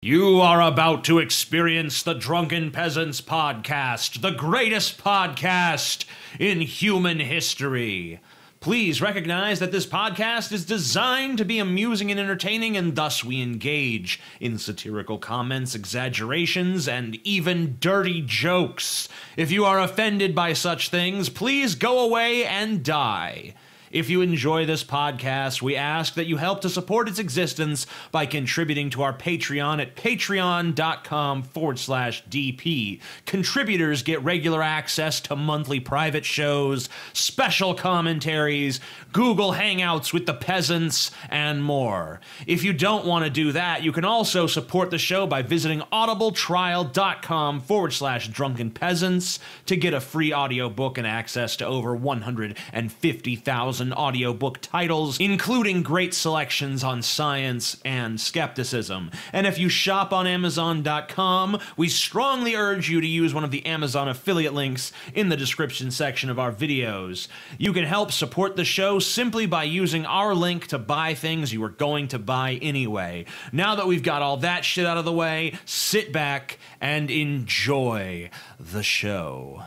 You are about to experience the Drunken Peasants podcast, the greatest podcast in human history. Please recognize that this podcast is designed to be amusing and entertaining, and thus we engage in satirical comments, exaggerations, and even dirty jokes. If you are offended by such things, please go away and die. If you enjoy this podcast, we ask that you help to support its existence by contributing to our Patreon at patreon.com/DP. Contributors get regular access to monthly private shows, special commentaries, Google Hangouts with the peasants, and more. If you don't want to do that, you can also support the show by visiting audibletrial.com/Drunken Peasants to get a free audiobook and access to over 150,000 audiobook titles, including great selections on science and skepticism. And if you shop on Amazon.com, we strongly urge you to use one of the Amazon affiliate links in the description section of our videos. You can help support the show simply by using our link to buy things you were going to buy anyway. Now that we've got all that shit out of the way, sit back and enjoy the show.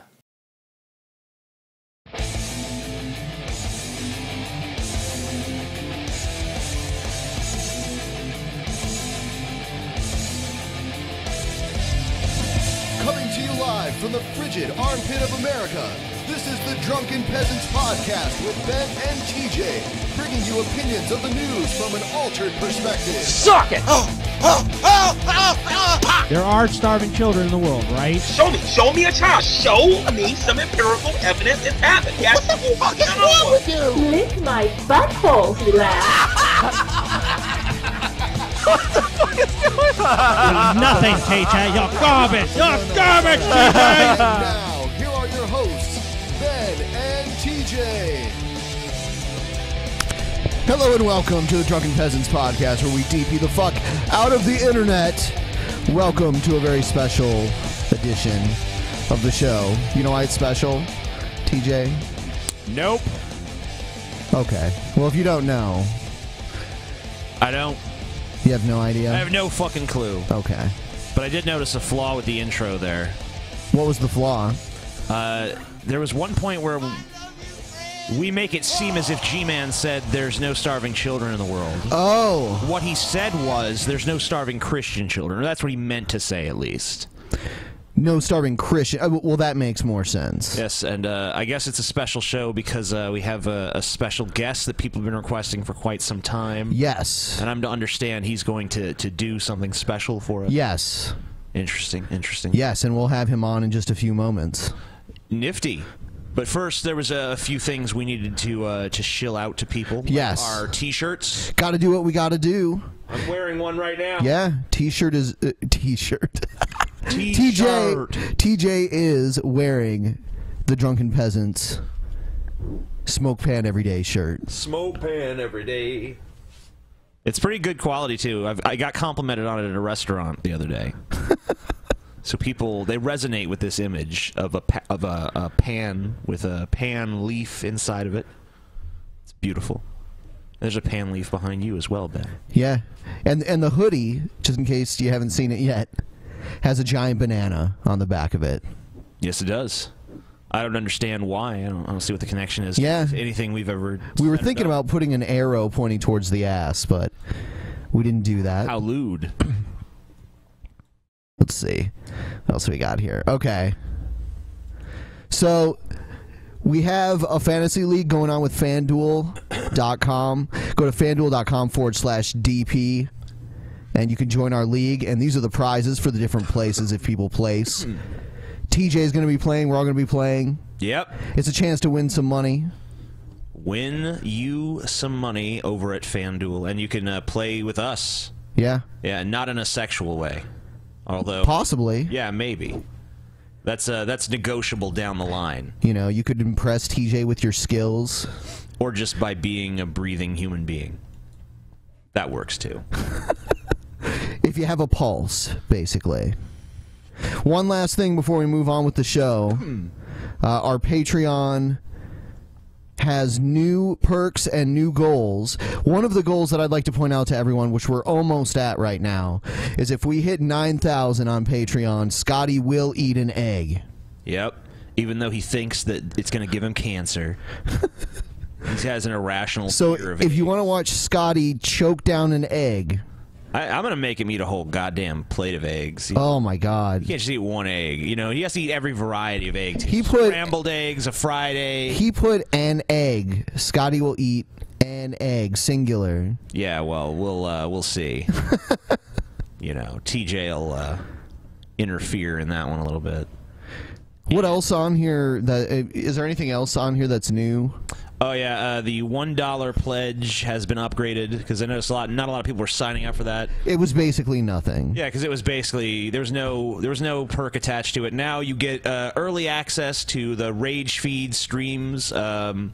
Coming to you live from the frigid armpit of America, this is the Drunken Peasants podcast with Ben and TJ, bringing you opinions of the news from an altered perspective. Suck it! There are starving children in the world, right? Show me a child. Show me some empirical evidence it's happened. Yes. What the fuck is wrong with you? Lick my butthole, he laughed. What the fuck is going on? Nothing, TJ. You're garbage. You're garbage, TJ. And now, here are your hosts, Ben and TJ. Hello and welcome to the Drunken Peasants podcast, where we DP the fuck out of the internet. Welcome to a very special edition of the show. You know why it's special, TJ? Nope. Okay. Well, if you don't know, I don't. you have no idea? I have no fucking clue. Okay. But I did notice a flaw with the intro there. What was the flaw? There was one point where we make it seem as if G-Man said there's no starving children in the world. Oh. What he said was there's no starving Christian children. Or that's what he meant to say, at least. No starving Christian. Well, that makes more sense. Yes, and I guess it's a special show because we have a special guest that people have been requesting for quite some time. Yes. And I'm to understand he's going to do something special for us. Yes. Interesting, interesting. Yes, and we'll have him on in just a few moments. Nifty. But first, there was a few things we needed to shill out to people. Yes. Our T-shirts. Got to do what we got to do. I'm wearing one right now. Yeah, T-shirt is... T-shirt. T-shirt. TJ is wearing the Drunken Peasants Smoke Pan Everyday shirt. Smoke pan every day. It's pretty good quality, too. I got complimented on it at a restaurant the other day. So people, they resonate with this image of a pan with a pan leaf inside of it. It's beautiful. There's a pan leaf behind you as well, Ben. Yeah, and the hoodie, just in case you haven't seen it yet, has a giant banana on the back of it. Yes, it does. I don't understand why. I don't see what the connection is Yeah. to anything we've ever... We were thinking about putting an arrow pointing towards the ass, but we didn't do that. How lewd. Let's see. What else we got here? Okay. So, we have a fantasy league going on with FanDuel.com. Go to FanDuel.com/DP, and you can join our league. And these are the prizes for the different places if people place. TJ is going to be playing. We're all going to be playing. Yep. It's a chance to win some money. Win you some money over at FanDuel, and you can play with us. Yeah. Yeah, not in a sexual way. Although... Possibly. Yeah, maybe. That's negotiable down the line. You know, you could impress TJ with your skills. Or just by being a breathing human being. That works, too. If you have a pulse, basically. One last thing before we move on with the show. Our Patreon has new perks and new goals. One of the goals that I'd like to point out to everyone, which we're almost at right now, is if we hit 9,000 on Patreon, Scotty will eat an egg. Yep. Even though he thinks that it's going to give him cancer. He has an irrational fear of if eggs. you want to watch Scotty choke down an egg... I'm going to make him eat a whole goddamn plate of eggs. Oh, my God. He can't just eat one egg. You know, he has to eat every variety of eggs. He put scrambled eggs, a fried egg. He put an egg. Scotty will eat an egg, singular. Yeah, well, we'll see. You know, TJ will interfere in that one a little bit. What else on here? Is there anything else on here that's new? Oh yeah, the $1 pledge has been upgraded because I noticed not a lot of people were signing up for that. It was basically nothing. Yeah, because it was basically there was no perk attached to it. Now you get early access to the Rage Feed streams. You know,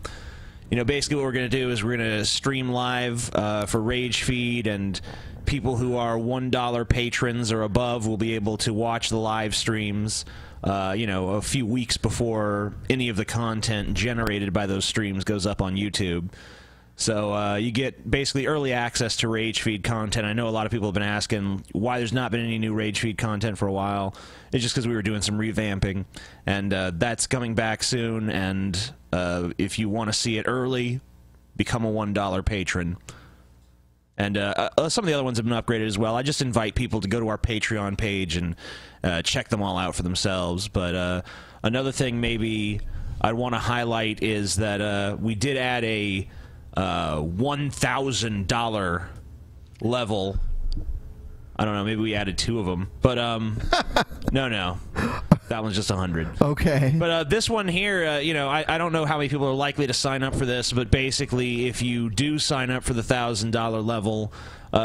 basically what we're going to do is we're going to stream live for Rage Feed, and people who are $1 patrons or above will be able to watch the live streams. You know, a few weeks before any of the content generated by those streams goes up on YouTube. So you get basically early access to Rage Feed content. I know a lot of people have been asking why there's not been any new Rage Feed content for a while. It's just because we were doing some revamping, and that's coming back soon. And if you want to see it early, become a $1 patron. And some of the other ones have been upgraded as well. I just invite people to go to our Patreon page and check them all out for themselves. But another thing maybe I want to highlight is that we did add a $1,000 level. I don't know, maybe we added 2 of them. But no. That one's just 100. Okay. But this one here, you know, I don't know how many people are likely to sign up for this, but basically, if you do sign up for the $1,000 level,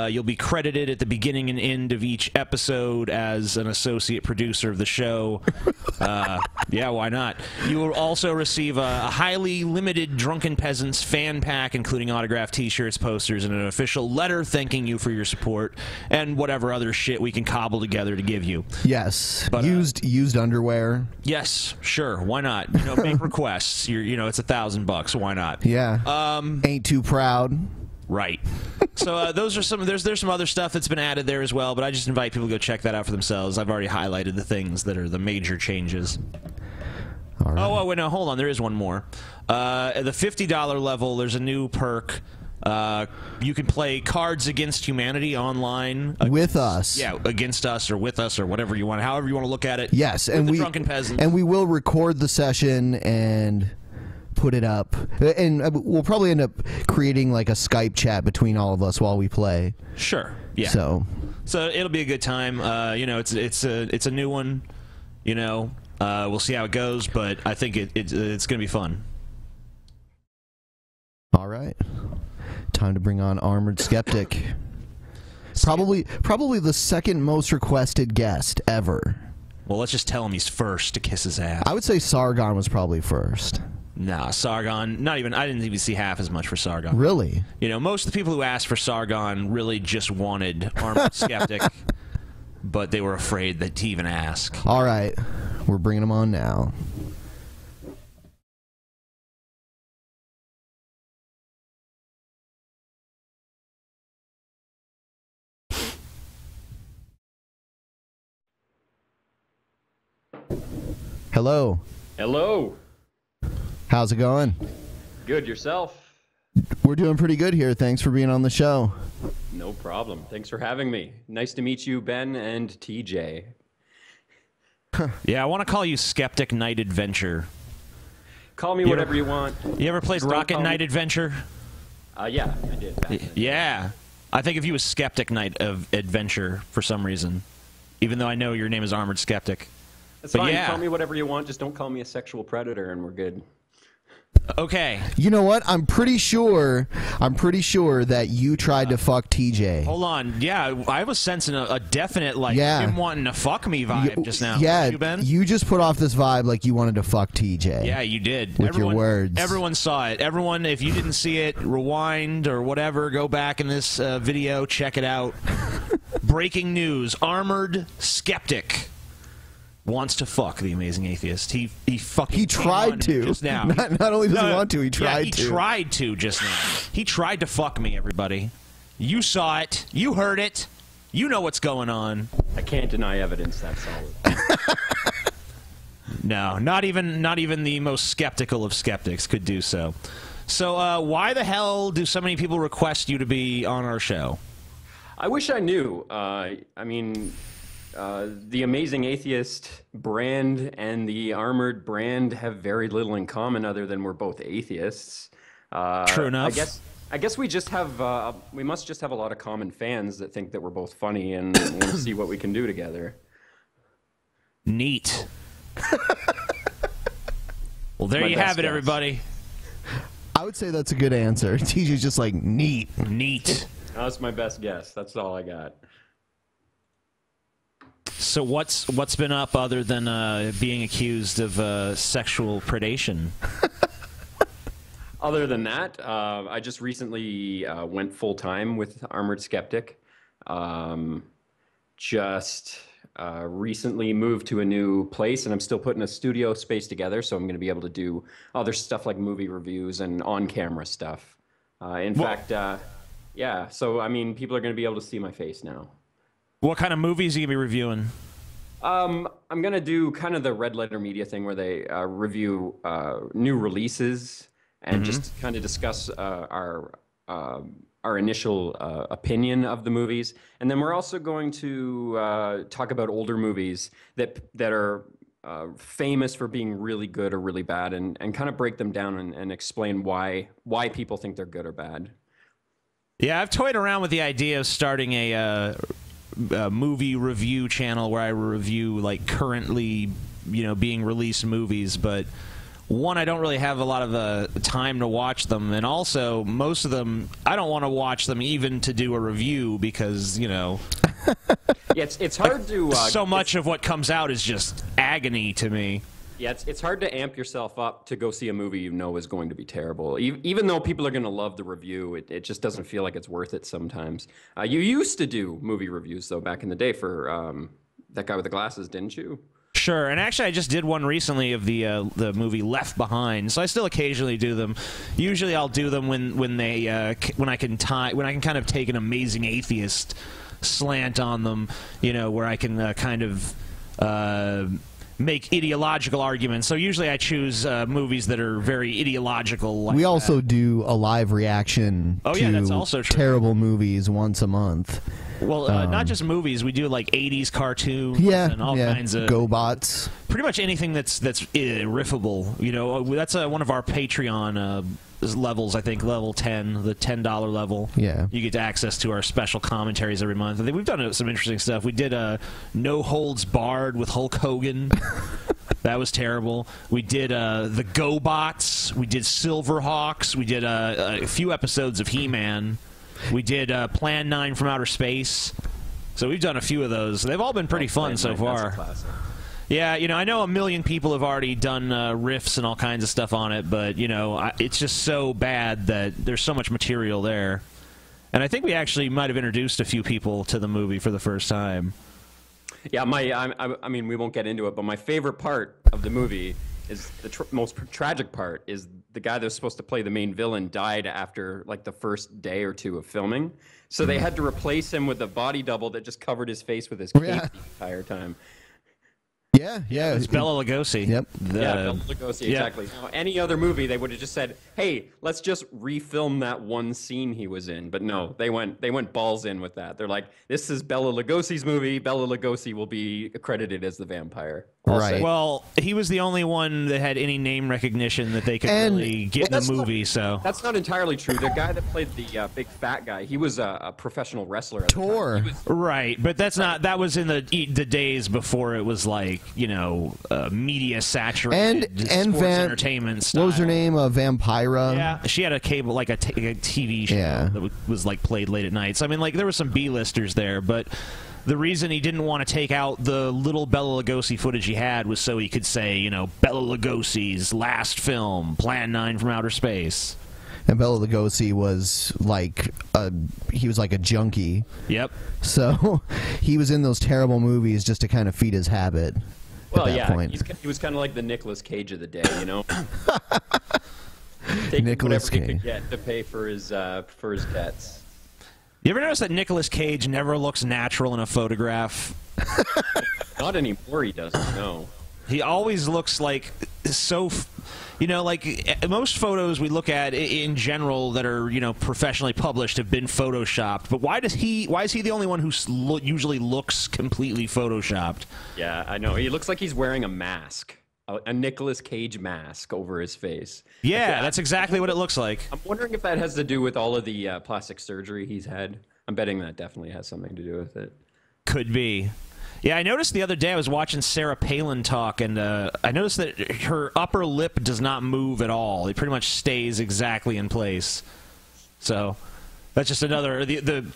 you'll be credited at the beginning and end of each episode as an associate producer of the show. Yeah, why not? You will also receive a highly limited Drunken Peasants fan pack, including autographed T-shirts, posters, and an official letter thanking you for your support, and whatever other shit we can cobble together to give you. Yes. But, used underwear. Yes, sure. Why not? You know, make requests. You know, it's $1,000. Why not? Yeah. Ain't too proud. Right. So those are some. There's some other stuff that's been added there as well, but I just invite people to go check that out for themselves. I've already highlighted the things that are the major changes. All right. Oh, wait, no, hold on. There is one more. At the $50 level, there's a new perk. You can play Cards Against Humanity online with us. Yeah, against us or with us or whatever you want. However you want to look at it. Yes, and the Drunken Peasants. And we will record the session and put it up, and we'll probably end up creating like a Skype chat between all of us while we play. Sure. Yeah. So it'll be a good time. You know, it's a new one. You know, we'll see how it goes, but I think it's gonna be fun. All right, time to bring on Armored Skeptic. Probably the second most requested guest ever. Well, let's just tell him he's first to kiss his ass. I would say Sargon was probably first. Nah, Sargon, not even. I didn't even see half as much for Sargon. Really? You know, most of the people who asked for Sargon really just wanted Armored Skeptic, but they were afraid to even ask. All right, we're bringing him on now. Hello. Hello. How's it going? Good, yourself? We're doing pretty good here. Thanks for being on the show. No problem. Thanks for having me. Nice to meet you, Ben and TJ. Yeah, I want to call you Skeptic Night Adventure. Call me whatever you want. You ever played Rocket Knight Adventure? Yeah, I did. Yeah. I think of you as Skeptic Knight of Adventure for some reason, even though I know your name is Armored Skeptic. That's fine. Yeah. Call me whatever you want. Just don't call me a sexual predator, and we're good. Okay. You know what? I'm pretty sure that you tried to fuck TJ. Hold on. Yeah, I was sensing a definite him wanting to fuck me vibe just now. Yeah, you, Ben? You just put off this vibe like you wanted to fuck TJ. Yeah, you did. With your words. Everyone saw it. Everyone, if you didn't see it, rewind or whatever, go back in this video, check it out. Breaking news: Armored Skeptic wants to fuck the Amazing Atheist. He fucking He tried to. just now. Not only does he want to, he tried he to. tried to just now. He tried to fuck me, everybody. You saw it. You heard it. You know what's going on. I can't deny evidence that's solid. No, not even the most skeptical of skeptics could do so. So why the hell do so many people request you to be on our show? I wish I knew. I mean, the Amazing Atheist brand and the Armoured brand have very little in common other than we're both atheists. True enough. I guess we just have we must just have a lot of common fans that think that we're both funny and want to see what we can do together. Neat. Well, there you have it, everybody. I would say that's a good answer. TJ's just like, neat. Neat. That's my best guess. That's all I got. So what's been up other than being accused of sexual predation? Other than that, I just recently went full-time with Armoured Skeptic. Recently moved to a new place, and I'm still putting a studio space together, so I'm going to be able to do other stuff like movie reviews and on-camera stuff. Yeah, so, I mean, people are going to be able to see my face now. What kind of movies are you going to be reviewing? I'm going to do kind of the Red Letter Media thing where they review new releases and just kind of discuss our initial opinion of the movies. And then we're also going to talk about older movies that are famous for being really good or really bad, and kind of break them down and explain why people think they're good or bad. Yeah, I've toyed around with the idea of starting a movie review channel where I review like currently, being released movies, but one, I don't really have a lot of time to watch them, and also most of them I don't want to watch them even to do a review because yeah, it's hard to so much of what comes out is just agony to me. Yeah, it's hard to amp yourself up to go see a movie you know is going to be terrible. Even though people are going to love the review, it just doesn't feel like it's worth it sometimes. You used to do movie reviews, though, back in the day for that guy with the glasses, didn't you? Sure, and actually I just did one recently of the movie Left Behind, so I still occasionally do them. Usually I'll do them when I can kind of take an Amazing Atheist slant on them, where I can kind of make ideological arguments. So usually I choose movies that are very ideological. Like we also do a live reaction to that's also true. Terrible movies once a month. Well, not just movies. We do like 80s cartoons and all kinds of GoBots. Pretty much anything that's riffable. That's one of our Patreon levels. I think level 10, the $10 level. Yeah, you get access to our special commentaries every month. I think we've done some interesting stuff. We did No Holds Barred with Hulk Hogan. That was terrible. We did the GoBots. We did Silverhawks. We did a few episodes of He-Man. We did Plan 9 from Outer Space. So we've done a few of those. They've all been pretty fun so far. Yeah, I know a million people have already done riffs and all kinds of stuff on it, but, it's just so bad that there's so much material there. And I think we actually might have introduced a few people to the movie for the first time. Yeah, I mean, we won't get into it, but my favorite part of the movie is the most tragic part is the guy that was supposed to play the main villain died after like the first day or two of filming. So they had to replace him with a body double that just covered his face with his cape the entire time. Yeah. It's Bela Lugosi. Yep. Bela Lugosi, exactly. Now, any other movie, they would have just said, hey, let's just refilm that one scene he was in. But no, they went balls in with that. They're like, this is Bela Lugosi's movie. Bela Lugosi will be credited as the vampire. Right. Well, he was the only one that had any name recognition that they could really get in the movie. That's not entirely true. The guy that played the big fat guy, he was a professional wrestler at the time. Right, but that's not. That was in the days before it was like media saturated and sports entertainment style. What was her name? Vampira. Yeah, she had a cable a TV show that was like played late at night. So I mean, like there were some B-listers there, but the reason he didn't want to take out the little Bela Lugosi footage he had was so he could say, Bela Lugosi's last film, Plan 9 from Outer Space. And Bela Lugosi was like a junkie. Yep. So he was in those terrible movies just to kind of feed his habit. Well, that yeah, point. he was kind of like the Nicolas Cage of the day, you know. Taking Nicolas whatever he Cage. could get to pay for his debts. You ever notice that Nicolas Cage never looks natural in a photograph? Not anymore, he doesn't. No. He always looks like you know, like most photos we look at in general that are, you know, professionally published have been photoshopped. But why is he the only one who usually looks completely photoshopped? Yeah, I know. He looks like he's wearing a mask, a Nicolas Cage mask over his face. Yeah, that's exactly what it looks like. I'm wondering if that has to do with all of the plastic surgery he's had. I'm betting that definitely has something to do with it. Could be. Yeah, I noticed the other day I was watching Sarah Palin talk, and I noticed that her upper lip does not move at all. It pretty much stays exactly in place. So that's just another the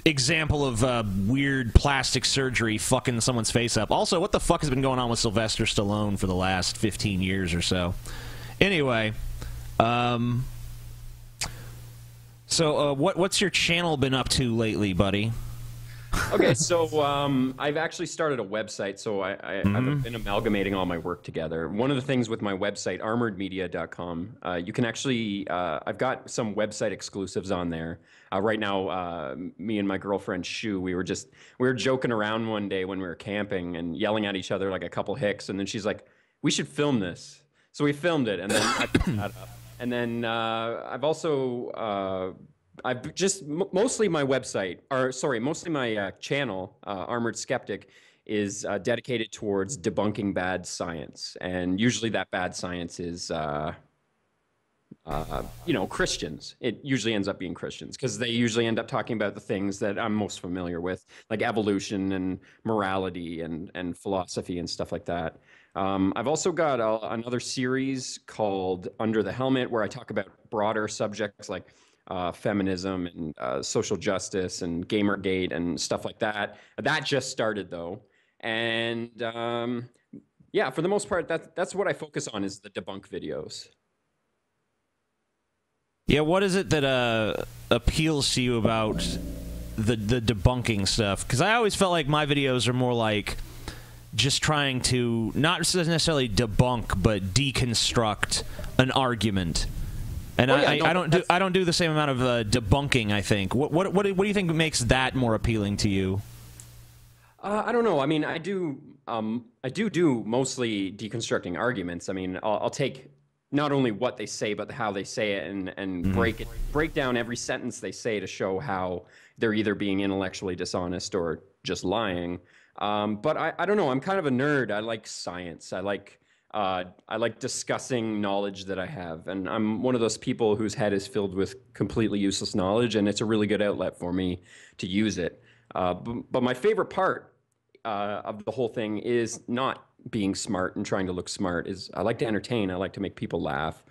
example of weird plastic surgery fucking someone's face up. Also, what the fuck has been going on with Sylvester Stallone for the last 15 years or so? Anyway, so what's your channel been up to lately, buddy? Okay, so I've actually started a website, so I've been amalgamating all my work together. One of the things with my website, armouredmedia.com, you can actually, I've got some website exclusives on there. Right now, me and my girlfriend, Shu, we were joking around one day when we were camping and yelling at each other like a couple hicks, and then she's like, we should film this. So we filmed it, and then I put that up. And then I've also... I've just mostly my website, or sorry, mostly my channel, Armored Skeptic, is dedicated towards debunking bad science, and usually that bad science is, you know, Christians. It usually ends up being Christians because they usually end up talking about the things that I'm most familiar with, like evolution and morality and philosophy and stuff like that. I've also got another series called Under the Helmet, where I talk about broader subjects like feminism and social justice and Gamergate and stuff like that. That just started though, and yeah, for the most part, that's what I focus on is the debunk videos. Yeah, what is it that appeals to you about the debunking stuff? Because I always felt like my videos are more like just trying to not necessarily debunk, but deconstruct an argument. And I don't do the same amount of debunking. I think. What do you think makes that more appealing to you? I don't know. I mean, I do mostly deconstructing arguments. I mean, I'll take not only what they say, but how they say it, and break down every sentence they say to show how they're either being intellectually dishonest or just lying. But I don't know. I'm kind of a nerd. I like science. I like discussing knowledge that I have, and I'm one of those people whose head is filled with completely useless knowledge, and it's a really good outlet for me to use it. But my favorite part of the whole thing is not being smart and trying to look smart. Is I like to entertain. I like to make people laugh,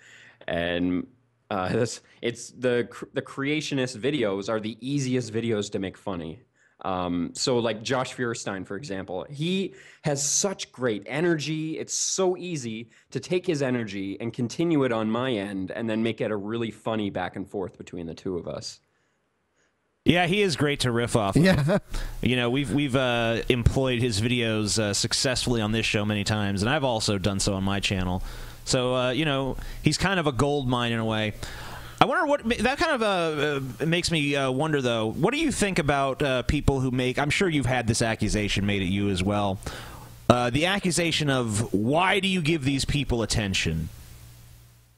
and it's the creationist videos are the easiest videos to make funny. So like Josh Feuerstein, for example, he has such great energy. It's so easy to take his energy and continue it on my end and then make it a really funny back and forth between the two of us. Yeah, he is great to riff off. Yeah. You know, we've employed his videos successfully on this show many times, and I've also done so on my channel. So, you know, he's kind of a gold mine in a way. I wonder what that kind of makes me wonder, though. What do you think about people who make? I'm sure you've had this accusation made at you as well. The accusation of why do you give these people attention?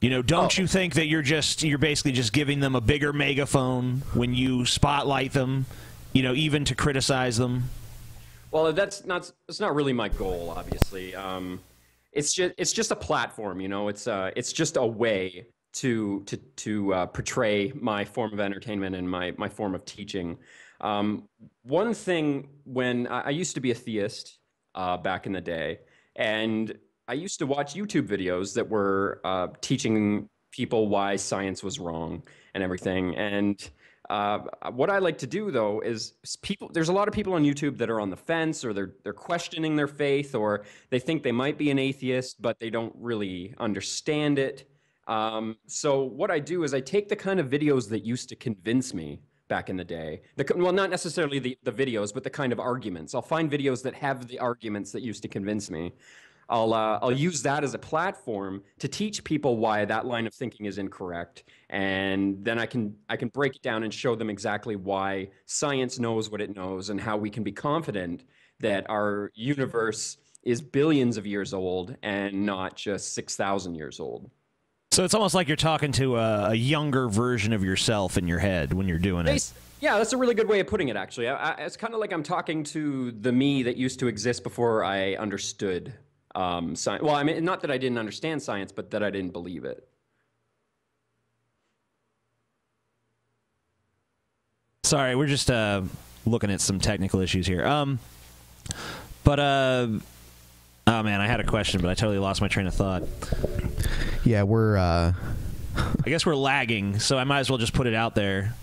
You know, don't you think that you're basically just giving them a bigger megaphone when you spotlight them? You know, even to criticize them. Well, that's not really my goal, obviously. It's just a platform. You know, it's just a way to portray my form of entertainment and my form of teaching. One thing, when I used to be a theist back in the day, and I used to watch YouTube videos that were teaching people why science was wrong and everything. And what I like to do, though, is there's a lot of people on YouTube that are on the fence, or they're questioning their faith, or they think they might be an atheist, but they don't really understand it. So what I do is I take the kind of videos that used to convince me back in the day. Well, not necessarily the videos, but the kind of arguments. I'll find videos that have the arguments that used to convince me. I'll use that as a platform to teach people why that line of thinking is incorrect, and then I can break it down and show them exactly why science knows what it knows and how we can be confident that our universe is billions of years old and not just 6,000 years old. So it's almost like you're talking to a younger version of yourself in your head when you're doing it. Yeah, that's a really good way of putting it, actually. It's kind of like I'm talking to the me that used to exist before I understood science. Well, I mean, not that I didn't understand science, but that I didn't believe it. Sorry, we're just looking at some technical issues here. Oh man, I had a question, but I totally lost my train of thought. Yeah, we're I guess we're lagging, so I might as well just put it out there.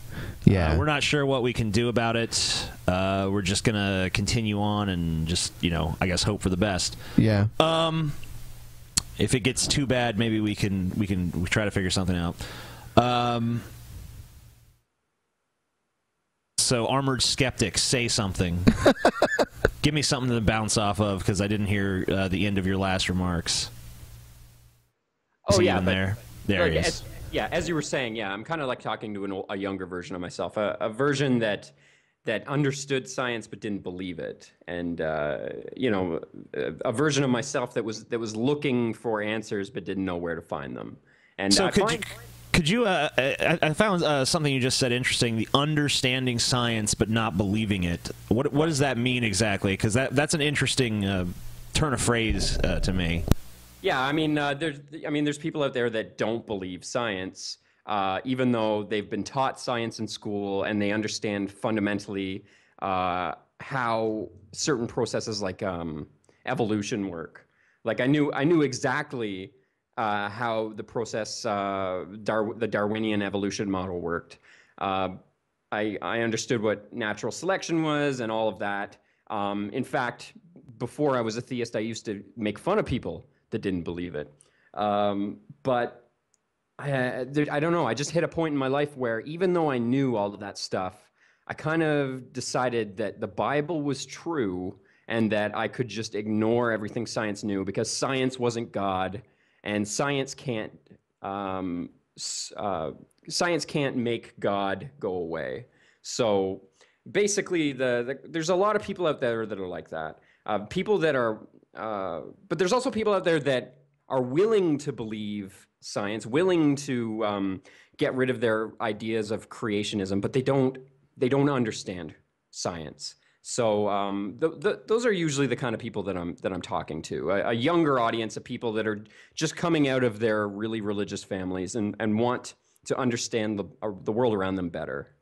Yeah. We're not sure what we can do about it. We're just gonna continue on and just, I guess hope for the best. Yeah. If it gets too bad, maybe we try to figure something out. So, Armored Skeptic, say something. Give me something to bounce off of, because I didn't hear the end of your last remarks. Oh, yeah. There he is. As you were saying, yeah, I'm kind of like talking to a younger version of myself, a version that understood science but didn't believe it, and a version of myself that was looking for answers but didn't know where to find them. And so could you I found something you just said interesting, the understanding science but not believing it. What does that mean exactly? Because that's an interesting turn of phrase to me. Yeah, I mean, there's people out there that don't believe science, even though they've been taught science in school and they understand fundamentally how certain processes like evolution work. Like I knew exactly how the process, the Darwinian evolution model worked. I understood what natural selection was and all of that. In fact, before I was a theist, I used to make fun of people that didn't believe it. But I don't know, I just hit a point in my life where even though I knew all of that stuff, I kind of decided that the Bible was true and that I could just ignore everything science knew, because science wasn't God, and science can't make God go away. So basically, there's a lot of people out there that are like that. People that are, but there's also people out there that are willing to believe science, willing to get rid of their ideas of creationism, but they don't understand science. So those are usually the kind of people that I'm talking to, a younger audience of people that are just coming out of their really religious families and want to understand the world around them better.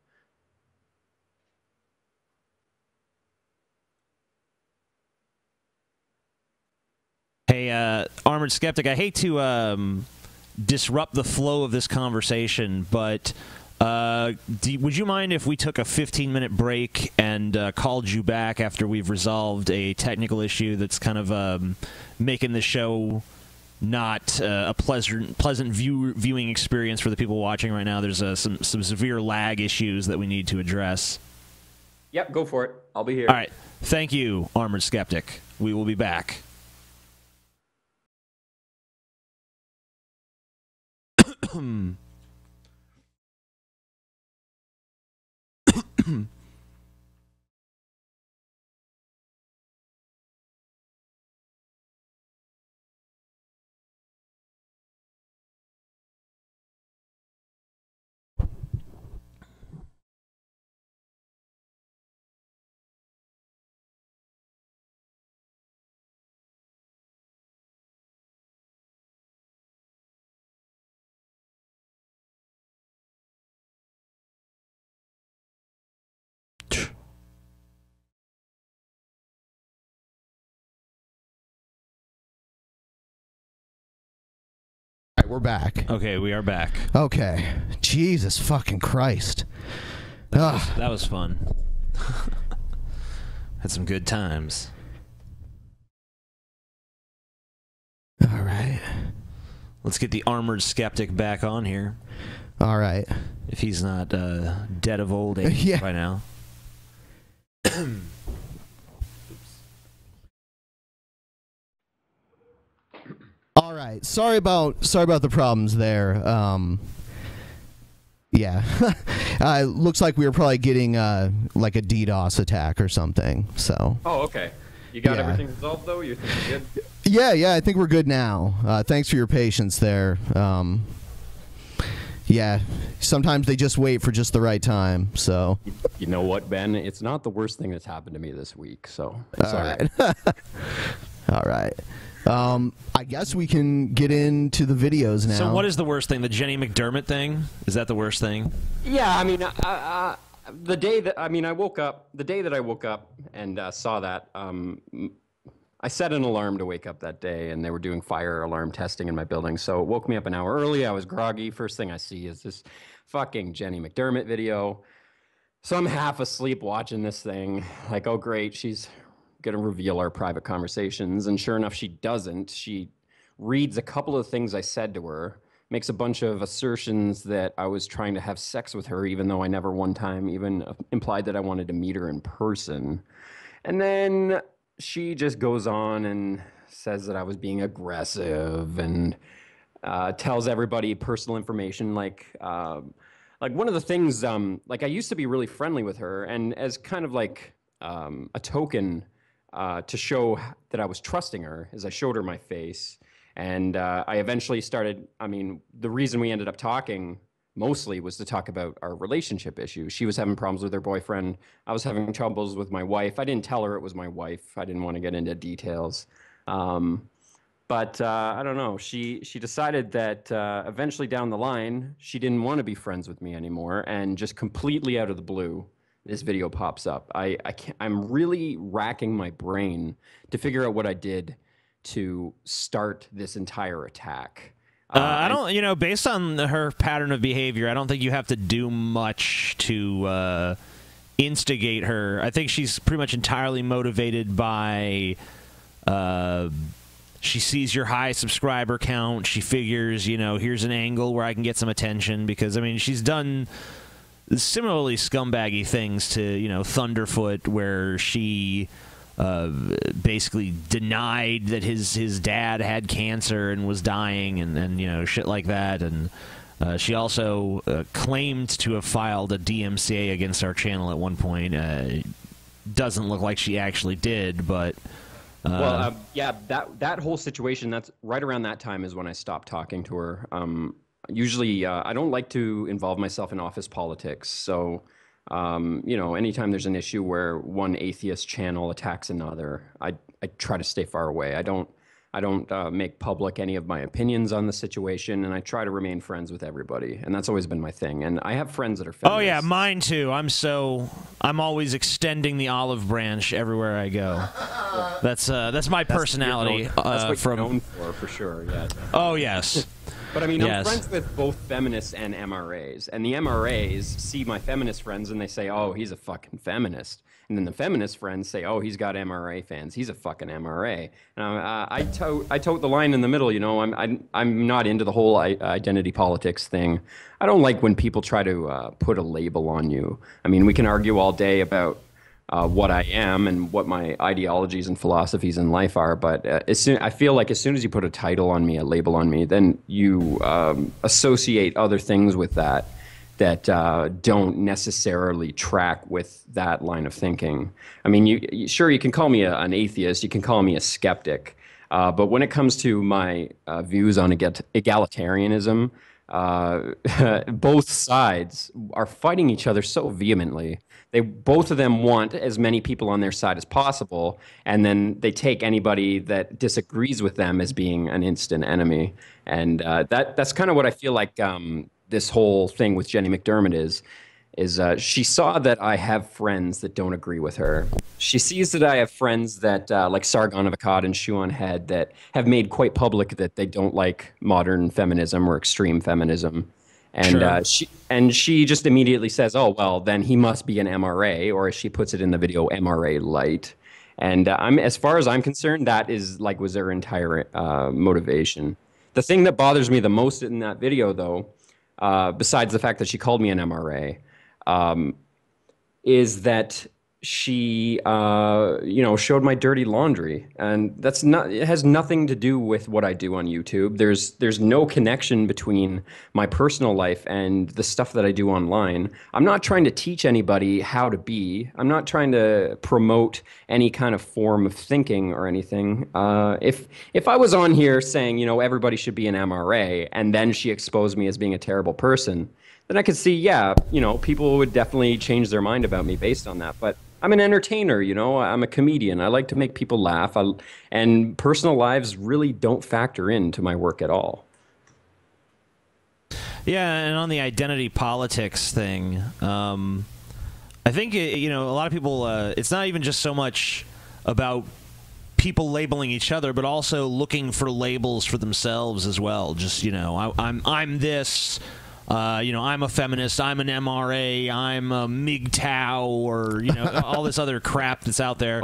Hey, Armored Skeptic, I hate to disrupt the flow of this conversation, but would you mind if we took a 15-minute break and called you back after we've resolved a technical issue that's kind of making the show not a pleasant viewing experience for the people watching right now? There's some severe lag issues that we need to address. Yep, go for it. I'll be here. All right. Thank you, Armored Skeptic. We will be back. We're back. Okay, we are back. Okay. Jesus fucking Christ. That was fun. Had some good times. All right. Let's get the Armored Skeptic back on here. All right. If he's not dead of old age by now. right. Sorry about the problems there. Yeah. Looks like we were probably getting like a DDoS attack or something. So. Oh, okay. You got everything resolved though? You think you're good? Yeah, I think we're good now. Thanks for your patience there. Yeah, sometimes they just wait for just the right time. So. You know what, Ben? It's not the worst thing that's happened to me this week. So. All right. All right. I guess we can get into the videos now. So what is the worst thing? The Jenny McDermott thing? Is that the worst thing? Yeah, I mean, the day that I woke up, the day that I woke up and saw that, I set an alarm to wake up that day, and they were doing fire alarm testing in my building. So it woke me up an hour early. I was groggy. First thing I see is this fucking Jenny McDermott video. So I'm half asleep watching this thing. Like, oh great, she's going to reveal our private conversations. And sure enough, she doesn't. She reads a couple of things I said to her, makes a bunch of assertions that I was trying to have sex with her, even though I never one time even implied that I wanted to meet her in person. And then she just goes on and says that I was being aggressive and tells everybody personal information. Like one of the things, like I used to be really friendly with her, and as kind of like a token to show that I was trusting her, as I showed her my face. And I eventually started, the reason we ended up talking mostly was to talk about our relationship issues. She was having problems with her boyfriend. I was having troubles with my wife. I didn't tell her it was my wife. I didn't want to get into details. But I don't know. She decided that eventually down the line, she didn't want to be friends with me anymore. And just completely out of the blue, this video pops up. I'm really racking my brain to figure out what I did to start this entire attack. I don't, based on her pattern of behavior, I don't think you have to do much to instigate her. I think she's pretty much entirely motivated by she sees your high subscriber count. She figures, here's an angle where I can get some attention because, she's done similarly scumbaggy things to, Thunderfoot, where she basically denied that his dad had cancer and was dying and shit like that. And she also claimed to have filed a DMCA against our channel at one point. Doesn't look like she actually did, but... yeah, that whole situation, that's right around that time is when I stopped talking to her. Usually, I don't like to involve myself in office politics, so... anytime there's an issue where one atheist channel attacks another, I try to stay far away. I don't make public any of my opinions on the situation, and I try to remain friends with everybody. And that's always been my thing. And I have friends that are feminists. Oh yeah, mine too. I'm always extending the olive branch everywhere I go. That's my personality. That's what you're known for sure. Yeah. Oh yes. But I'm friends with both feminists and MRAs. And the MRAs see my feminist friends and they say, oh, he's a fucking feminist. And then the feminist friends say, oh, he's got MRA fans. He's a fucking MRA. And I tote the line in the middle. I'm not into the whole identity politics thing. I don't like when people try to put a label on you. We can argue all day about what I am and what my ideologies and philosophies in life are, but I feel like as soon as you put a title on me, a label on me, then you associate other things with that don't necessarily track with that line of thinking. Sure, you can call me an atheist, you can call me a skeptic, but when it comes to my views on egalitarianism, both sides are fighting each other so vehemently. Both of them want as many people on their side as possible, and then they take anybody that disagrees with them as being an instant enemy. And that's kind of what I feel like this whole thing with Jenny McDermott is she saw that I have friends that don't agree with her. She sees that I have friends that, like Sargon of Akkad and Shoe on Head, that have made quite public that they don't like modern feminism or extreme feminism. And she just immediately says, oh, well, then he must be an MRA, or as she puts it in the video, MRA light. And as far as I'm concerned, that was their entire motivation. The thing that bothers me the most in that video, though, besides the fact that she called me an MRA, is that she showed my dirty laundry, and that's not, it has nothing to do with what I do on YouTube. There's no connection between my personal life and the stuff that I do online. I'm not trying to teach anybody how to be. I'm not trying to promote any kind of form of thinking or anything. If I was on here saying, everybody should be an MRA, and then she exposed me as being a terrible person, then I could see, people would definitely change their mind about me based on that. But I'm an entertainer, I'm a comedian. I like to make people laugh. And personal lives really don't factor into my work at all. Yeah, and on the identity politics thing, I think, a lot of people, it's not even just so much about people labeling each other, but also looking for labels for themselves as well. Just, I'm this... I'm a feminist, I'm an MRA, I'm a MGTOW, or, all this other crap that's out there.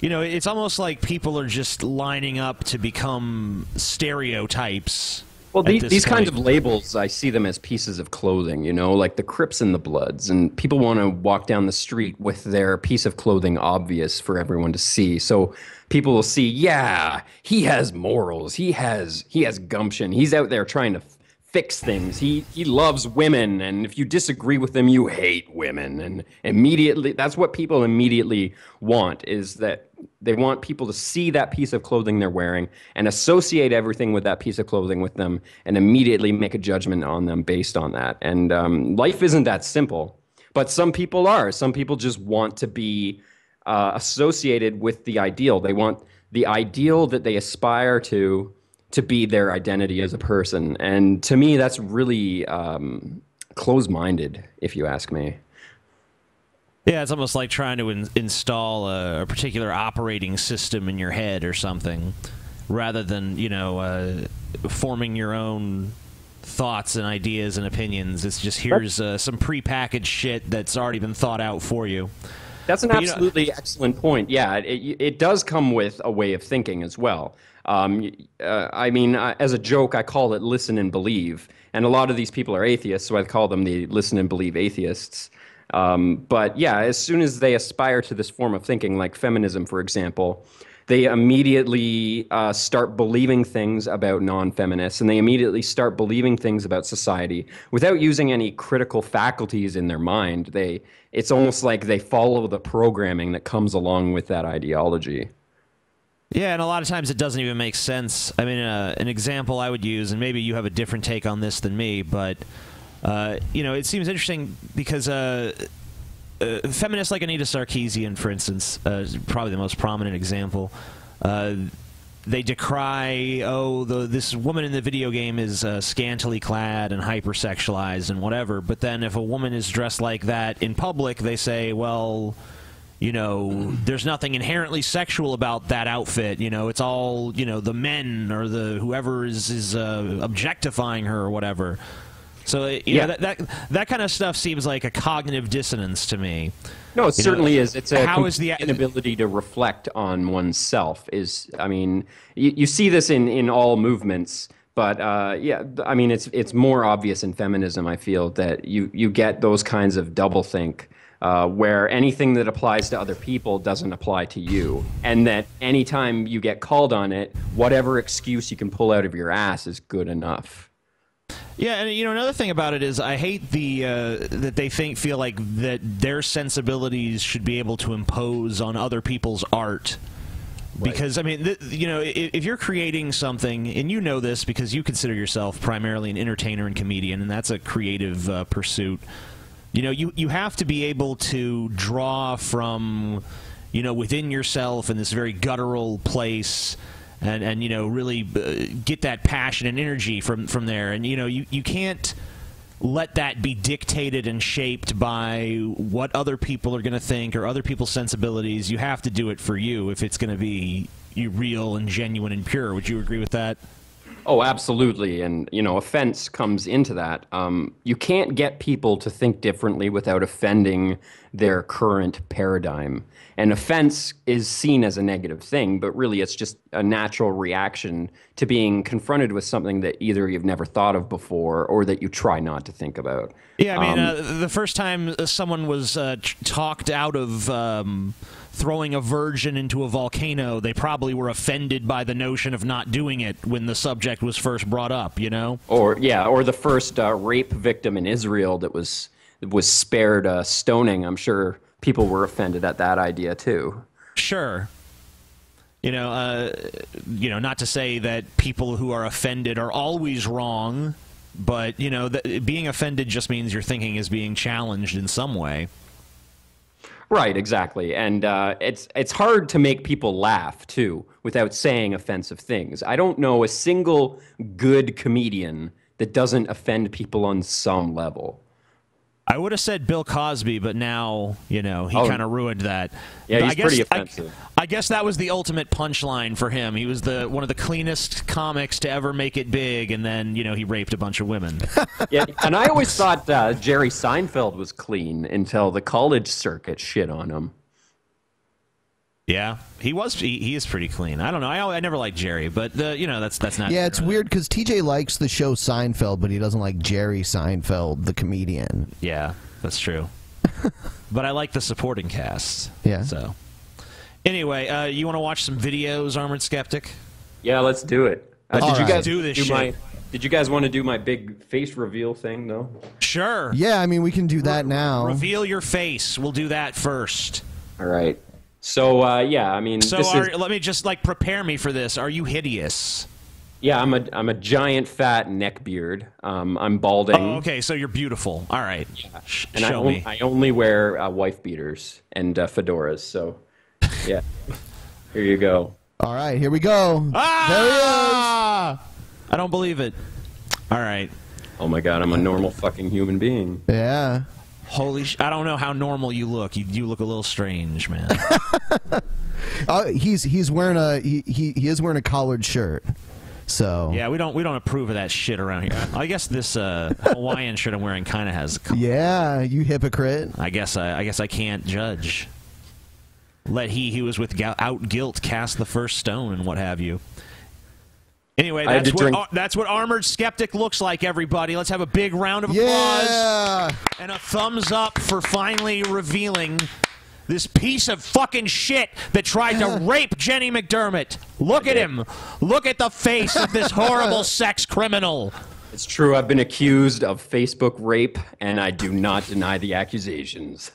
It's almost like people are just lining up to become stereotypes. Well, these kinds of labels, I see them as pieces of clothing, like the Crips and the Bloods. And people want to walk down the street with their piece of clothing obvious for everyone to see. So people will see, yeah, he has morals, he has gumption, he's out there trying to fix things. He loves women, and if you disagree with him, you hate women. And immediately, that's what people immediately want, is that they want people to see that piece of clothing they're wearing and associate everything with that piece of clothing with them and immediately make a judgment on them based on that. And life isn't that simple, but some people are. Some people just want to be associated with the ideal. They want the ideal that they aspire to be their identity as a person. And to me, that's really close-minded, if you ask me. Yeah, it's almost like trying to install a particular operating system in your head or something, rather than, forming your own thoughts and ideas and opinions. It's just, here's some prepackaged shit that's already been thought out for you. That's an absolutely excellent point. Yeah, it does come with a way of thinking as well. As a joke, I call it listen and believe. And a lot of these people are atheists, so I call them the listen and believe atheists. But yeah, as soon as they aspire to this form of thinking, like feminism, for example, they immediately start believing things about non-feminists, and they immediately start believing things about society without using any critical faculties in their mind. It's almost like they follow the programming that comes along with that ideology. Yeah, and a lot of times it doesn't even make sense. I mean, an example I would use, and maybe you have a different take on this than me, but, it seems interesting because feminists like Anita Sarkeesian, for instance, is probably the most prominent example. They decry, this woman in the video game is scantily clad and hypersexualized and whatever, but then if a woman is dressed like that in public, they say, well, there's nothing inherently sexual about that outfit. It's all, the men or the whoever is objectifying her or whatever. So that kind of stuff seems like a cognitive dissonance to me. No, it certainly is. It's the inability to reflect on oneself. You see this in all movements. But it's more obvious in feminism, I feel, that you get those kinds of doublethink. Where anything that applies to other people doesn't apply to you. And that anytime you get called on it, whatever excuse you can pull out of your ass is good enough. Yeah, and another thing about it is I hate that they feel like that their sensibilities should be able to impose on other people's art. Because, if you're creating something, and you know this because you consider yourself primarily an entertainer and comedian, and that's a creative pursuit, you have to be able to draw from, within yourself in this very guttural place and really get that passion and energy from there. And, you can't let that be dictated and shaped by what other people are going to think or other people's sensibilities. You have to do it for you if it's going to be real and genuine and pure. Would you agree with that? Oh, absolutely. And, offense comes into that. You can't get people to think differently without offending their current paradigm. And offense is seen as a negative thing, but really it's just a natural reaction to being confronted with something that either you've never thought of before or that you try not to think about. Yeah, I mean, the first time someone was talked out of throwing a virgin into a volcano, they probably were offended by the notion of not doing it when the subject was first brought up, Or the first rape victim in Israel that was spared stoning. I'm sure people were offended at that idea too. Sure. Not to say that people who are offended are always wrong, but being offended just means your thinking is being challenged in some way. Right, exactly. And it's hard to make people laugh, too, without saying offensive things. I don't know a single good comedian that doesn't offend people on some level. I would have said Bill Cosby, but now, he kind of ruined that. Yeah, he's pretty offensive. I guess that was the ultimate punchline for him. He was one of the cleanest comics to ever make it big, and then, he raped a bunch of women. Yeah, and I always thought Jerry Seinfeld was clean until the college circuit shit on him. Yeah, he is pretty clean. I don't know. I never liked Jerry, but that's not. Yeah, it's weird because TJ likes the show Seinfeld, but he doesn't like Jerry Seinfeld, the comedian. Yeah, that's true. But I like the supporting cast. Yeah. So, anyway, you want to watch some videos, Armored Skeptic? Yeah, let's do it. Did you guys do this shit? Did you guys want to do my big face reveal thing, though? Sure. Yeah, I mean, we can do that now. Reveal your face. We'll do that first. All right. So, let me just, prepare me for this. Are you hideous? Yeah, I'm a giant fat neckbeard. I'm balding. Oh, okay, so you're beautiful. All right. Yeah. Show me. I only wear wife beaters and fedoras, so, yeah. Here you go. All right, here we go. Ah! There he is. I don't believe it. All right. Oh, my God, I'm a normal fucking human being. Yeah. Holy I don't know how normal you look. You look a little strange, man. He's wearing he is wearing a collared shirt. So yeah, we don't approve of that shit around here. I guess this Hawaiian shirt I'm wearing kind of has a collar. Yeah, you hypocrite. I guess I can't judge. Let he who was without guilt cast the first stone and what have you. Anyway, that's what Armored Skeptic looks like, everybody. Let's have a big round of applause and a thumbs up for finally revealing this piece of fucking shit that tried to rape Jenny McDermott. Look at him. Look at the face of this horrible sex criminal. It's true. I've been accused of Facebook rape, and I do not deny the accusations.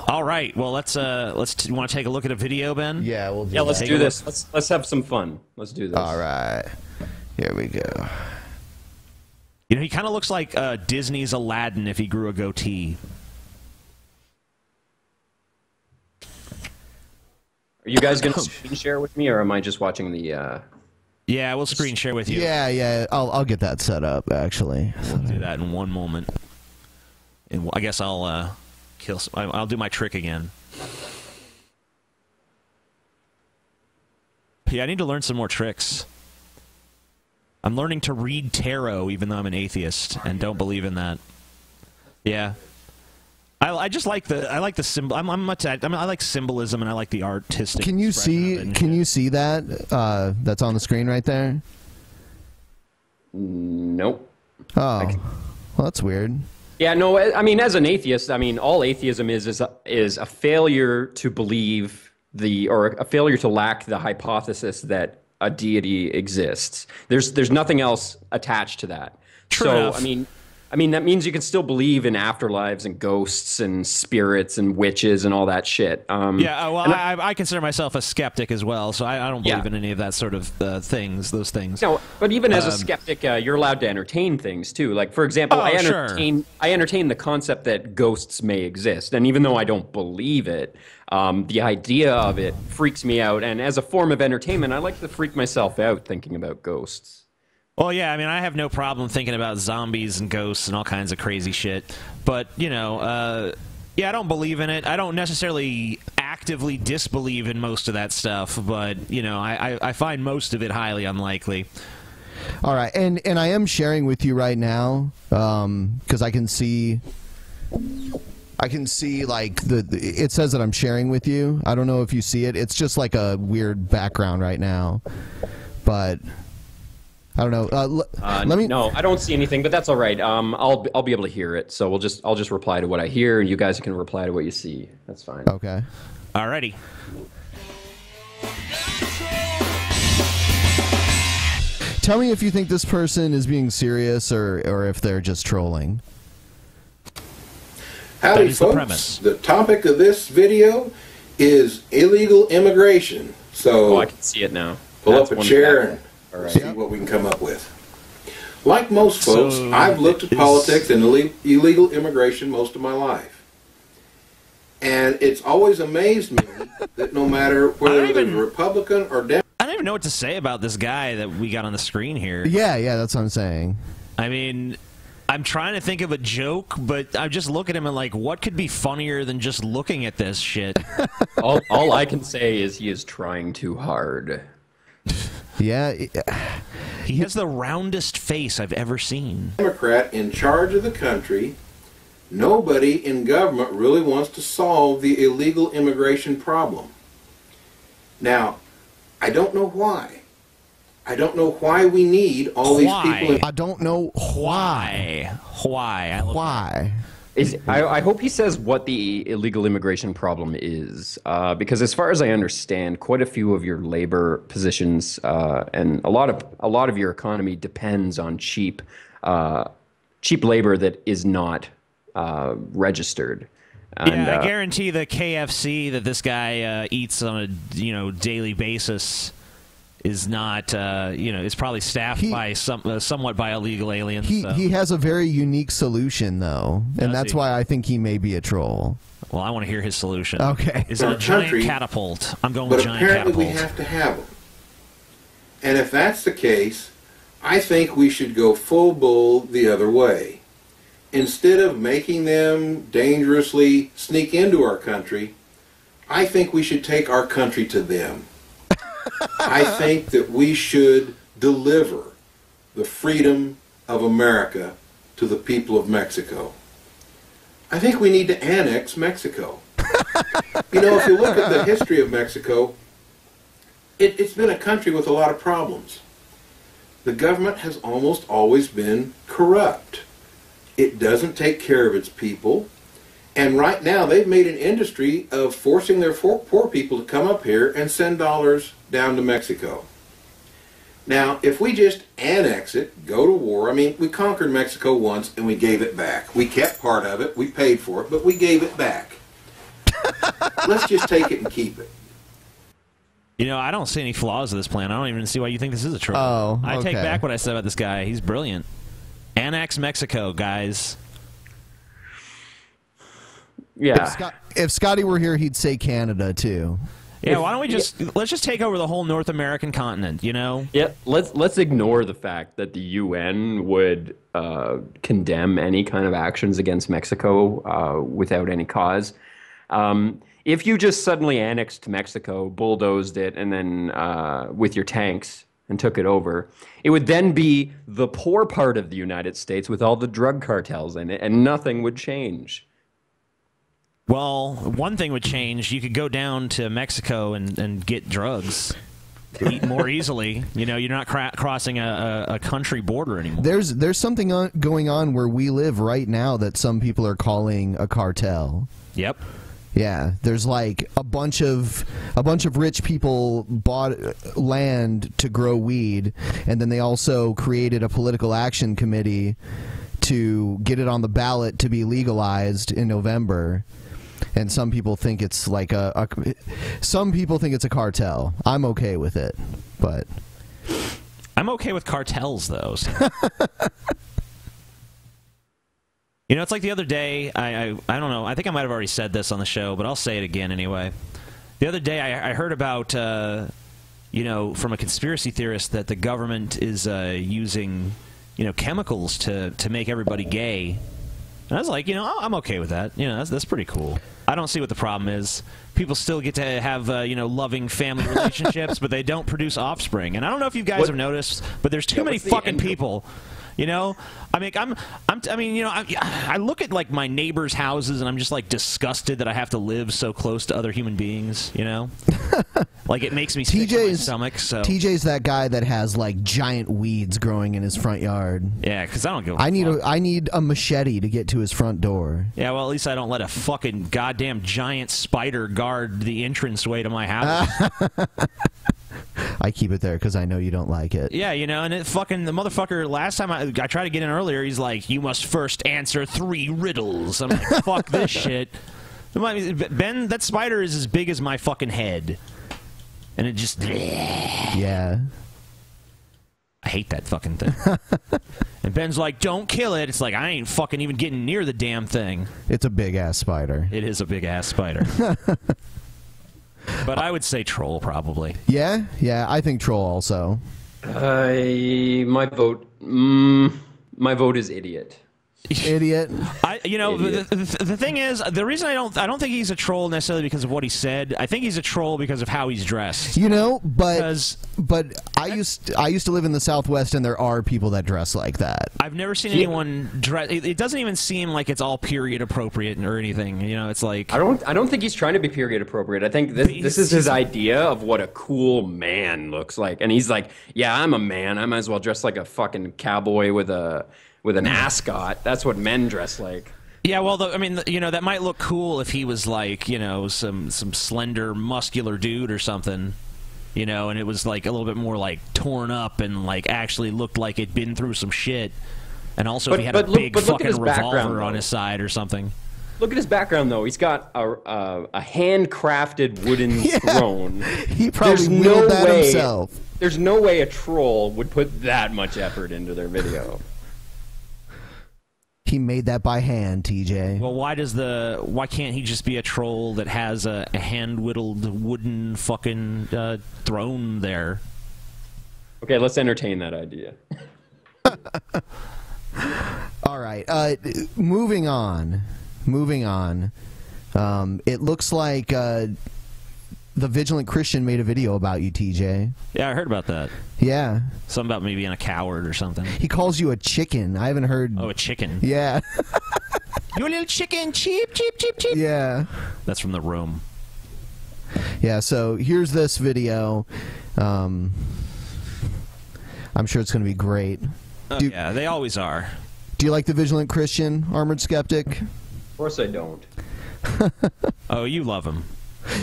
All right. Well, let's. You want to take a look at a video, Ben? Yeah, we'll do. Yeah, let's do this. Let's have some fun. Let's do this. All right. Here we go. He kind of looks like Disney's Aladdin if he grew a goatee. Are you guys going to screen share with me, or am I just watching the... Yeah, we'll screen share with you. Yeah. I'll get that set up, actually. We'll do that in one moment. And I guess I'll I'll do my trick again. Yeah, I need to learn some more tricks. I'm learning to read tarot, even though I'm an atheist and don't believe in that. Yeah, I just like the symbol. I like symbolism and I like the artistic. Can you see that? That's on the screen right there. Nope. Oh, well, that's weird. Yeah, no. I mean, as an atheist, all atheism is a failure to believe or a failure to lack the hypothesis that a deity exists. There's nothing else attached to that. True enough. I mean that means you can still believe in afterlives and ghosts and spirits and witches and all that shit. I consider myself a skeptic as well, so I don't believe in any of that sort of things. Those things. No, but even as a skeptic, you're allowed to entertain things too. Like, for example, I entertain the concept that ghosts may exist, and even though I don't believe it, the idea of it freaks me out. And as a form of entertainment, I like to freak myself out thinking about ghosts. Well, yeah, I mean, I have no problem thinking about zombies and ghosts and all kinds of crazy shit. But, I don't believe in it. I don't necessarily actively disbelieve in most of that stuff, but you know, I find most of it highly unlikely. All right, and I am sharing with you right now because I can see like it says that I'm sharing with you. I don't know if you see it. It's just like a weird background right now, but I don't know. Let me. No, I don't see anything, but that's all right. I'll be able to hear it, so I'll just reply to what I hear, and you guys can reply to what you see. That's fine. Okay. Alrighty. Tell me if you think this person is being serious or if they're just trolling. Howdy, folks. The topic of this video is illegal immigration. So I can see it now. Pull up a chair and see what we can come up with. Like most folks, I've looked at politics and illegal immigration most of my life. And it's always amazed me that no matter whether it's Republican or Democrat, I don't even know what to say about this guy that we got on the screen here. Yeah, that's what I'm saying. I mean, I'm trying to think of a joke, but I just look at him and like, what could be funnier than just looking at this shit? all I can say is he is trying too hard. Yeah. He has the roundest face I've ever seen. Democrat in charge of the country, nobody in government really wants to solve the illegal immigration problem. Now, I don't know why. I don't know why we need all these people. I don't know why. Why? I hope he says what the illegal immigration problem is, because as far as I understand, quite a few of your labor positions and a lot of your economy depends on cheap labor that is not registered. And, yeah, I guarantee the KFC that this guy eats on a daily basis is not is probably staffed by somewhat by illegal aliens. He has a very unique solution though, and that's why I think he may be a troll. Well, I want to hear his solution. Okay, is it a giant catapult? I'm going with giant catapult. But apparently we have to have them. And if that's the case, I think we should go full bull the other way. Instead of making them dangerously sneak into our country, I think we should take our country to them. I think that we should deliver the freedom of America to the people of Mexico. I think we need to annex Mexico. You know, if you look at the history of Mexico, it's been a country with a lot of problems. The government has almost always been corrupt. It doesn't take care of its people. And right now, they've made an industry of forcing their poor people to come up here and send dollars down to Mexico. Now, if we just annex it, go to war, I mean, we conquered Mexico once and we gave it back. We kept part of it, we paid for it, but we gave it back. Let's just take it and keep it. You know, I don't see any flaws of this plan. I don't even see why you think this is a troll. Oh, okay. I take back what I said about this guy. He's brilliant. Annex Mexico, guys. Yeah. If Scotty were here, he'd say Canada too. Yeah, why don't we let's just take over the whole North American continent, you know? Yeah, let's ignore the fact that the UN would condemn any kind of actions against Mexico without any cause. If you just suddenly annexed Mexico, bulldozed it, and then with your tanks and took it over, it would then be the poor part of the United States with all the drug cartels in it, and nothing would change. Well, one thing would change. You could go down to Mexico and get drugs more easily. You know, you're not crossing a country border anymore. There's something going on where we live right now that some people are calling a cartel. Yep. Yeah, there's like a bunch of rich people bought land to grow weed, and then they also created a political action committee to get it on the ballot to be legalized in November. And some people think it's like some people think it's a cartel. I'm okay with it, but I'm okay with cartels though. You know, it's like the other day, I don't know, I think I might have already said this on the show, but I'll say it again anyway. The other day I heard about, you know, from a conspiracy theorist that the government is using, you know, chemicals to make everybody gay. And I was like, you know, I'm okay with that. You know, that's pretty cool. I I don't see what the problem is. People still get to have, you know, loving family relationships, but they don't produce offspring. And I don't know if you guys have noticed, but there's too many fucking people. You know, I mean, I mean, you know, I look at like my neighbors' houses, and I'm just like disgusted that I have to live so close to other human beings. You know, like it makes me sick to my stomach. So TJ's that guy that has like giant weeds growing in his front yard. Yeah, because I don't give. I need a machete to get to his front door. Yeah, well, at least I don't let a fucking goddamn giant spider guard the entranceway to my house. I keep it there because I know you don't like it. Yeah, you know, and it fucking, the motherfucker, last time I tried to get in earlier, he's like, you must first answer 3 riddles. I'm like, fuck this shit. Ben, that spider is as big as my fucking head. And it just... Yeah. I hate that fucking thing. And Ben's like, don't kill it. It's like, I ain't fucking even getting near the damn thing. It's a big-ass spider. It is a big-ass spider. But I would say troll, probably. Yeah? Yeah, I think troll also. My vote is idiot. Idiot. You know, the thing is, the reason I don't think he's a troll necessarily because of what he said. I think he's a troll because of how he's dressed. You know, but I used to live in the Southwest, and there are people that dress like that. I've never seen anyone dress. It doesn't even seem like it's all period appropriate or anything. You know, it's like I don't think he's trying to be period appropriate. I think this is his idea of what a cool man looks like, and he's like, yeah, I'm a man. I might as well dress like a fucking cowboy with an ascot. That's what men dress like. Yeah, well, I mean, you know, that might look cool if he was like, you know, some slender, muscular dude or something, you know, and it was like a little bit more like torn up and like actually looked like it'd been through some shit. And also if he had a big fucking revolver on his side or something. Look at his background, though. He's got a handcrafted wooden throne. He probably wheeled that himself. There's no way a troll would put that much effort into their video. He made that by hand, TJ. Well, why can't he just be a troll that has a hand-whittled wooden fucking throne there? Okay, let's entertain that idea. All right. Moving on. It looks like the Vigilant Christian made a video about you, TJ. Yeah, I heard about that. Yeah. Something about me being a coward or something. He calls you a chicken. I haven't heard... Oh, a chicken. Yeah. You little chicken. Cheep, cheep, cheep, cheep. Yeah. That's from The Room. Yeah, so here's this video. I'm sure it's going to be great. Oh, yeah, they always are. Do you like the Vigilant Christian, Armored Skeptic? Of course I don't. Oh, you love him.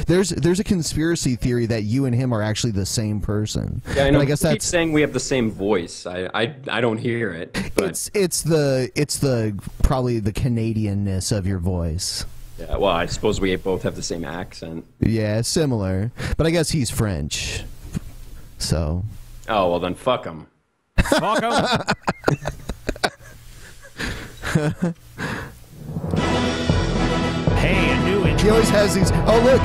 There's a conspiracy theory that you and him are actually the same person. Yeah, I know. But I guess that's saying we have the same voice. I don't hear it. But... It's the probably the Canadianness of your voice. Yeah, well, I suppose we both have the same accent. Yeah, similar. But I guess he's French. So. Oh, well then fuck him. Fuck him. Hey, a new intro. He always has these. Oh look,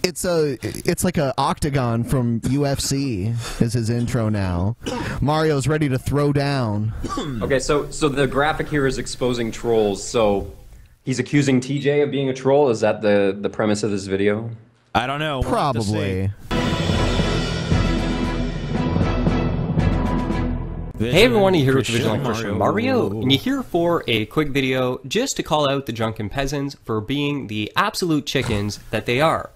it's like a octagon from UFC. Is his intro now? Mario's ready to throw down. Okay, so the graphic here is exposing trolls. So he's accusing TJ of being a troll. Is that the premise of this video? I don't know. Probably. Hey everyone, you're here with Vigilant Christian Mario, and you're here for a quick video just to call out the Drunken Peasants for being the absolute chickens that they are.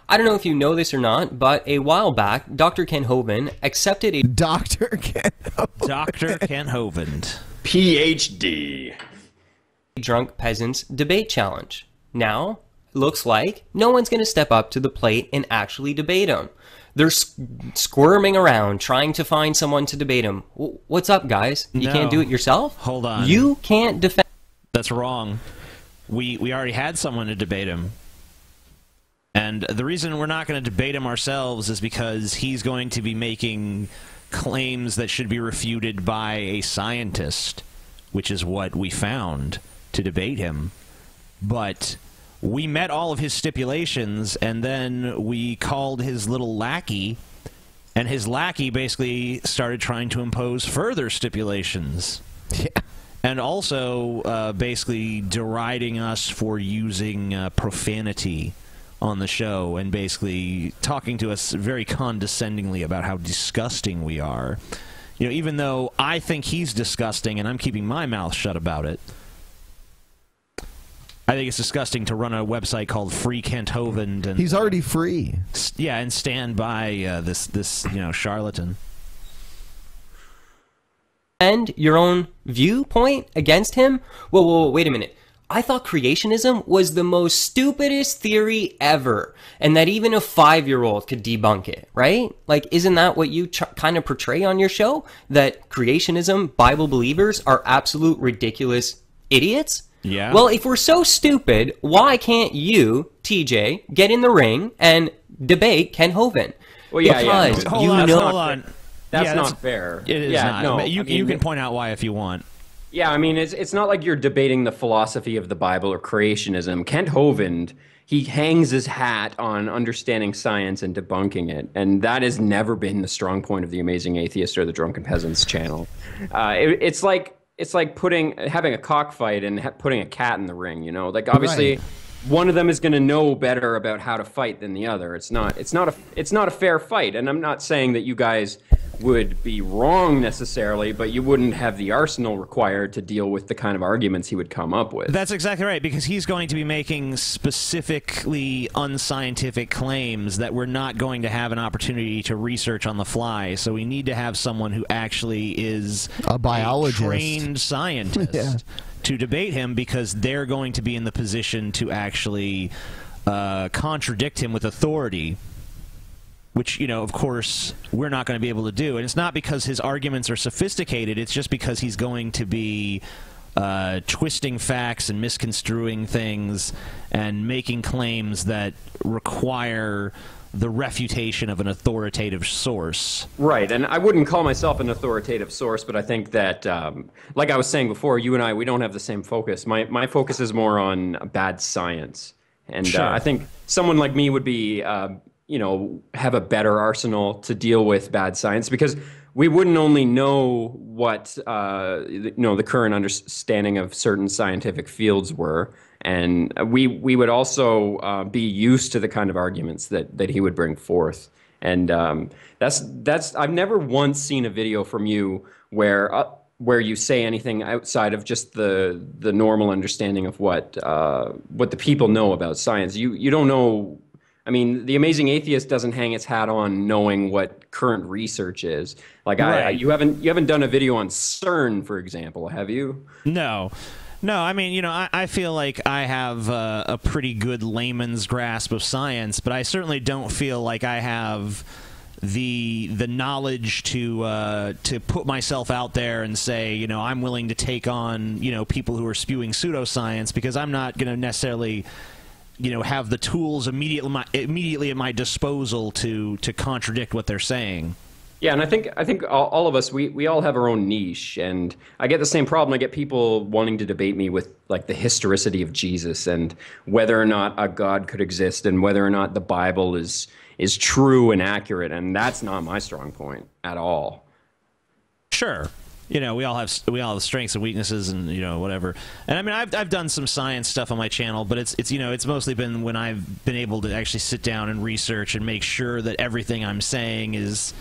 I don't know if you know this or not, but a while back, Dr. Ken Hovind accepted a... Dr. Ken Hovind. Dr. Ken Hovind. PhD. Drunk Peasants debate challenge. Now, looks like no one's going to step up to the plate and actually debate him. They're squirming around trying to find someone to debate him. What's up, guys? You can't do it yourself? Hold on. You can't defend... That's wrong. We already had someone to debate him. And the reason we're not going to debate him ourselves is because he's going to be making claims that should be refuted by a scientist, which is what we found to debate him. But... we met all of his stipulations, and then we called his little lackey, and his lackey basically started trying to impose further stipulations. Yeah. and also basically deriding us for using profanity on the show, and basically talking to us very condescendingly about how disgusting we are. You know, even though I think he's disgusting and I'm keeping my mouth shut about it. I think it's disgusting to run a website called Free Kenthoven. And he's already free. Yeah, and stand by this charlatan. And your own viewpoint against him? Whoa, wait a minute. I thought creationism was the most stupidest theory ever, and that even a 5-year-old could debunk it, right? Like, isn't that what you kind of portray on your show? That creationism, Bible believers, are absolute ridiculous idiots? Yeah. Well, if we're so stupid, why can't you, TJ, get in the ring and debate Ken Hovind? Well, yeah, because Hold on. That's not fair. It is not. No, you can point out why if you want. Yeah, I mean, it's not like you're debating the philosophy of the Bible or creationism. Kent Hovind, he hangs his hat on understanding science and debunking it, and that has never been the strong point of the Amazing Atheist or the Drunken Peasants channel. It's like having a cockfight and putting a cat in the ring. You know, like obviously. Right. One of them is going to know better about how to fight than the other. It's not a fair fight, and I'm not saying that you guys would be wrong necessarily, but you wouldn't have the arsenal required to deal with the kind of arguments he would come up with. That's exactly right, because he's going to be making specifically unscientific claims that we're not going to have an opportunity to research on the fly. So we need to have someone who actually is a biologist, trained scientist. Yeah. To debate him, because they're going to be in the position to actually contradict him with authority, which, you know, of course, we're not going to be able to do. And it's not because his arguments are sophisticated, it's just because he's going to be twisting facts and misconstruing things and making claims that require the refutation of an authoritative source. Right, and I wouldn't call myself an authoritative source, but I think that, like I was saying before, you and I, we don't have the same focus. My focus is more on bad science. And Sure. I think someone like me would be, have a better arsenal to deal with bad science, because we wouldn't only know what, the current understanding of certain scientific fields were, and we would also be used to the kind of arguments that he would bring forth. And that's I've never once seen a video from you where you say anything outside of just the normal understanding of what the people know about science. You don't know. I mean, the Amazing Atheist doesn't hang its hat on knowing what current research is. Like, right. You haven't done a video on CERN, for example, have you? No, I mean, I feel like I have a pretty good layman's grasp of science, but I certainly don't feel like I have the knowledge to put myself out there and say, I'm willing to take on, people who are spewing pseudoscience, because I'm not going to necessarily, have the tools immediately at my disposal to contradict what they're saying. Yeah, and I think all of us, we all have our own niche, and I get the same problem. I get people wanting to debate me with, like, the historicity of Jesus and whether or not a God could exist and whether or not the Bible is true and accurate, and that's not my strong point at all. Sure. We all have strengths and weaknesses, and whatever. And I mean, I've done some science stuff on my channel, but it's mostly been when I've been able to actually sit down and research and make sure that everything I'm saying is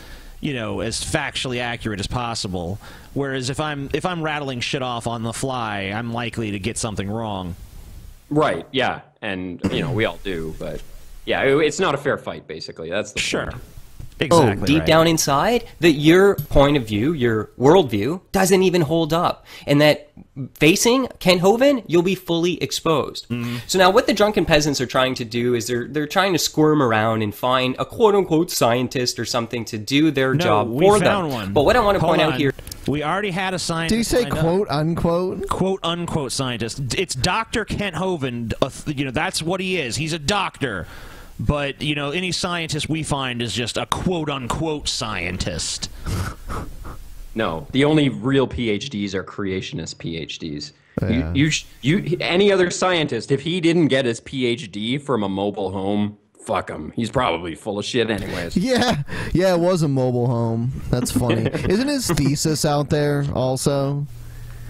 as factually accurate as possible. Whereas if I'm rattling shit off on the fly, I'm likely to get something wrong. Right. Yeah. And we all do, but yeah, it's not a fair fight. Basically, that's the sure. point. Exactly. Deep right. down inside, that your point of view, your worldview, doesn't even hold up, and that facing Ken Hovind, you'll be fully exposed. Mm-hmm. So now, what the Drunken Peasants are trying to do is they're trying to squirm around and find a quote unquote scientist or something to do their job for them. One. But what I want to point out here, we already had a scientist. Did you say quote unquote? Quote unquote scientist. It's Dr. Kent Hovind. That's what he is. He's a doctor. But, any scientist we find is just a quote-unquote scientist. No, the only real PhDs are creationist PhDs. Yeah. Any other scientist, if he didn't get his PhD from a mobile home, fuck him. He's probably full of shit anyways. Yeah, it was a mobile home. That's funny. Isn't his thesis out there also?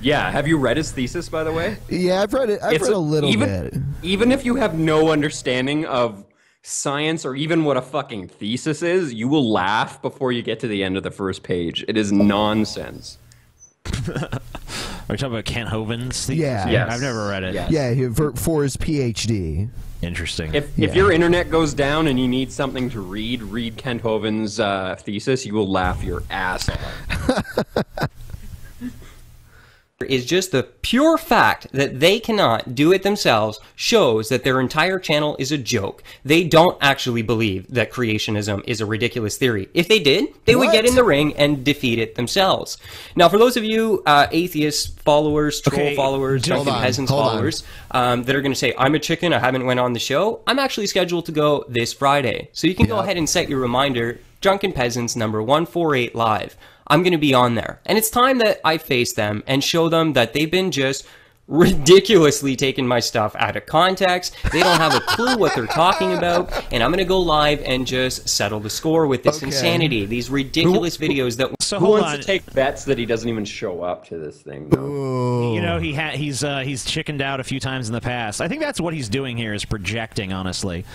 Yeah, have you read his thesis, by the way? Yeah, I've read it. I've read a little bit. Even if you have no understanding of science or even what a fucking thesis is, you will laugh before you get to the end of the first page. It is nonsense. Are you talking about Kent Hovind's thesis? Yeah. Yes. I've never read it. Yes. Yeah, for his PhD. Interesting. If your internet goes down and you need something to read Kent Hovind's thesis, you will laugh your ass off. Is just the pure fact that they cannot do it themselves shows that their entire channel is a joke. They don't actually believe that creationism is a ridiculous theory. If they did, they would get in the ring and defeat it themselves. Now, for those of you atheist followers, troll followers, Drunken Peasants followers that are going to say, I'm a chicken, I haven't went on the show, I'm actually scheduled to go this Friday. So you can go ahead and set your reminder, Drunken Peasants number 148 live. I'm going to be on there. And it's time that I face them and show them that they've been just ridiculously taking my stuff out of context. They don't have a clue what they're talking about. And I'm going to go live and just settle the score with this insanity. These ridiculous videos that... So who wants to take bets that he doesn't even show up to this thing? You know, he's chickened out a few times in the past. I think that's what he's doing here, is projecting, honestly.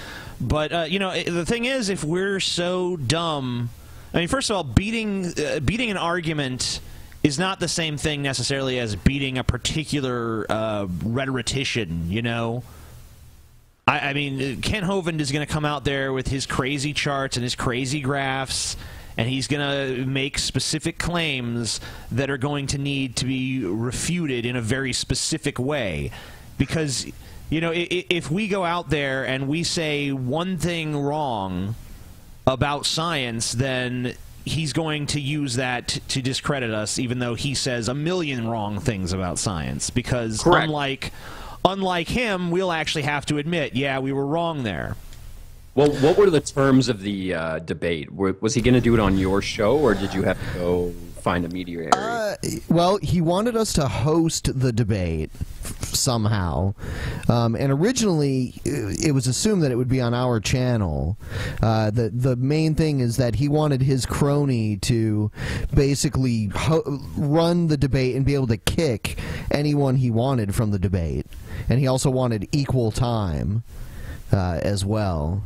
But, you know, the thing is, if we're so dumb... I mean, first of all, beating an argument is not the same thing necessarily as beating a particular rhetorician, you know? I mean, Kent Hovind is going to come out there with his crazy charts and his crazy graphs, and he's going to make specific claims that are going to need to be refuted in a very specific way. Because, you know, if we go out there and we say one thing wrong about science, then he's going to use that to discredit us, even though he says a million wrong things about science. Because unlike him, we'll actually have to admit, yeah, we were wrong there. Well, what were the terms of the debate? Was he going to do it on your show, or did you have to go find a mediator? Well, he wanted us to host the debate somehow, and originally it was assumed that it would be on our channel. The main thing is that he wanted his crony to basically run the debate and be able to kick anyone he wanted from the debate, and he also wanted equal time as well.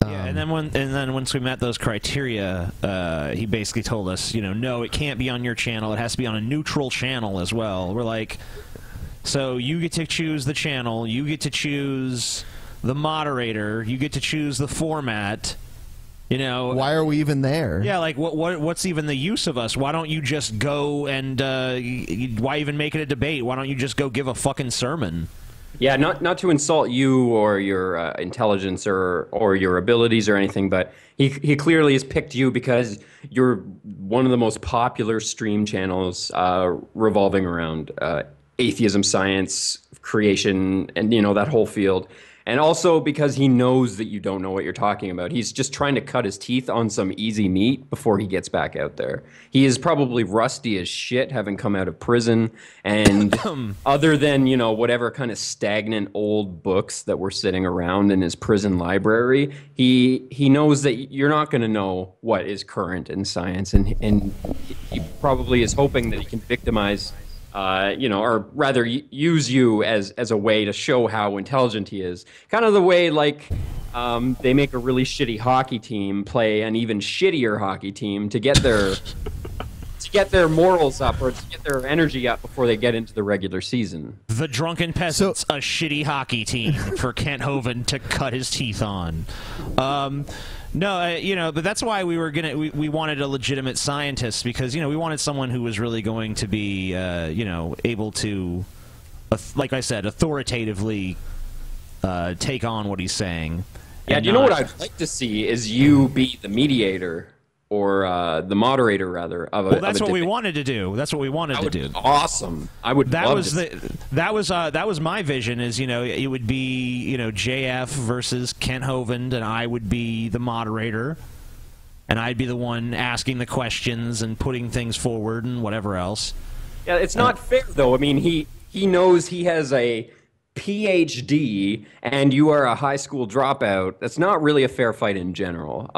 Yeah, and then once we met those criteria, he basically told us, you know, no, it can't be on your channel. It has to be on a neutral channel as well. We're like, so you get to choose the channel, you get to choose the moderator, you get to choose the format. You know, why are we even there? Yeah, like what's even the use of us? Why don't you just go and why even make it a debate? Why don't you just go give a fucking sermon? Yeah, not to insult you or your intelligence or your abilities or anything, but he clearly has picked you because you're one of the most popular stream channels revolving around atheism, science, creation, and, you know, that whole field. And also because he knows that you don't know what you're talking about. He's just trying to cut his teeth on some easy meat before he gets back out there. He is probably rusty as shit, having come out of prison. And other than, you know, whatever kind of stagnant old books that were sitting around in his prison library, he knows that you're not going to know what is current in science. And he probably is hoping that he can victimize you know, or rather use you as a way to show how intelligent he is. Kind of the way, like, they make a really shitty hockey team play an even shittier hockey team to get their morals up or to get their energy up before they get into the regular season. The Drunken Peasants, a shitty hockey team for Kent Hovind to cut his teeth on. No, you know, but that's why we wanted a legitimate scientist, because, you know, we wanted someone who was really going to be, you know, able to, like I said, authoritatively take on what he's saying. Yeah, do you know what I'd like to see is you be the mediator or the moderator, rather, of a Well, that's of a what we debate. wanted to do. That's what we wanted to do. Awesome. I would. That love was to that was my vision. Is, you know, it would be, you know, JF versus Kent Hovind, and I would be the moderator, and I'd be the one asking the questions and putting things forward and whatever else. Yeah, it's not fair though. I mean, he knows he has a PhD and you are a high school dropout. That's not really a fair fight in general.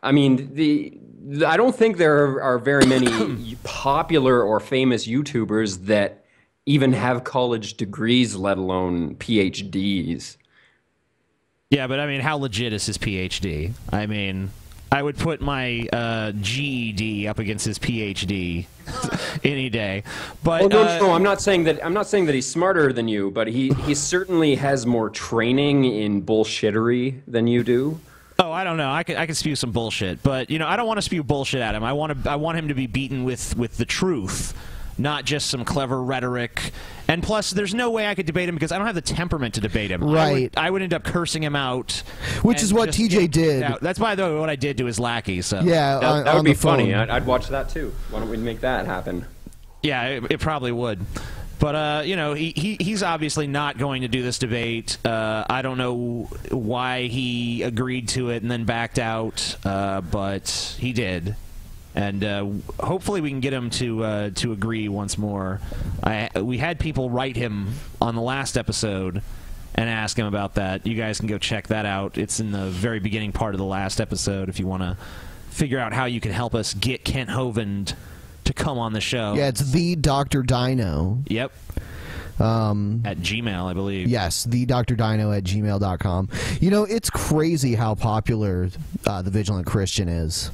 I mean, I don't think there are very many popular or famous YouTubers that even have college degrees, let alone PhDs. Yeah, but I mean, how legit is his PhD? I mean, I would put my GED up against his PhD any day. But no, I'm not saying that. I'm not saying that he's smarter than you, but he certainly has more training in bullshittery than you do. Oh, I don't know. I can spew some bullshit, but I don't want to spew bullshit at him. I want him to be beaten with the truth, not just some clever rhetoric. And plus, there's no way I could debate him because I don't have the temperament to debate him. Right. I would end up cursing him out. Which is what TJ did. That's, by the way, what I did to his lackey. So yeah, that would be funny. I'd watch that too. Why don't we make that happen? Yeah, it probably would. But, he's obviously not going to do this debate. I don't know why he agreed to it and then backed out, but he did. And hopefully we can get him to agree once more. We had people write him on the last episode and ask him about that. You guys can go check that out. It's in the very beginning part of the last episode if you want to figure out how you can help us get Kent Hovind to come on the show. Yeah, it's the Dr. Dino. Yep. At Gmail, I believe. Yes, the Dr. Dino at gmail.com. It's crazy how popular the Vigilant Christian is.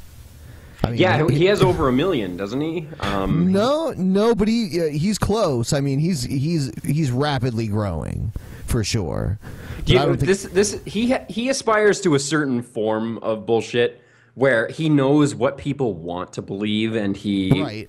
I mean, yeah, he has over 1 million, doesn't he? No, but he's close. I mean, he's rapidly growing, for sure. He aspires to a certain form of bullshit where he knows what people want to believe, and he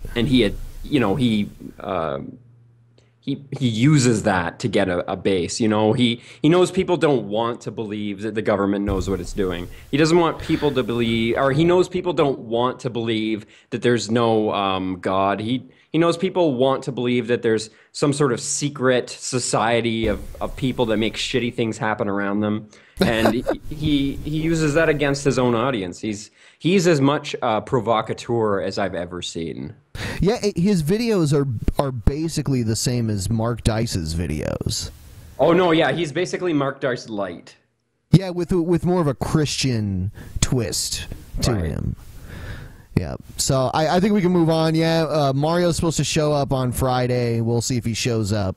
uses that to get a base. He knows people don't want to believe that the government knows what it's doing. He doesn't want people to believe, or he knows people don't want to believe that there's no God. He knows people want to believe that there's some sort of secret society of people that make shitty things happen around them, and he uses that against his own audience. He's as much a provocateur as I've ever seen. Yeah, his videos are basically the same as Mark Dice's videos. Oh no, yeah, he's basically Mark Dice light. Yeah, with more of a Christian twist to him. Yeah, so I think we can move on. Yeah, Mario's supposed to show up on Friday. We'll see if he shows up.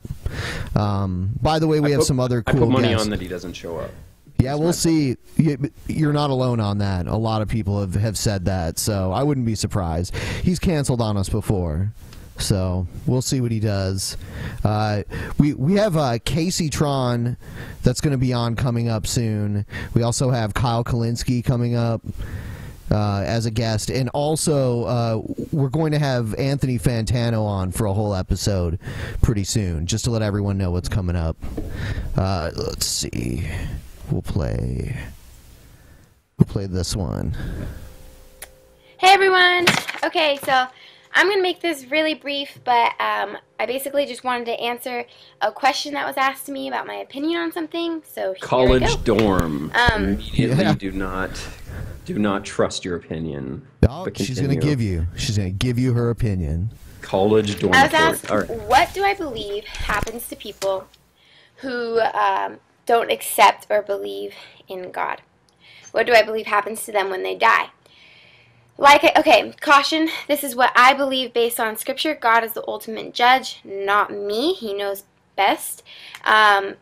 By the way, we have some other cool guests. I put money on that he doesn't show up. Yeah, we'll see. You're not alone on that. A lot of people have said that, so I wouldn't be surprised. He's canceled on us before, so we'll see what he does. We have Casey Tron that's going to be on coming up soon. We also have Kyle Kalinske coming up as a guest, and also we're going to have Anthony Fantano on for a whole episode pretty soon, just to let everyone know what's coming up. Let's see. We'll play this one. Hey everyone! Okay, so I'm going to make this really brief, but I basically just wanted to answer a question that was asked to me about my opinion on something. So college dorm. Immediately do not trust your opinion. Oh, she's going to give you her opinion. College dorm. I was asked, what do I believe happens to people who don't accept or believe in God? What do I believe happens to them when they die? Okay, caution, this is what I believe based on Scripture. God is the ultimate judge, not me. He knows best. And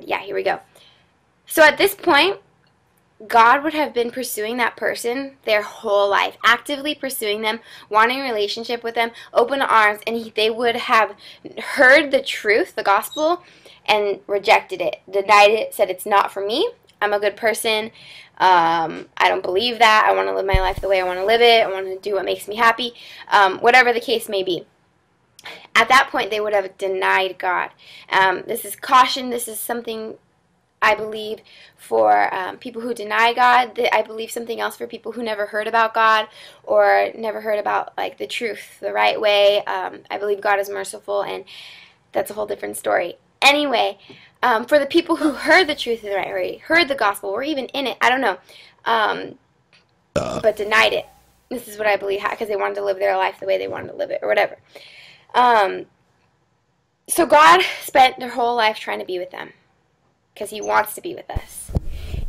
yeah, here we go. So at this point, God would have been pursuing that person their whole life, actively pursuing them, wanting a relationship with them, open arms, and they would have heard the truth, the gospel, and rejected it, denied it, said it's not for me. I'm a good person. I don't believe that. I want to live my life the way I want to live it. I want to do what makes me happy. Whatever the case may be. At that point, they would have denied God. This is caution. This is something I believe for people who deny God. I believe something else for people who never heard about God or never heard about the truth, the right way. I believe God is merciful, and that's a whole different story. Anyway, for the people who heard the truth the right way, heard the gospel, or even in it, I don't know, but denied it. This is what I believe, because they wanted to live their life the way they wanted to live it, or whatever. So God spent their whole life trying to be with them, because He wants to be with us.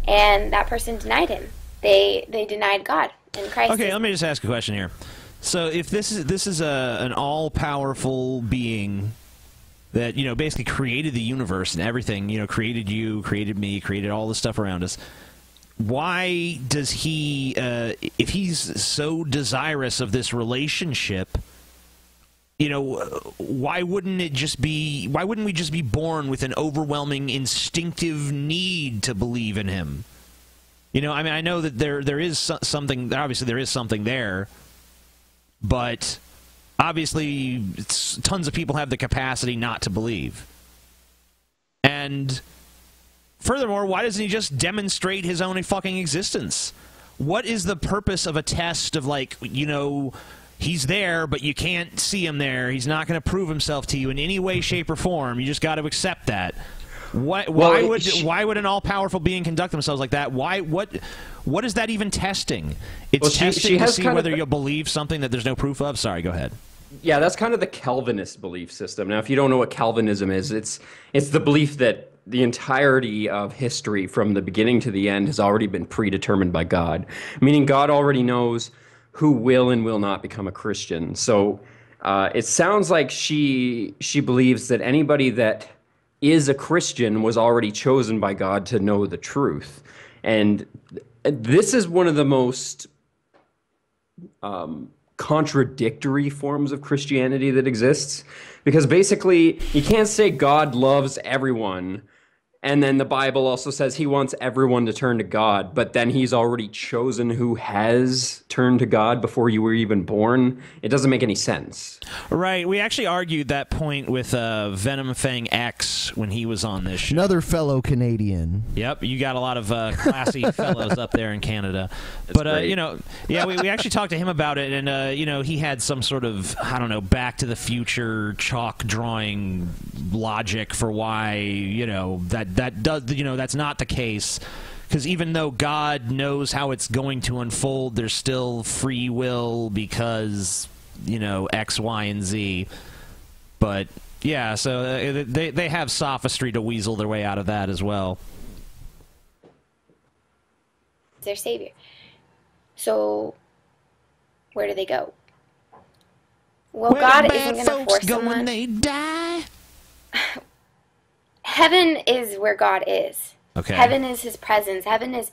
And that person denied Him. They denied God. And Christ Okay, is let me just ask a question here. So if this is an all-powerful being that, you know, basically created the universe and everything, you know, created you, created me, created all the stuff around us, why does he, if he's so desirous of this relationship, you know, why wouldn't we just be born with an overwhelming instinctive need to believe in him? You know, I mean, I know that there is something, obviously there is something there, but obviously tons of people have the capacity not to believe. And furthermore, why doesn't he just demonstrate his own fucking existence? What is the purpose of a test of, like, you know, he's there, but you can't see him there. He's not going to prove himself to you in any way, shape, or form. You just got to accept that. Why would an all-powerful being conduct themselves like that? What is that even testing? It's testing to see whether you'll believe something that there's no proof of? Sorry, go ahead. Yeah, that's kind of the Calvinist belief system. Now, if you don't know what Calvinism is, it's the belief that the entirety of history from the beginning to the end has already been predetermined by God, meaning God already knows who will and will not become a Christian. So it sounds like she believes that anybody that is a Christian was already chosen by God to know the truth. And this is one of the most contradictory forms of Christianity that exists, because basically you can't say God loves everyone and then the Bible also says he wants everyone to turn to God, but then he's already chosen who has turned to God before you were even born. It doesn't make any sense. Right. We actually argued that point with Venom Fang X when he was on this show. Another fellow Canadian. Yep. You got a lot of classy fellows up there in Canada. But, you know, yeah, we actually talked to him about it, and, you know, he had some sort of, I don't know, Back to the Future chalk drawing logic for why, you know, that does, you know, that's not the case, because even though God knows how it's going to unfold, there's still free will because, you know, X, Y, and Z. But yeah, so they have sophistry to weasel their way out of that as well. Their savior. So where do they go? Well, God isn't going to force someone. When they die. Heaven is where God is. Okay. Heaven is his presence. Heaven is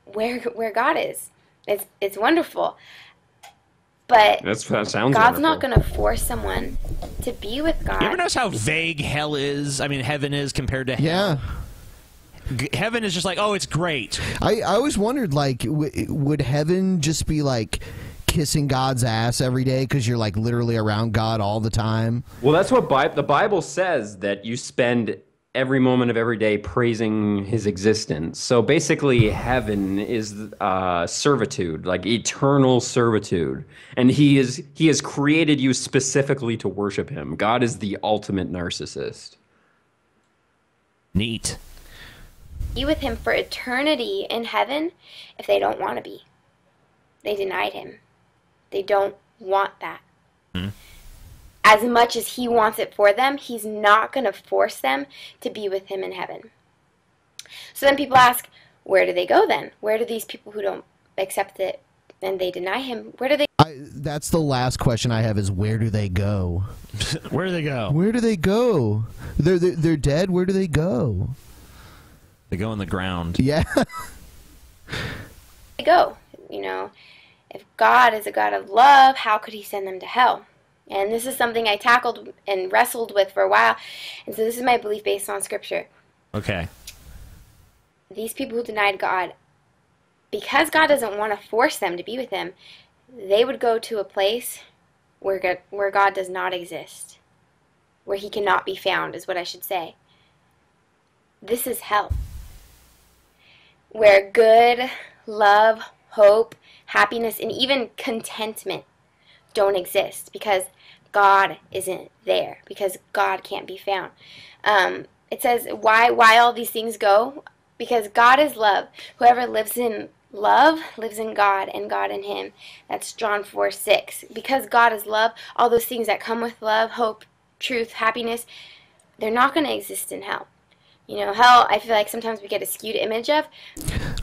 where God is. It's wonderful. But that sounds God's wonderful. not going to force someone to be with God. You ever notice how vague hell is? I mean, heaven is compared to hell. Yeah. Heaven is just like, oh, it's great. I always wondered, like, would heaven just be like kissing God's ass every day because you're like literally around God all the time? Well, that's what the Bible says, that you spend every moment of every day praising his existence. So basically heaven is servitude, like eternal servitude. And he has created you specifically to worship him. God is the ultimate narcissist. Neat. Be with him for eternity in heaven if they don't want to be. They denied him. They don't want that. Mm-hmm. As much as he wants it for them, he's not going to force them to be with him in heaven. So then people ask, where do they go then? Where do these people who don't accept it and they deny him, where do they that's the last question I have, is where do they go? Where do they go? Where do they go? They're dead. Where do they go? They go in the ground. Yeah. They go, you know. If God is a God of love, how could he send them to hell? And this is something I tackled and wrestled with for a while. And so this is my belief based on Scripture. Okay. These people who denied God, because God doesn't want to force them to be with him, they would go to a place where God does not exist. Where he cannot be found, is what I should say. This is hell. Where good, love, hope, happiness, and even contentment don't exist, because God isn't there, because God can't be found. It says, why all these things go? Because God is love. Whoever lives in love lives in God, and God in him. That's John 4:6. Because God is love, all those things that come with love, hope, truth, happiness, they're not going to exist in hell. You know, hell, I feel like sometimes we get a skewed image of.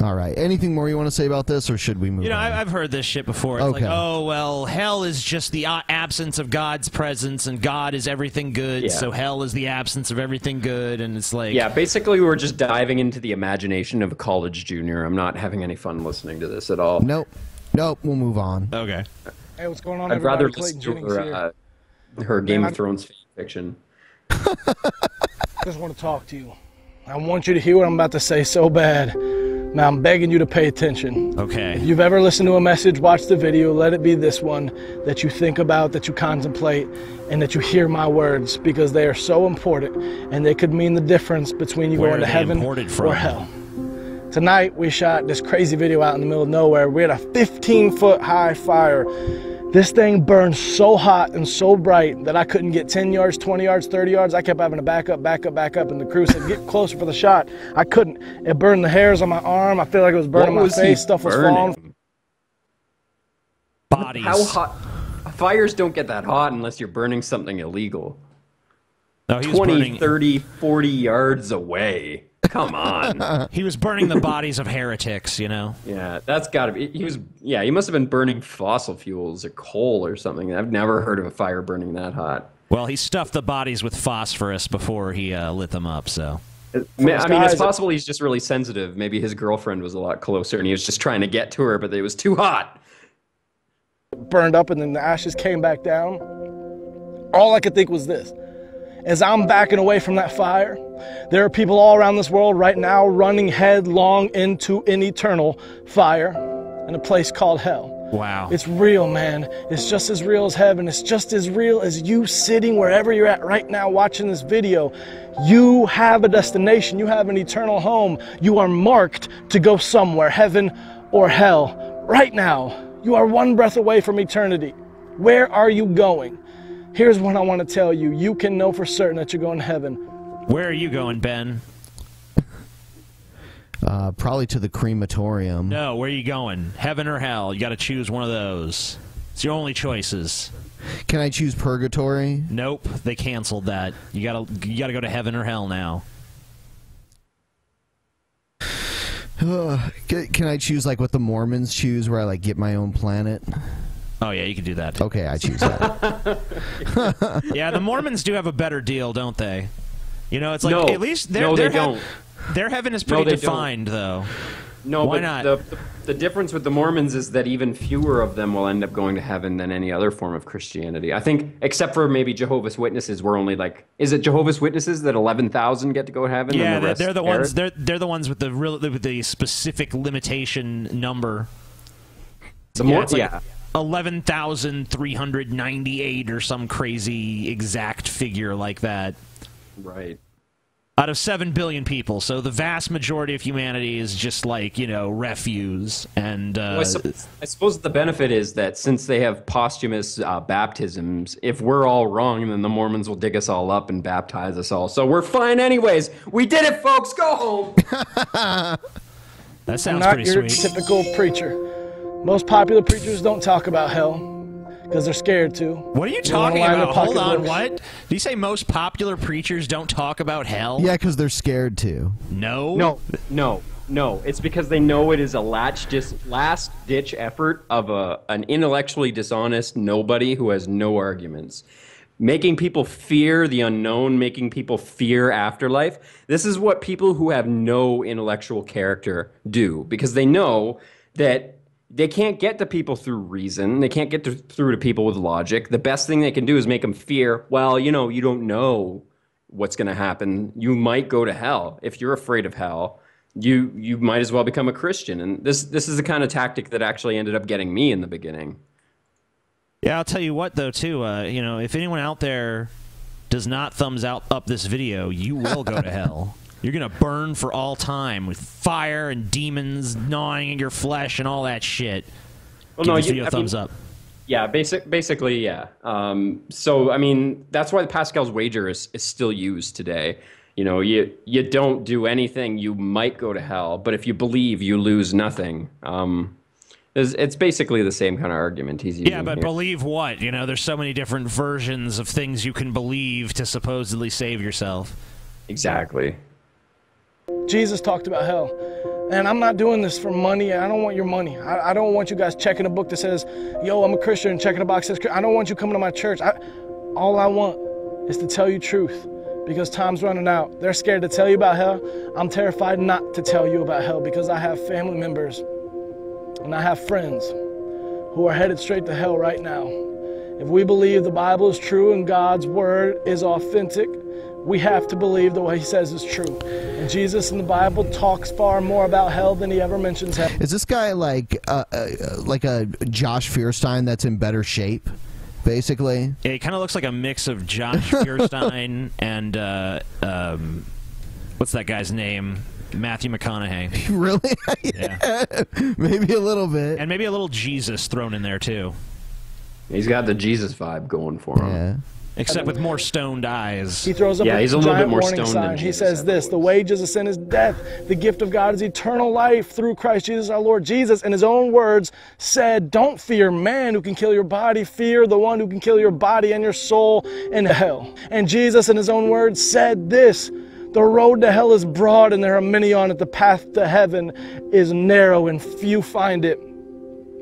All right. Anything more you want to say about this, or should we move on? I've heard this shit before. It's like, oh, well, hell is just the absence of God's presence, and God is everything good, so hell is the absence of everything good, and it's like... Yeah, basically we're just diving into the imagination of a college junior. I'm not having any fun listening to this at all. Nope. Nope, we'll move on. Okay. Hey, what's going on, I'd rather everybody? listen to her Game of Thrones fiction. Just want to talk to you. I want you to hear what I'm about to say so bad. Now I'm begging you to pay attention. Okay. If you've ever listened to a message, watch the video, let it be this one that you think about, that you contemplate, and that you hear my words, because they are so important, and they could mean the difference between you going to heaven or hell. Tonight we shot this crazy video out in the middle of nowhere. We had a 15-foot high fire. This thing burned so hot and so bright that I couldn't get 10 yards, 20 yards, 30 yards. I kept having to back up, and the crew said, get closer for the shot. I couldn't. It burned the hairs on my arm. I feel like it was burning my face. Stuff was falling. Bodies. How hot? Fires don't get that hot unless you're burning something illegal. No, he was 20, burning... 30, 40 yards away. Come on. He was burning the bodies of heretics, you know? Yeah, that's got to be... He must have been burning fossil fuels or coal or something. I've never heard of a fire burning that hot. Well, he stuffed the bodies with phosphorus before he lit them up, so... I mean, it's possible he's just really sensitive. Maybe his girlfriend was a lot closer and he was just trying to get to her, but it was too hot. Burned up and then the ashes came back down. All I could think was this. As I'm backing away from that fire, there are people all around this world right now running headlong into an eternal fire in a place called hell. Wow. It's real, man. It's just as real as heaven. It's just as real as you sitting wherever you're at right now watching this video. You have a destination. You have an eternal home. You are marked to go somewhere, heaven or hell. Right now, you are one breath away from eternity. Where are you going? Here's what I want to tell you. You can know for certain that you're going to heaven. Where are you going, Ben? Probably to the crematorium. No, where are you going? Heaven or hell? You got to choose one of those. It's your only choices. Can I choose purgatory? Nope, they canceled that. You gotta go to heaven or hell now. Can I choose like what the Mormons choose, where I like get my own planet? Oh yeah, you can do that. Okay, I choose that. Yeah, the Mormons do have a better deal, don't they? You know, it's like at least they don't. Their heaven is pretty defined, though. No, why but not? The difference with the Mormons is that even fewer of them will end up going to heaven than any other form of Christianity. I think, except for maybe Jehovah's Witnesses, we're only like, is it Jehovah's Witnesses that 11,000 get to go to heaven? Yeah, and the rest they're the ones. They're the ones with the specific limitation number. It's like 11,398 or some crazy exact figure like that. Right. Out of 7 billion people, so the vast majority of humanity is just like, you know, refuse. And well, I suppose the benefit is that since they have posthumous baptisms, if we're all wrong, then the Mormons will dig us all up and baptize us all. So we're fine anyways. We did it, folks. Go home. That sounds I'm not pretty your sweet. typical preacher. Most popular preachers don't talk about hell because they're scared to. What are you talking about? Hold on, what? Did you say most popular preachers don't talk about hell? Yeah, because they're scared to. No. It's because they know it is a last-ditch effort of an intellectually dishonest nobody who has no arguments. Making people fear the unknown, making people fear afterlife. This is what people who have no intellectual character do, because they know that they can't get to people through reason. They can't get through to people with logic. The best thing they can do is make them fear, well, you know, you don't know what's going to happen. You might go to hell. If you're afraid of hell, you might as well become a Christian. And this is the kind of tactic that actually ended up getting me in the beginning. Yeah, I'll tell you what, though, too. You know, if anyone out there does not thumbs up this video, you will go to hell. You're going to burn for all time with fire and demons gnawing at your flesh and all that shit. Well, Give this video a thumbs up. Yeah, basically, yeah. So, I mean, that's why the Pascal's wager is still used today. You know, you don't do anything, you might go to hell, but if you believe, you lose nothing. It's basically the same kind of argument he's using. Yeah, but here. believe what? You know, there's so many different versions of things you can believe to supposedly save yourself. Exactly. Jesus talked about hell. And I'm not doing this for money. I don't want your money. I don't want you guys checking a book that says, yo, I'm a Christian, checking a box that says, I don't want you coming to my church. All I want is to tell you truth, because time's running out. They're scared to tell you about hell. I'm terrified not to tell you about hell, because I have family members and I have friends who are headed straight to hell right now. If we believe the Bible is true and God's word is authentic, we have to believe the way he says is true. And Jesus in the Bible talks far more about hell than he ever mentions hell. Is this guy like a Josh Fierstein that's in better shape, basically? Yeah, he kind of looks like a mix of Josh Fierstein and what's that guy's name? Matthew McConaughey. Really? Yeah. Maybe a little bit. And maybe a little Jesus thrown in there, too. He's got the Jesus vibe going for him. Yeah. Except with more stoned eyes. He throws up he's a little bit more stoned than He Jesus, says this, the wages of sin is death. The gift of God is eternal life through Christ Jesus our Lord. Jesus, in his own words, said, don't fear man who can kill your body. Fear the one who can kill your body and your soul in hell. And Jesus, in his own words, said this, the road to hell is broad and there are many on it. The path to heaven is narrow and few find it.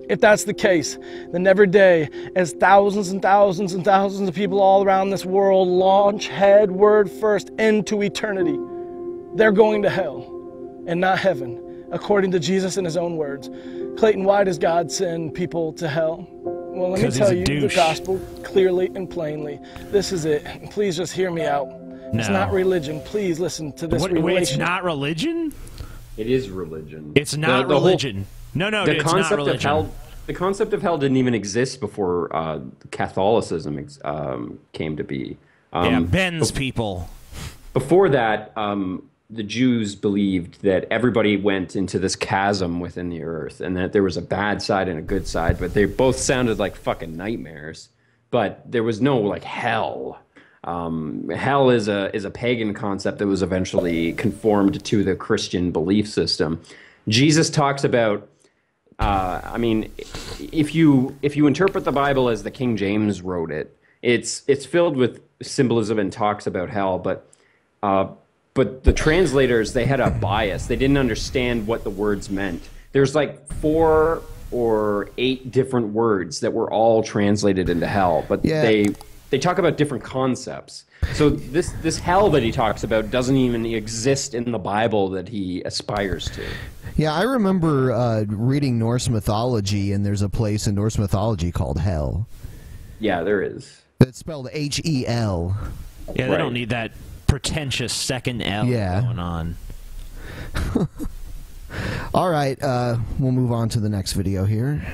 If that's the case, then every day, as thousands and thousands and thousands of people all around this world launch head word first into eternity, they're going to hell and not heaven, according to Jesus in his own words. Clayton, why does God send people to hell? Well, let me tell you the gospel clearly and plainly. This is it. Please just hear me out. No. It's not religion. Please listen to this revelation. Wait, it's not religion? It is religion. It's not religion. No, it's not religion. The concept of hell didn't even exist before Catholicism came to be. Ben's people. Before that, the Jews believed that everybody went into this chasm within the earth, and that there was a bad side and a good side, but they both sounded like fucking nightmares. But there was no like hell. Hell is a pagan concept that was eventually conformed to the Christian belief system. Jesus talks about, if you interpret the Bible as the King James wrote it, it's filled with symbolism and talks about hell, but the translators, they had a bias. They didn't understand what the words meant. There's like 4 or 8 different words that were all translated into hell, but they talk about different concepts. So this hell that he talks about doesn't even exist in the Bible that he aspires to. Yeah, I remember reading Norse mythology, and there's a place in Norse mythology called Hell. Yeah, there is. It's spelled H-E-L. Yeah, they don't need that pretentious second L going on. All right, we'll move on to the next video here.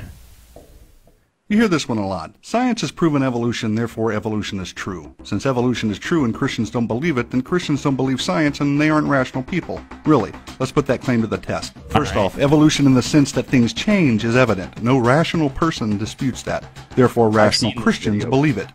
You hear this one a lot. Science has proven evolution, therefore evolution is true. Since evolution is true and Christians don't believe it, then Christians don't believe science and they aren't rational people. Really, let's put that claim to the test. First off, evolution in the sense that things change is evident. No rational person disputes that. Therefore, rational Christians believe it.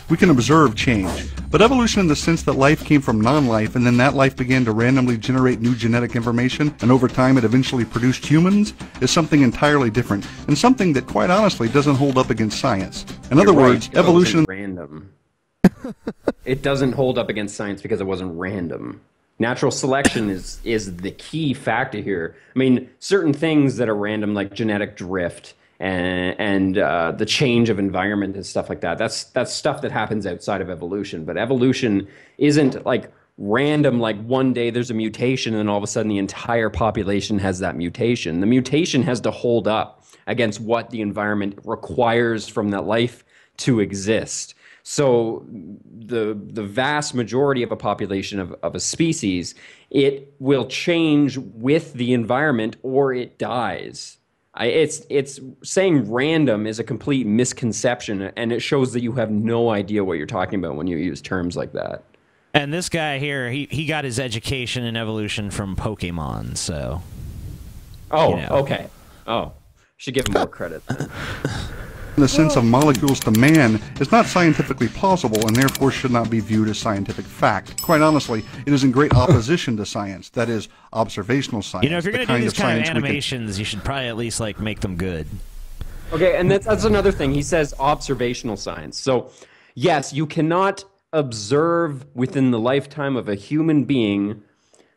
We can observe change. But evolution in the sense that life came from non-life and then that life began to randomly generate new genetic information and over time it eventually produced humans is something entirely different and something that quite honestly doesn't hold up against science. In other words, evolution... random. It doesn't hold up against science because it wasn't random. Natural selection is the key factor here. I mean, certain things that are random like genetic drift and the change of environment and stuff like that. That's stuff that happens outside of evolution. But evolution isn't like random, like one day there's a mutation and then all of a sudden the entire population has that mutation. The mutation has to hold up against what the environment requires from that life to exist. So the vast majority of a population of a species, it will change with the environment or it dies. It's saying random is a complete misconception, and it shows that you have no idea what you're talking about when you use terms like that. And this guy here, he got his education in evolution from Pokemon, so... Oh, okay. Oh, should give him more credit then. In the sense of molecules to man is not scientifically plausible and therefore should not be viewed as scientific fact. Quite honestly, it is in great opposition to science, that is, observational science. You know, if you're going to do these kind of animations, you should probably at least, like, make them good. Okay, and that's another thing. He says observational science. So, yes, you cannot observe within the lifetime of a human being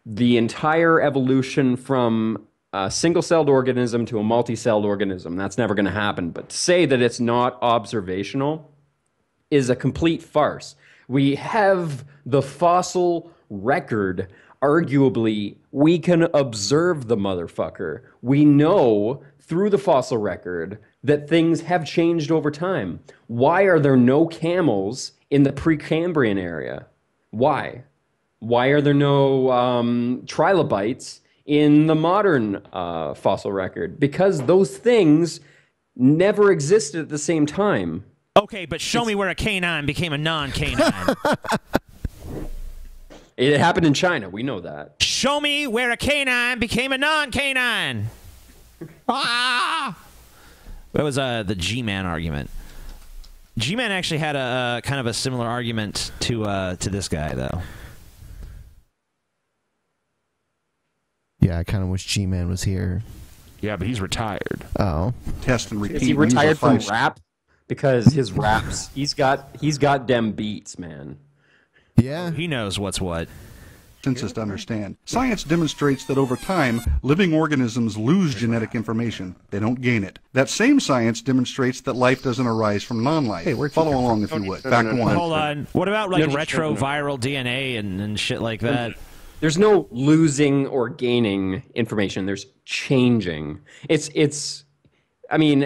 the entire evolution from a single-celled organism to a multi-celled organism. That's never going to happen. But to say that it's not observational is a complete farce. We have the fossil record. Arguably, we can observe the motherfucker. We know through the fossil record that things have changed over time. Why are there no camels in the Precambrian area? Why? Why are there no trilobites in the modern fossil record? Because those things never existed at the same time. Okay, but show me where a canine became a non-canine. It happened in China. We know that. Show me where a canine became a non-canine. Ah! That was the G-Man argument. G-Man actually had a kind of a similar argument to this guy, though. Yeah, I kind of wish G-Man was here. Yeah, but he's retired. Oh. Test and repeat. Is he retired from rap? Because his raps, he's got them beats, man. Yeah. He knows what's what. To understand. Science demonstrates that over time, living organisms lose genetic information. They don't gain it. That same science demonstrates that life doesn't arise from non-life. Hey, follow along if you would. Back one. Hold on. What about like retroviral DNA and shit like that? There's no losing or gaining information. There's changing. It's I mean,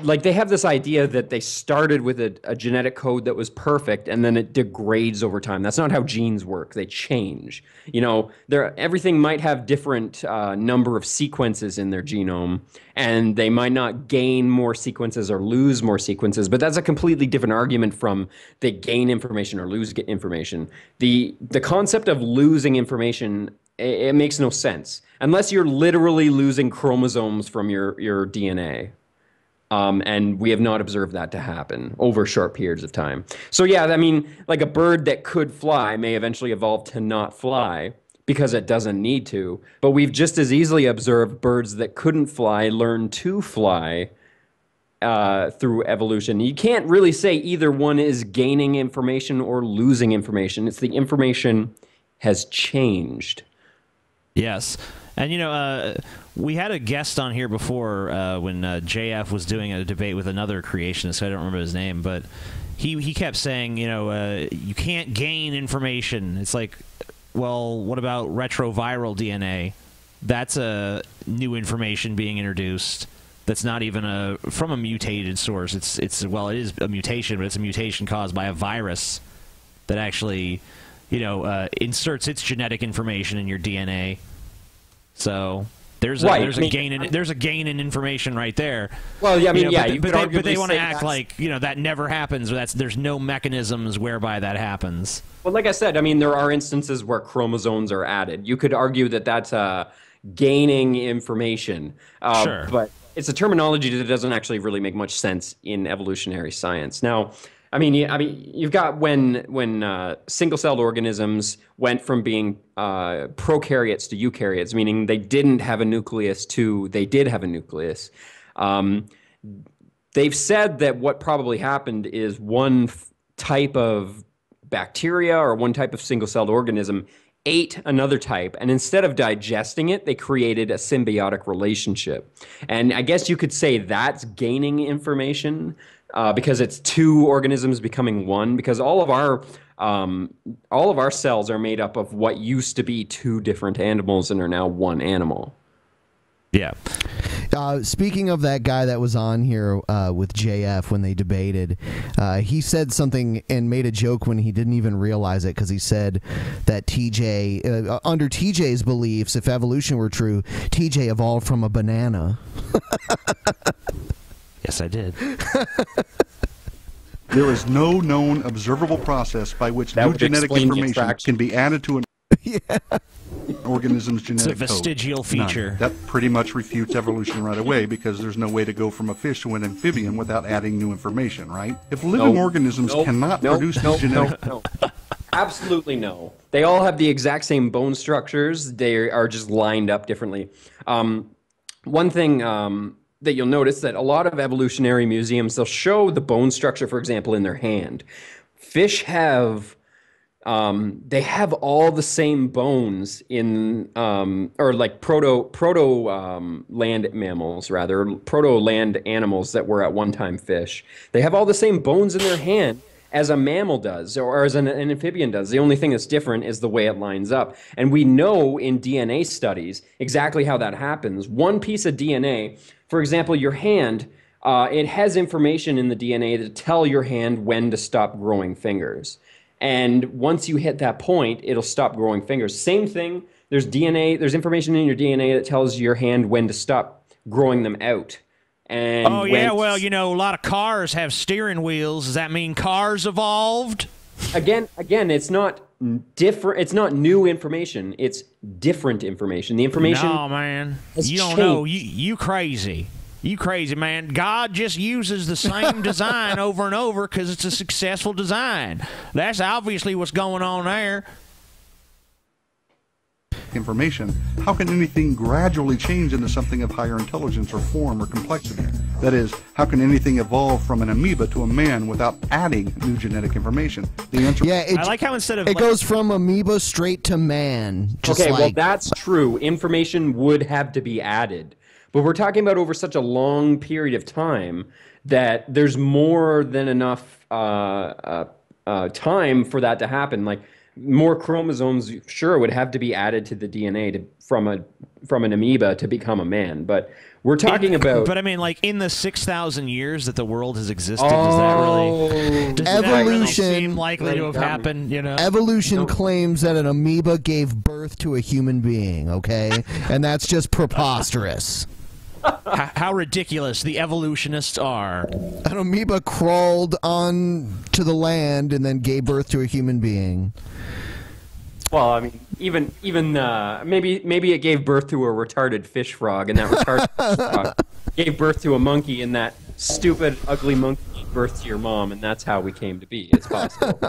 like they have this idea that they started with a genetic code that was perfect and then it degrades over time. That's not how genes work. They change. You know, everything might have different number of sequences in their genome, and they might not gain more sequences or lose more sequences, but that's a completely different argument from they gain information or lose information. The concept of losing information, it makes no sense unless you're literally losing chromosomes from your DNA. And we have not observed that to happen over short periods of time. So yeah, I mean, like a bird that could fly may eventually evolve to not fly because it doesn't need to. But we've just as easily observed birds that couldn't fly learn to fly through evolution. You can't really say either one is gaining information or losing information. It's the information has changed. Yes. And, you know, we had a guest on here before when JF was doing a debate with another creationist. I don't remember his name, but he kept saying, you know, you can't gain information. It's like, well, what about retroviral DNA? That's a new information being introduced. That's not even from a mutated source. Well, it is a mutation, but it's a mutation caused by a virus that actually, you know, inserts its genetic information in your DNA. So there's a gain in information right there. Well, yeah, I mean, but they want to act like, you know, that never happens. Or there's no mechanisms whereby that happens. Well, like I said, I mean, there are instances where chromosomes are added. You could argue that that's gaining information. Sure. But it's a terminology that doesn't actually really make much sense in evolutionary science. Now, I mean, you've got when single-celled organisms went from being prokaryotes to eukaryotes, meaning they didn't have a nucleus, to they did have a nucleus. They've said that what probably happened is one type of bacteria or one type of single-celled organism ate another type, and instead of digesting it, they created a symbiotic relationship. And I guess you could say that's gaining information. Because it's two organisms becoming one. Because all of our cells are made up of what used to be two different animals and are now one animal. Yeah. Speaking of that guy that was on here with JF when they debated, he said something and made a joke when he didn't even realize it, because he said that TJ, under TJ's beliefs, if evolution were true, TJ evolved from a banana. Yes, I did. There is no known observable process by which new genetic information can be added to an organism's genetic code. It's a vestigial feature. That pretty much refutes evolution right away, because there's no way to go from a fish to an amphibian without adding new information, right? If living organisms cannot produce genetic... No. Absolutely no. They all have the exact same bone structures. They are just lined up differently. One thing... that you'll notice that a lot of evolutionary museums, they'll show the bone structure, for example, in their hand. Fish have they have all the same bones in, or like proto land mammals, rather, proto land animals that were at one time fish. They have all the same bones in their hand as a mammal does, or as an amphibian does. The only thing that's different is the way it lines up. And we know in DNA studies exactly how that happens. One piece of DNA, for example, your hand, it has information in the DNA to tell your hand when to stop growing fingers. And once you hit that point, it'll stop growing fingers. Same thing, there's DNA, there's information in your DNA that tells your hand when to stop growing them out. And oh, yeah, well, you know, a lot of cars have steering wheels. Does that mean cars evolved? Again, it's not different. It's not new information. It's different information. The information. No, man. You don't know. You crazy. You crazy, man. God just uses the same design over and over because it's a successful design. That's obviously what's going on there. Information, how can anything gradually change into something of higher intelligence or form or complexity? That is, how can anything evolve from an amoeba to a man without adding new genetic information? The answer. Yeah, I like how instead of it goes from amoeba straight to man. Okay, well that's true. Information would have to be added, but we're talking about over such a long period of time that there's more than enough time for that to happen. Like, more chromosomes, sure, would have to be added to the DNA from an amoeba to become a man. But we're talking about. But I mean, like in the 6,000 years that the world has existed, does that really seem likely to have happened? You know, evolution claims that an amoeba gave birth to a human being. Okay, and that's just preposterous. How ridiculous the evolutionists are. An amoeba crawled on to the land and then gave birth to a human being. Well, I mean, even maybe it gave birth to a retarded fish frog, and that retarded fish frog gave birth to a monkey, and that stupid, ugly monkey gave birth to your mom, and that's how we came to be. It's possible.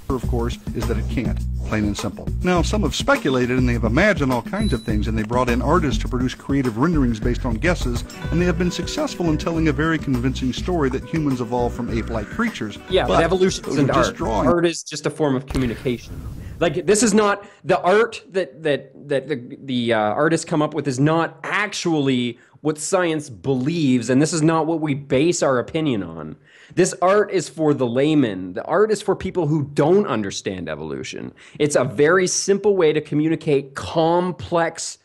Of course, is that it can't, plain and simple. Now, some have speculated and they have imagined all kinds of things, and they brought in artists to produce creative renderings based on guesses, and they have been successful in telling a very convincing story that humans evolved from ape-like creatures. Yeah, but evolution isn't art. Art is just a form of communication. Like, this is not the art that the artists come up with is not actually what science believes, and this is not what we base our opinion on. This art is for the layman. The art is for people who don't understand evolution. It's a very simple way to communicate complex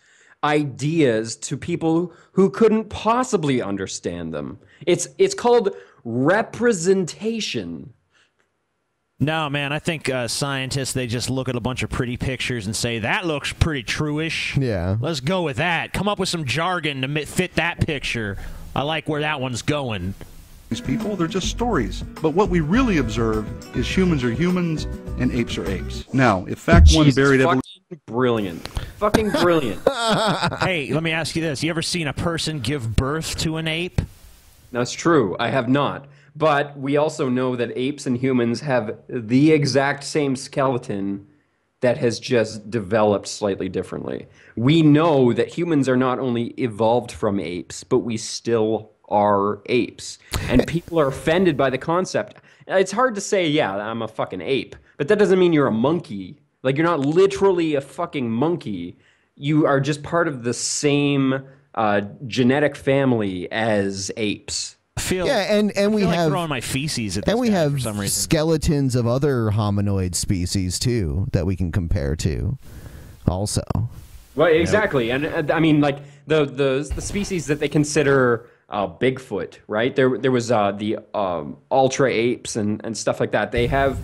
ideas to people who couldn't possibly understand them. It's called representation. No, man, I think scientists, they just look at a bunch of pretty pictures and say, that looks pretty true-ish. Yeah. Let's go with that. Come up with some jargon to fit that picture. I like where that one's going. These people, they're just stories. But what we really observe is humans are humans and apes are apes. Now, if fact one buried evolution... Brilliant. Fucking brilliant. Hey, let me ask you this. You ever seen a person give birth to an ape? That's true. I have not. But we also know that apes and humans have the exact same skeleton that has just developed slightly differently. We know that humans are not only evolved from apes, but we still are apes. And people are offended by the concept. It's hard to say, yeah, I'm a fucking ape, but that doesn't mean you're a monkey. Like, you're not literally a fucking monkey. You are just part of the same genetic family as apes. And we have throwing my feces at this and we guy have for some reason. skeletons of other hominoid species too that we can compare to also. Well, exactly. And I mean, like the species that they consider Bigfoot, right? There was the ultra apes and stuff like that. They have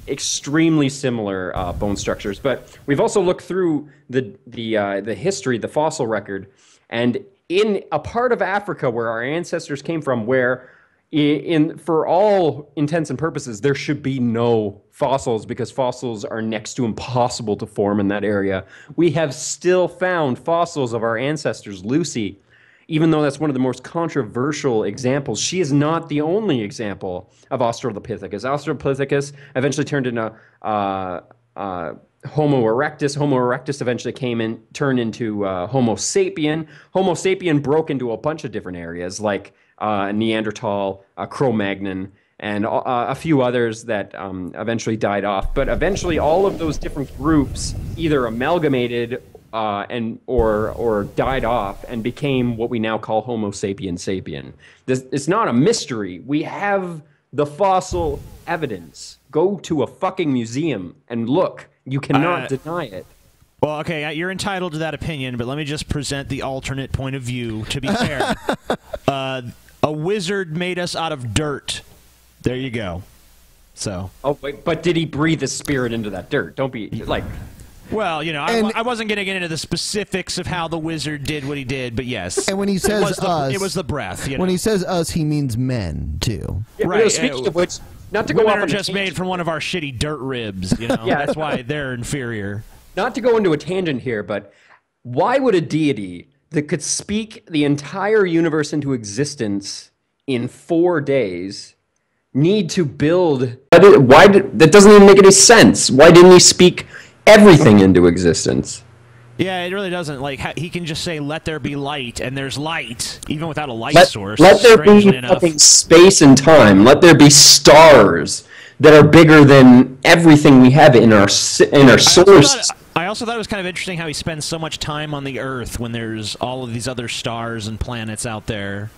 extremely similar bone structures. But we've also looked through the history, the fossil record, and in a part of Africa where our ancestors came from, where for all intents and purposes, there should be no fossils because fossils are next to impossible to form in that area. We have still found fossils of our ancestors. Lucy, even though that's one of the most controversial examples, she is not the only example of Australopithecus. Australopithecus eventually turned into Homo erectus. Homo erectus eventually turned into Homo sapien. Homo sapien broke into a bunch of different areas like Neanderthal, Cro-Magnon, and a few others that eventually died off. But eventually, all of those different groups either amalgamated or died off and became what we now call Homo sapiens sapien. It's not a mystery. We have the fossil evidence. Go to a fucking museum and look. You cannot deny it. Well, okay, you're entitled to that opinion, but let me just present the alternate point of view. To be fair, a wizard made us out of dirt. There you go. So. Oh, wait, but did he breathe his spirit into that dirt? Don't be like. Well, you know, I wasn't going to get into the specifics of how the wizard did what he did, but yes. And when he says us, it was the breath. You know? When he says us, he means men too. Yeah, right. Speaking of which, not to go off on on just made from one of our shitty dirt ribs. You know, yeah, that's why they're inferior. Not to go into a tangent here, but why would a deity that could speak the entire universe into existence in 4 days need to build? That doesn't even make any sense. Why didn't he speak everything into existence? Yeah, it really doesn't. Like, he can just say, "Let there be light," and there's light, even without a light source. Let there be fucking space and time. Let there be stars that are bigger than everything we have in our solar system. I also thought it was kind of interesting how he spends so much time on the Earth when there's all of these other stars and planets out there.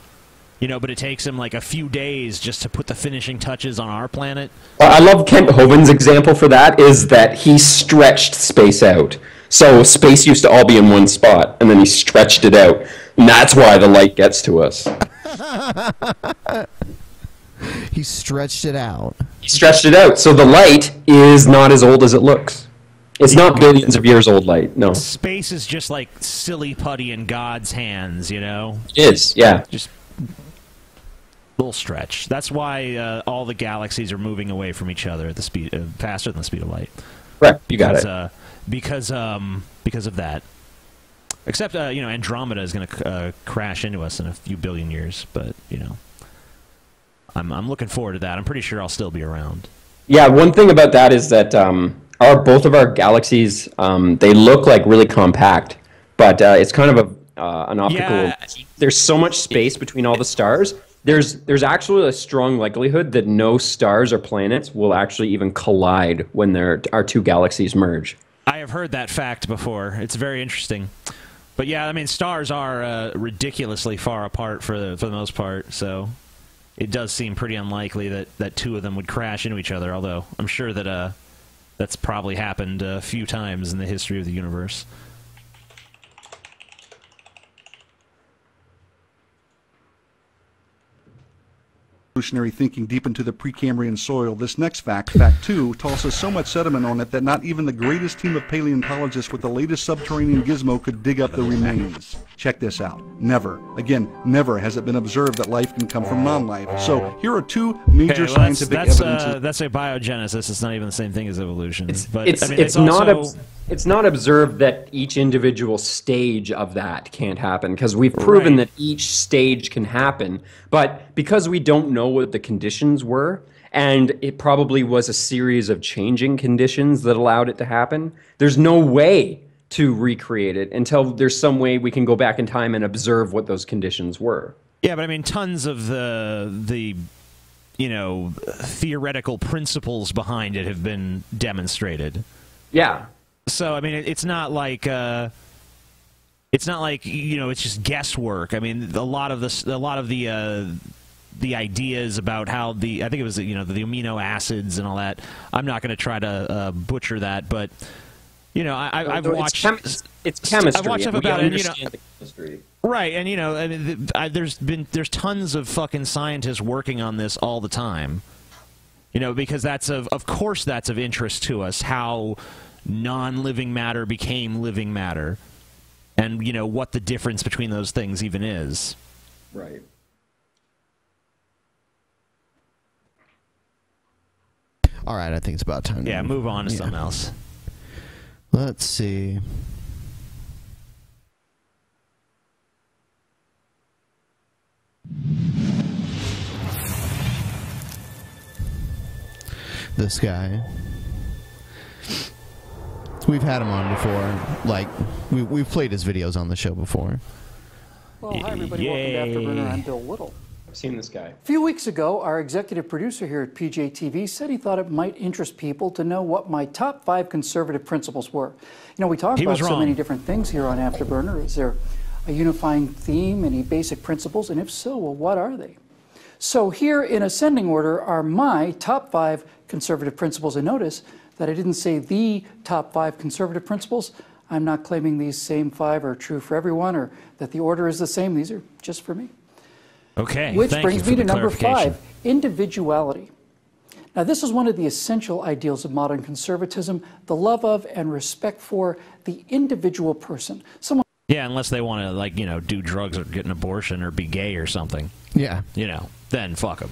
You know, but it takes him like a few days just to put the finishing touches on our planet. I love Kent Hovind's example for that is that he stretched space out. So space used to all be in one spot, and then he stretched it out. And that's why the light gets to us. He stretched it out. He stretched it out. So the light is not as old as it looks. It's not billions of years old light, no. Space is just like silly putty in God's hands, you know? It is, yeah. Just little stretch. That's why all the galaxies are moving away from each other at the speed faster than the speed of light. Right, you got it. Because of that. Except you know, Andromeda is going to crash into us in a few billion years, but you know, I'm looking forward to that. I'm pretty sure I'll still be around. Yeah, one thing about that is that both of our galaxies they look like really compact, but it's kind of an optical. Yeah. There's so much space between all the stars. There's actually a strong likelihood that no stars or planets will actually even collide when our two galaxies merge. I have heard that fact before. It's very interesting. But yeah, I mean, stars are ridiculously far apart for the most part, so it does seem pretty unlikely that two of them would crash into each other, although I'm sure that that's probably happened a few times in the history of the universe. Evolutionary thinking deep into the Precambrian soil. This next fact, Fact 2, tosses so much sediment on it that not even the greatest team of paleontologists with the latest subterranean gizmo could dig up the remains. Check this out. Never, again, never has it been observed that life can come from non-life. So here are two major scientific evidences. That's a biogenesis. It's not even the same thing as evolution. It's not observed that each individual stage of that can't happen, because we've proven that each stage can happen, but because we don't know what the conditions were, and it probably was a series of changing conditions that allowed it to happen, there's no way to recreate it until there's some way we can go back in time and observe what those conditions were. Yeah, but I mean, tons of the you know, theoretical principles behind it have been demonstrated. Yeah. So I mean, it's not like you know, it's just guesswork. I mean, a lot of the ideas about how I think it was, you know, the amino acids and all that. I'm not going to try to butcher that, but you know, I've watched. It's chemistry. I've watched stuff about it. You know, the chemistry. Right, and you know, I mean, there's tons of fucking scientists working on this all the time. You know, because of course that's of interest to us, how non-living matter became living matter, and you know what the difference between those things even is. Right. All right, I think it's about time. Yeah, move on to something else. Let's see. This guy. We've had him on before. Like, we've played his videos on the show before. Well, hi everybody. Welcome to Afterburner. I'm Bill Little. I've seen this guy. A few weeks ago, our executive producer here at PJTV said he thought it might interest people to know what my top 5 conservative principles were. You know, we talk about so many different things here on Afterburner. Is there a unifying theme, any basic principles? And if so, well, what are they? So here in ascending order are my top 5 conservative principles. And notice that I didn't say the top 5 conservative principles. I'm not claiming these same 5 are true for everyone or that the order is the same. These are just for me. Okay. Which brings me to number 5, individuality. Now, this is one of the essential ideals of modern conservatism, the love of and respect for the individual person. Yeah, unless they want to, like, you know, do drugs or get an abortion or be gay or something. Yeah. You know, then fuck them.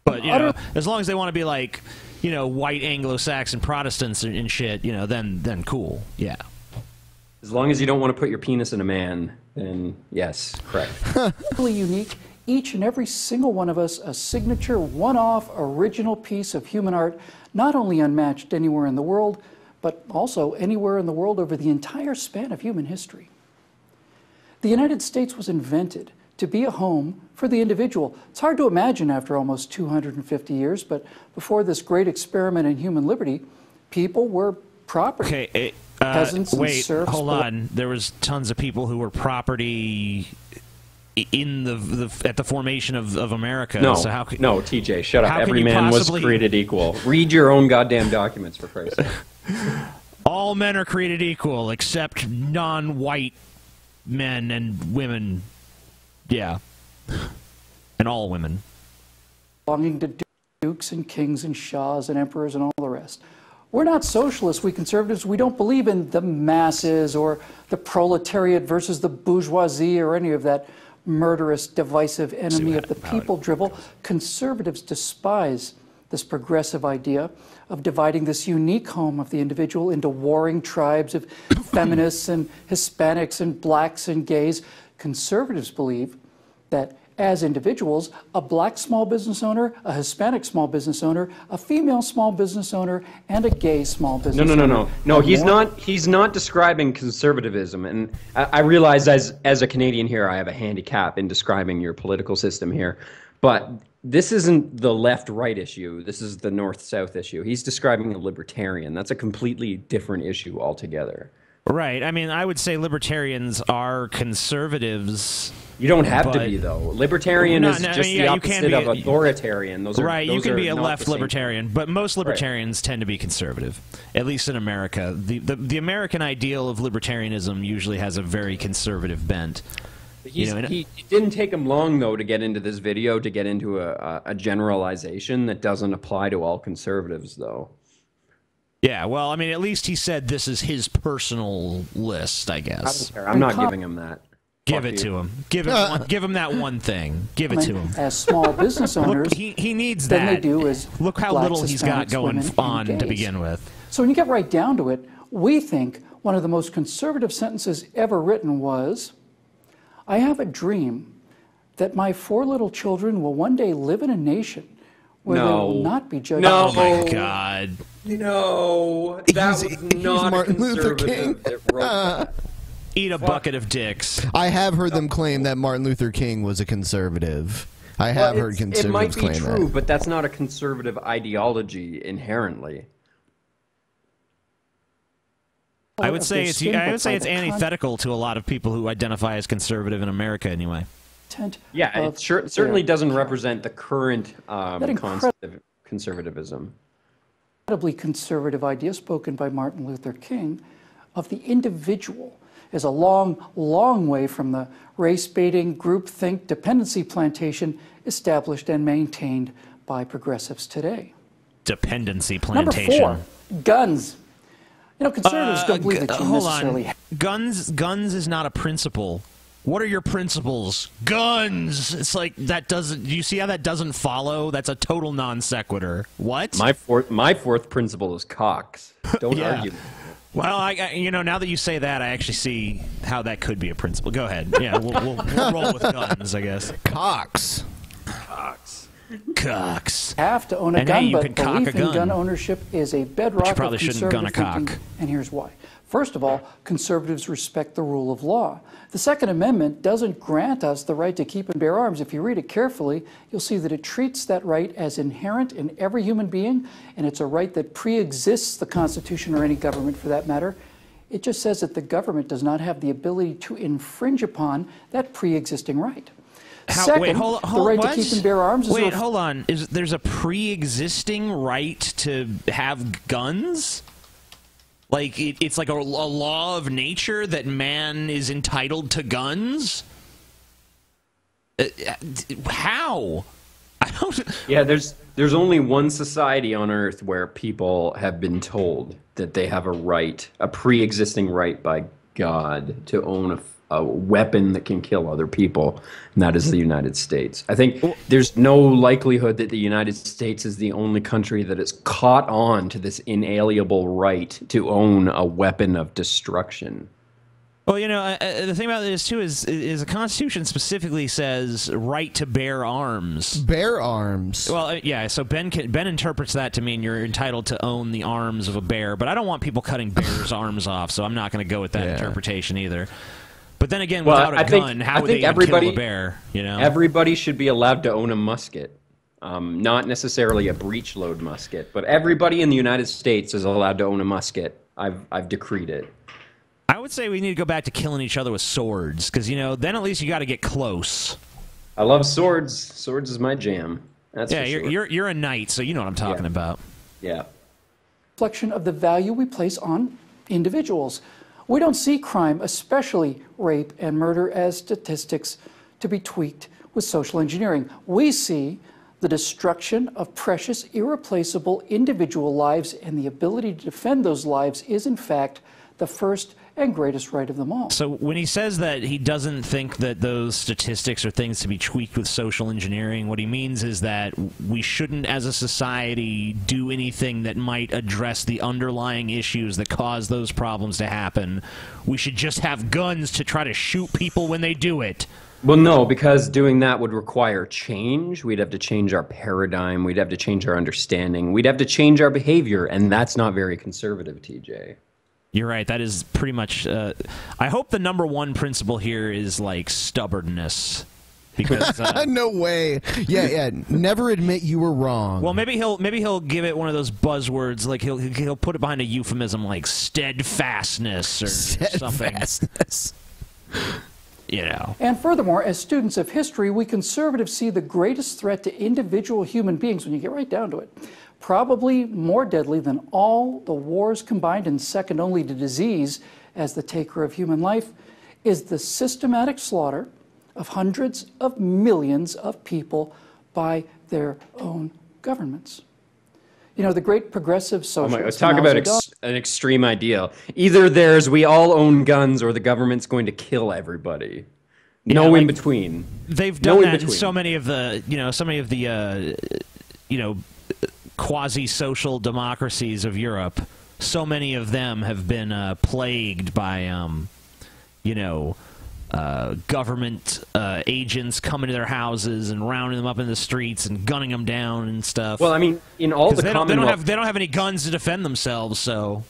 But, you know, as long as they want to be like, you know, white Anglo-Saxon Protestants and shit, you know, then cool. Yeah. As long as you don't want to put your penis in a man, then yes, correct. Really unique, each and every single one of us a signature, one-off, original piece of human art, not only unmatched anywhere in the world, but also anywhere in the world over the entire span of human history. The United States was invented to be a home for the individual. It's hard to imagine after almost 250 years, but before this great experiment in human liberty, people were property. Okay, peasants and wait, serfs. hold on. There was tons of people who were property in at the formation of America. No, so no, TJ, shut up. Every man was created equal. Read your own goddamn documents, for Christ's sake. All men are created equal, except non-white men and women. Yeah. And all women. Belonging to dukes and kings and shahs and emperors and all the rest. We're not socialists, we conservatives. We don't believe in the masses or the proletariat versus the bourgeoisie or any of that murderous, divisive enemy of the people drivel. Conservatives despise this progressive idea of dividing this unique home of the individual into warring tribes of feminists and Hispanics and blacks and gays. Conservatives believe that as individuals, a black small business owner, a Hispanic small business owner, a female small business owner, and a gay small business owner. No, he's not describing conservatism. And I realize as a Canadian here, I have a handicap in describing your political system here. But this isn't the left-right issue. This is the north-south issue. He's describing a libertarian. That's a completely different issue altogether. Right. I mean, I would say libertarians are conservatives. You don't have to be, though. Libertarian is just the opposite of authoritarian. Those are, right, those you can are be a not left the same libertarian, but most libertarians tend to be conservative, at least in America. The American ideal of libertarianism usually has a very conservative bent. It didn't take him long, though, to get into this video, to get into a generalization that doesn't apply to all conservatives, though. Yeah, well, I mean, at least he said this is his personal list, I guess. I don't care. I'm not giving him that. Give it to him. Give him that one thing. Give it to him. As small business owners, look, he needs that. They do is look how little he's got going on to begin with. So when you get right down to it, we think one of the most conservative sentences ever written was, "I have a dream that my 4 little children will one day live in a nation where they will not be judged." Oh my God! No, that was not Martin a Luther conservative King. that wrote that. Eat a bucket of dicks. I have heard them claim that Martin Luther King was a conservative. I have heard conservatives claim that. It might be true, but that's not a conservative ideology inherently. I would say it's antithetical to a lot of people who identify as conservative in America, anyway. Yeah, it certainly doesn't represent the current concept of conservatism. Incredibly conservative idea spoken by Martin Luther King of the individual is a long, long way from the race-baiting, groupthink, dependency plantation established and maintained by progressives today. Dependency plantation. Number 4, guns. You know, conservatives don't believe that you necessarily have. Guns is not a principle. What are your principles? Guns. It's like that doesn't. Do you see how that doesn't follow? That's a total non sequitur. What? My fourth principle is cocks. Don't argue. Well, I now that you say that, I actually see how that could be a principle. Go ahead. Yeah, we'll roll with guns, I guess. Cocks. Cocks. Have to own a And gun, hey, you but can cock belief a gun. in gun ownership is a But bedrock you probably of shouldn't gun a conservative thinking, cock. and here's why. First of all, conservatives respect the rule of law. The Second Amendment doesn't grant us the right to keep and bear arms. If you read it carefully, you'll see that it treats that right as inherent in every human being, and it's a right that pre-exists the Constitution or any government for that matter. It just says that the government does not have the ability to infringe upon that pre-existing right. Second, wait, hold, the right what? to keep and bear arms is Wait, hold on. There's a pre-existing right to have guns? Like, it's like a law of nature that man is entitled to guns? How? I don't... Yeah, there's only one society on Earth where people have been told that they have a right, a pre-existing right by God, to own a weapon that can kill other people, and that is the United States. I think there's no likelihood that the United States is the only country that has caught on to this inalienable right to own a weapon of destruction. Well, you know, the thing about this, too, is the Constitution specifically says right to bear arms. Bear arms? Well, yeah, so Ben interprets that to mean you're entitled to own the arms of a bear, but I don't want people cutting bears' arms off, so I'm not going to go with that interpretation either. But then again, without a gun, how would they even kill a bear? You know, everybody should be allowed to own a musket. Not necessarily a breech-load musket, but everybody in the United States is allowed to own a musket. I've decreed it. I would say we need to go back to killing each other with swords, because, you know, then at least you got to get close. I love swords. Swords is my jam. That's yeah, for sure. you're a knight, so you know what I'm talking about. Yeah. Reflection of the value we place on individuals. We don't see crime, especially rape and murder, as statistics to be tweaked with social engineering. We see the destruction of precious, irreplaceable individual lives, and the ability to defend those lives is, in fact, the first and greatest right of them all. So when he says that he doesn't think that those statistics are things to be tweaked with social engineering, what he means is that we shouldn't, as a society, do anything that might address the underlying issues that cause those problems to happen. We should just have guns to try to shoot people when they do it. Well, no, because doing that would require change. We'd have to change our paradigm. We'd have to change our understanding. We'd have to change our behavior, and that's not very conservative, TJ. You're right. That is pretty much... I hope the number one principle here is, like, stubbornness. Because... no way. Yeah. Never admit you were wrong. Well, maybe he'll give it one of those buzzwords. Like, he'll put it behind a euphemism like steadfastness or something. You know. And furthermore, as students of history, we conservatives see the greatest threat to individual human beings, when you get right down to it, probably more deadly than all the wars combined and second only to disease as the taker of human life, is the systematic slaughter of hundreds of millions of people by their own governments. You know, the great progressive socialists... talk about an extreme ideal. Either there's we all own guns or the government's going to kill everybody. No in between. They've done that in so many of the, quasi-social democracies of Europe. So many of them have been plagued by, government agents coming to their houses and rounding them up in the streets and gunning them down and stuff. Well, I mean, in all the Commonwealth... They don't have any guns to defend themselves, so...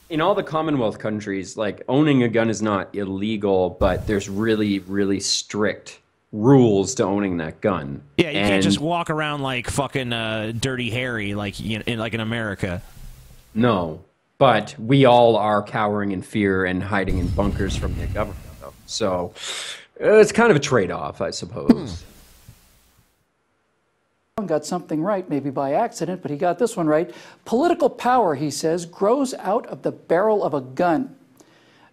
In all the Commonwealth countries, like, owning a gun is not illegal, but there's really, really strict rules to owning that gun. Yeah, you can't just walk around like fucking Dirty Harry like in America. No, but we all are cowering in fear and hiding in bunkers from the government, though. So it's kind of a trade-off, I suppose. Got something right, maybe by accident, but he got this one right. Political power, he says, grows out of the barrel of a gun.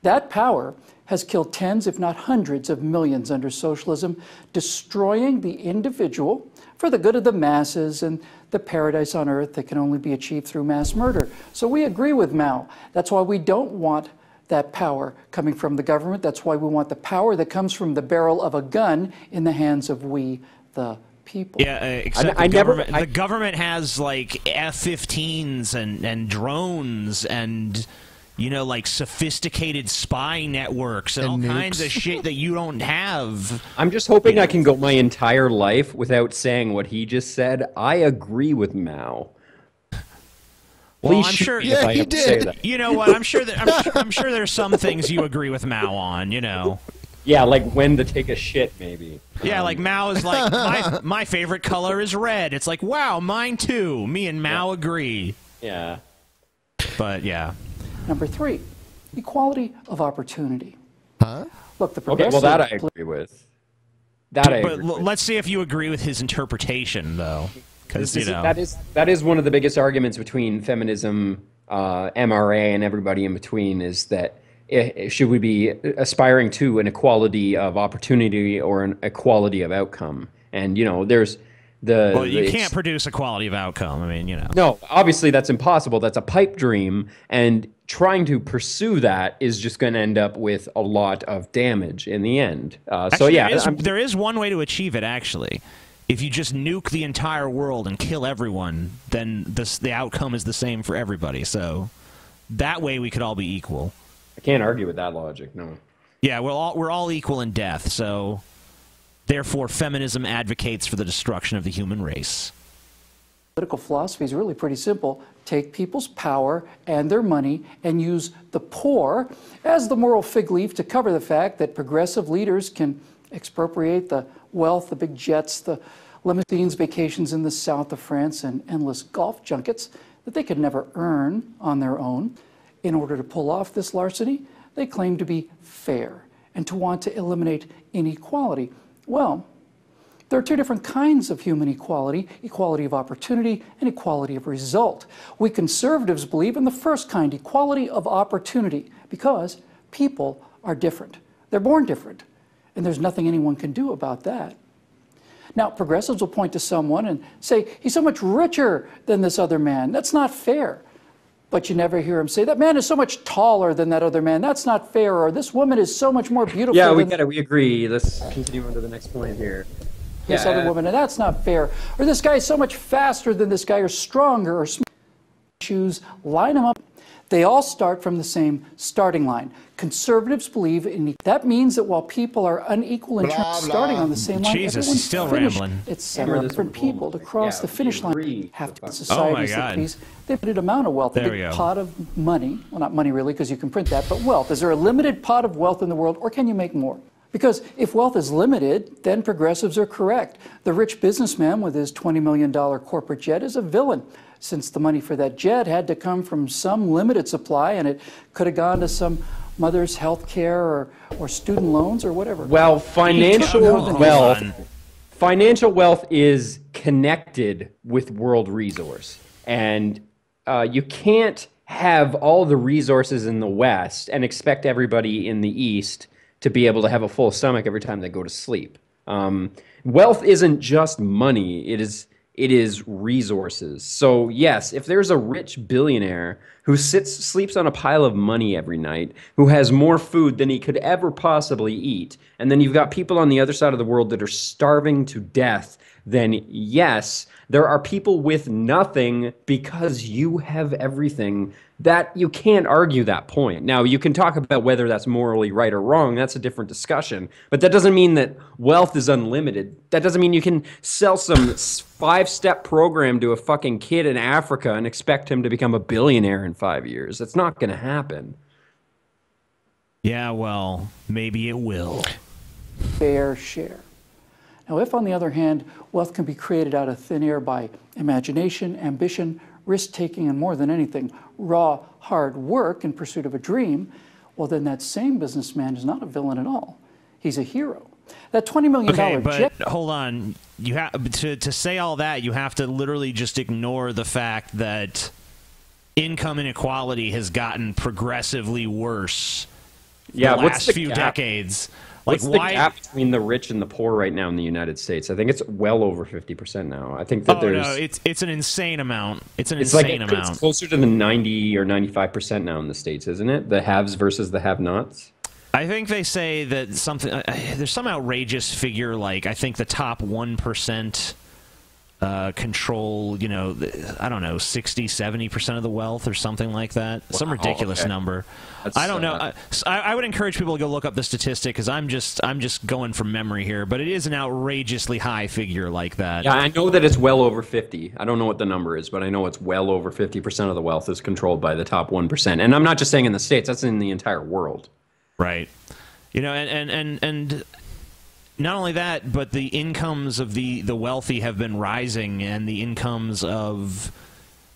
That power has killed tens, if not hundreds, of millions under socialism, destroying the individual for the good of the masses and the paradise on earth that can only be achieved through mass murder. So we agree with Mao. That's why we don't want that power coming from the government. That's why we want the power that comes from the barrel of a gun in the hands of we, the people. Yeah, except the government has like F-15s and drones and you know, like sophisticated spy networks and all kinds of shit that you don't have. I'm just hoping I can go my entire life without saying what he just said. I agree with Mao. Well, Please I'm shoot sure me if I have to say that. You know what? I'm sure I'm sure there's some things you agree with Mao on. You know. Yeah, like when to take a shit, maybe. Yeah, like Mao is like my favorite color is red. It's like, wow, mine too. Me and Mao agree. Yeah. But yeah. Number 3, equality of opportunity. Huh? Look, the Okay, well, that I agree with. That I But agree with. let's see if you agree with his interpretation, though, because you know that is one of the biggest arguments between feminism, MRA, and everybody in between is that should we be aspiring to an equality of opportunity or an equality of outcome? And you know, there's well, you can't produce equality of outcome. I mean, you know. No, obviously that's impossible. That's a pipe dream, and trying to pursue that is just going to end up with a lot of damage in the end. So Actually, yeah, there is one way to achieve it. Actually, if you just nuke the entire world and kill everyone, then the outcome is the same for everybody. So that way, we could all be equal. I can't argue with that logic. No. Yeah, we're all equal in death. So therefore, feminism advocates for the destruction of the human race. Political philosophy is really pretty simple. Take people's power and their money and use the poor as the moral fig leaf to cover the fact that progressive leaders can expropriate the wealth, the big jets, the limousines, vacations in the south of France, and endless golf junkets that they could never earn on their own. In order to pull off this larceny, they claim to be fair and to want to eliminate inequality. Well, there are two different kinds of human equality, equality of opportunity and equality of result. We conservatives believe in the first kind, equality of opportunity, because people are different. They're born different, and there's nothing anyone can do about that. Now, progressives will point to someone and say, he's so much richer than this other man. That's not fair. But you never hear him say, that man is so much taller than that other man. That's not fair. Or this woman is so much more beautiful Yeah, than we agree. Let's continue on to the next point here. this other woman, and that's not fair. Or this guy is so much faster than this guy, or stronger, or choose, line them up. They all start from the same starting line. Conservatives believe in that means that while people are unequal in terms of starting on the same line, Jesus, everyone's still finished. rambling. It's 7 different people to cross the finish line. Have to be societies that please. They've limited amount of wealth, a big pot of money. Well, not money really, because you can print that, but wealth. Is there a limited pot of wealth in the world, or can you make more? Because if wealth is limited, then progressives are correct. The rich businessman with his $20 million corporate jet is a villain, since the money for that jet had to come from some limited supply, and it could have gone to some mother's health care or student loans or whatever. Well, financial wealth is connected with world resource. And you can't have all the resources in the West and expect everybody in the East to be able to have a full stomach every time they go to sleep. Wealth isn't just money. It is resources. So yes, if there's a rich billionaire who sleeps on a pile of money every night, who has more food than he could ever possibly eat, and then you've got people on the other side of the world that are starving to death, then yes, there are people with nothing because you have everything. That you can't argue that point. Now, you can talk about whether that's morally right or wrong. That's a different discussion. But that doesn't mean that wealth is unlimited. That doesn't mean you can sell some 5-step program to a fucking kid in Africa and expect him to become a billionaire in 5 years. That's not going to happen. Yeah, well, maybe it will. Fair share. Now, if, on the other hand, wealth can be created out of thin air by imagination, ambition, risk-taking, and more than anything, raw, hard work in pursuit of a dream, well, then that same businessman is not a villain at all. He's a hero. That $20 million jet... hold on. You have to say all that, you have to literally just ignore the fact that income inequality has gotten progressively worse the last few decades. Like, what's the gap between the rich and the poor right now in the United States? I think it's well over 50% now. I think that there's... no, it's an insane amount. It's an insane amount. It's closer to the 90 or 95% now in the States, isn't it? The haves versus the have-nots. I think they say that something... there's some outrageous figure, like, I think the top 1% control, you know, I don't know, 60, 70% of the wealth or something like that. Wow, some ridiculous number. I don't know. I would encourage people to go look up the statistic because I'm just going from memory here, but it is an outrageously high figure like that. Yeah, I know that it's well over 50. I don't know what the number is, but I know it's well over 50% of the wealth is controlled by the top 1%. And I'm not just saying in the States, that's in the entire world. Right. You know, and not only that, but the incomes of the wealthy have been rising, and the incomes of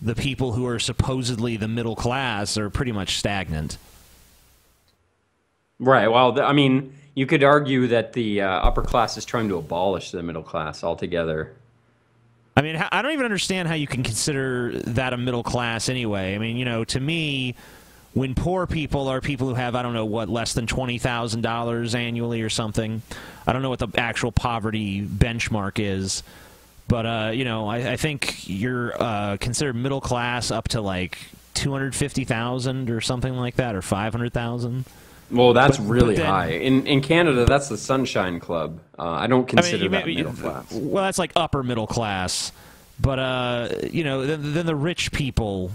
the people who are supposedly the middle class are pretty much stagnant. Right. Well, I mean, you could argue that the upper class is trying to abolish the middle class altogether. I mean, I don't even understand how you can consider that a middle class anyway. I mean, you know, to me, when poor people are people who have, I don't know, what, less than $20,000 annually or something. I don't know what the actual poverty benchmark is. But, you know, I think you're considered middle class up to like $250,000 or something like that, or $500,000. Well, that's really high. In Canada, that's the Sunshine Club. I don't consider that middle class. Well, that's like upper middle class. But, you know, then the rich people,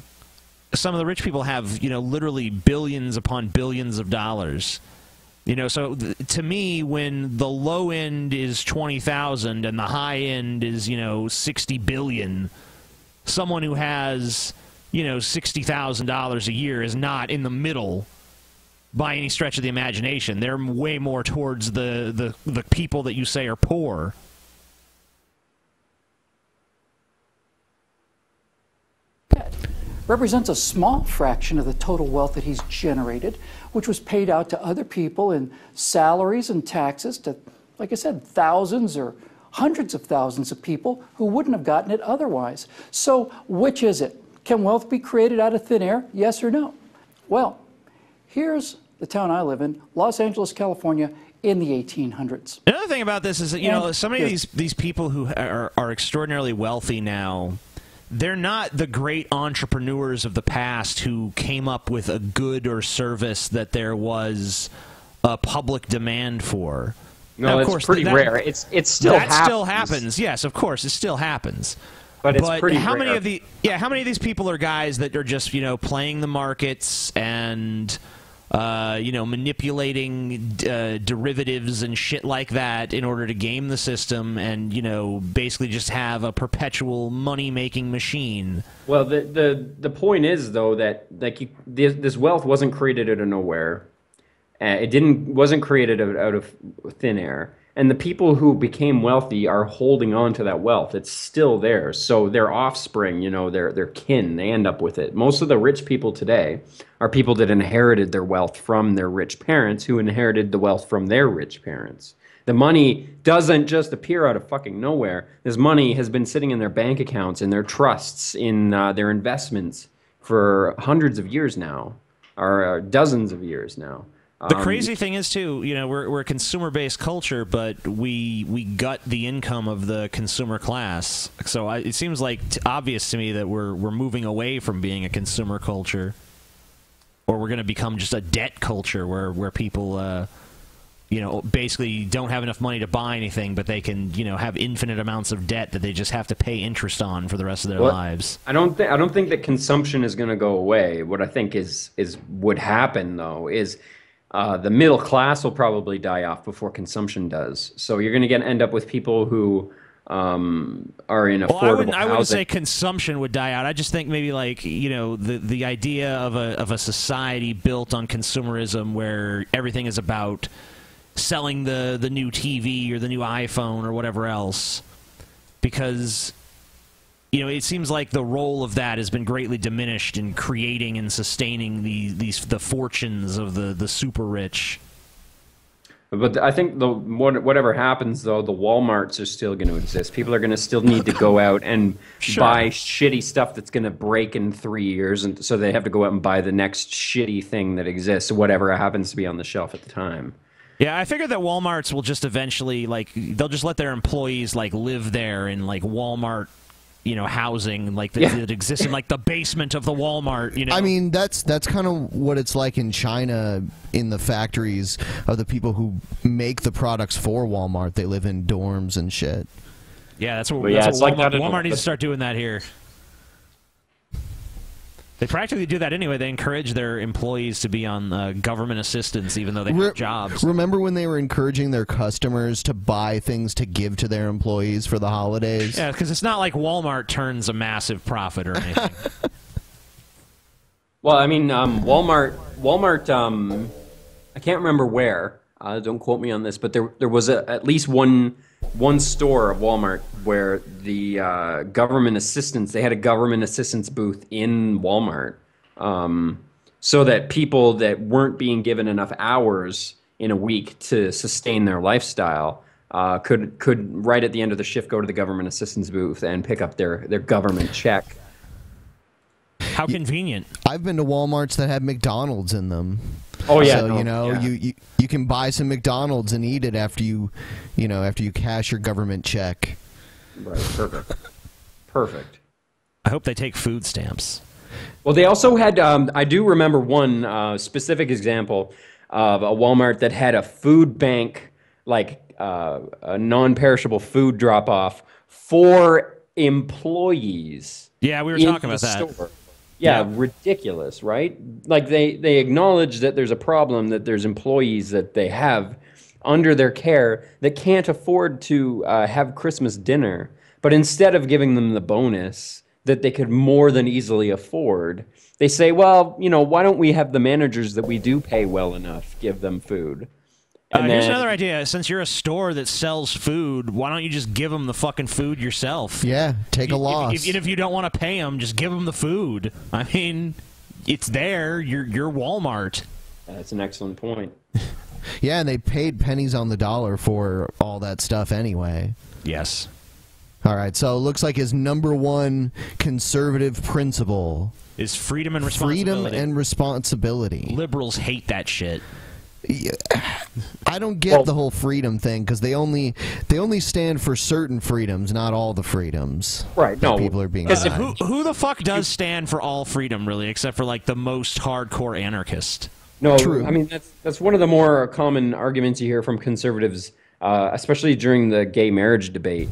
some of the rich people have, you know, literally billions upon billions of dollars. You know, so to me, when the low end is 20,000 and the high end is, you know, 60 billion, someone who has, you know, $60,000 a year is not in the middle by any stretch of the imagination. They're way more towards the people that you say are poor. Represents a small fraction of the total wealth that he's generated, which was paid out to other people in salaries and taxes to, like I said, thousands or hundreds of thousands of people who wouldn't have gotten it otherwise. So which is it? Can wealth be created out of thin air? Yes or no? Well, here's the town I live in, Los Angeles, California, in the 1800s. Another thing about this is that, you know, so many of these people who are extraordinarily wealthy now, they're not the great entrepreneurs of the past who came up with a good or service that there was a public demand for. No, now, of it's course, pretty rare. It still happens. That still happens. Yes, of course, it still happens. But it's pretty how rare. how many of these people are guys that are just, you know, playing the markets and you know, manipulating derivatives and shit like that in order to game the system and, you know, basically just have a perpetual money-making machine. Well, the point is, though, that like this wealth wasn't created out of nowhere. It wasn't created out of thin air. And the people who became wealthy are holding on to that wealth. It's still there. So their offspring, you know, their kin, they end up with it. Most of the rich people today are people that inherited their wealth from their rich parents who inherited the wealth from their rich parents. The money doesn't just appear out of fucking nowhere. This money has been sitting in their bank accounts, in their trusts, in their investments for hundreds of years now, or dozens of years now. The crazy thing is, too, you know, we're a consumer-based culture, but we gut the income of the consumer class. So it seems like obvious to me that we're moving away from being a consumer culture, or we're going to become just a debt culture where people, you know, basically don't have enough money to buy anything, but they can, you know, have infinite amounts of debt that they just have to pay interest on for the rest of their lives. I don't think that consumption is going to go away. What I think would happen, though, is the middle class will probably die off before consumption does. So you're going to end up with people who are in affordable housing. I wouldn't say consumption would die out. I just think maybe, like, you know, the idea of a society built on consumerism where everything is about selling the new TV or the new iPhone or whatever else, because, you know, it seems like the role of that has been greatly diminished in creating and sustaining the fortunes of the super rich. But I think whatever happens, though, the Walmarts are still going to exist. People are going to still need to go out and buy shitty stuff that's going to break in 3 years, and so they have to go out and buy the next shitty thing that exists, whatever happens to be on the shelf at the time. Yeah, I figured that Walmarts will just eventually, like, they'll just let their employees, like, live there in, like, Walmart, you know, housing, like, that exists in, like, the basement of the Walmart, you know? I mean, that's kind of what it's like in China, in the factories of the people who make the products for Walmart. They live in dorms and shit. Yeah, that's what, But yeah, that's it's what like that Walmart needs to start doing that here. They practically do that anyway. They encourage their employees to be on government assistance, even though they have jobs. Remember when they were encouraging their customers to buy things to give to their employees for the holidays? Yeah, because it's not like Walmart turns a massive profit or anything. Well, I mean, Walmart. I can't remember where. Don't quote me on this, but there was at least one store of Walmart where the government assistance. They had a government assistance booth in Walmart, so that people that weren't being given enough hours in a week to sustain their lifestyle could right at the end of the shift go to the government assistance booth and pick up their government check. How convenient. I've been to Walmarts that have McDonald's in them. Oh yeah, so you can buy some McDonald's and eat it after you cash your government check. Right, perfect. I hope they take food stamps. Well, they also had. I do remember one specific example of a Walmart that had a food bank, like a non-perishable food drop-off for employees. Yeah, we were talking about that. Store. Yeah, ridiculous, right? Like they acknowledge that there's a problem, that there's employees that they have under their care that can't afford to have Christmas dinner, but instead of giving them the bonus that they could more than easily afford, they say, well, why don't we have the managers that we do pay well enough give them food? And here's another idea. Since you're a store that sells food, why don't you just give them the fucking food yourself? Yeah, take a loss. If you don't want to pay them, just give them the food. I mean, it's there. You're Walmart. That's an excellent point. Yeah, and they paid pennies on the dollar for all that stuff anyway. Yes. All right, so it looks like his number one conservative principle is freedom and responsibility. Freedom and responsibility. Liberals hate that shit. Yeah, I don't get the whole freedom thing because they only stand for certain freedoms, not all the freedoms. Right? No, people are being denied. Who the fuck does stand for all freedom, really, except for like the most hardcore anarchist? No, true. I mean that's one of the more common arguments you hear from conservatives, especially during the gay marriage debate.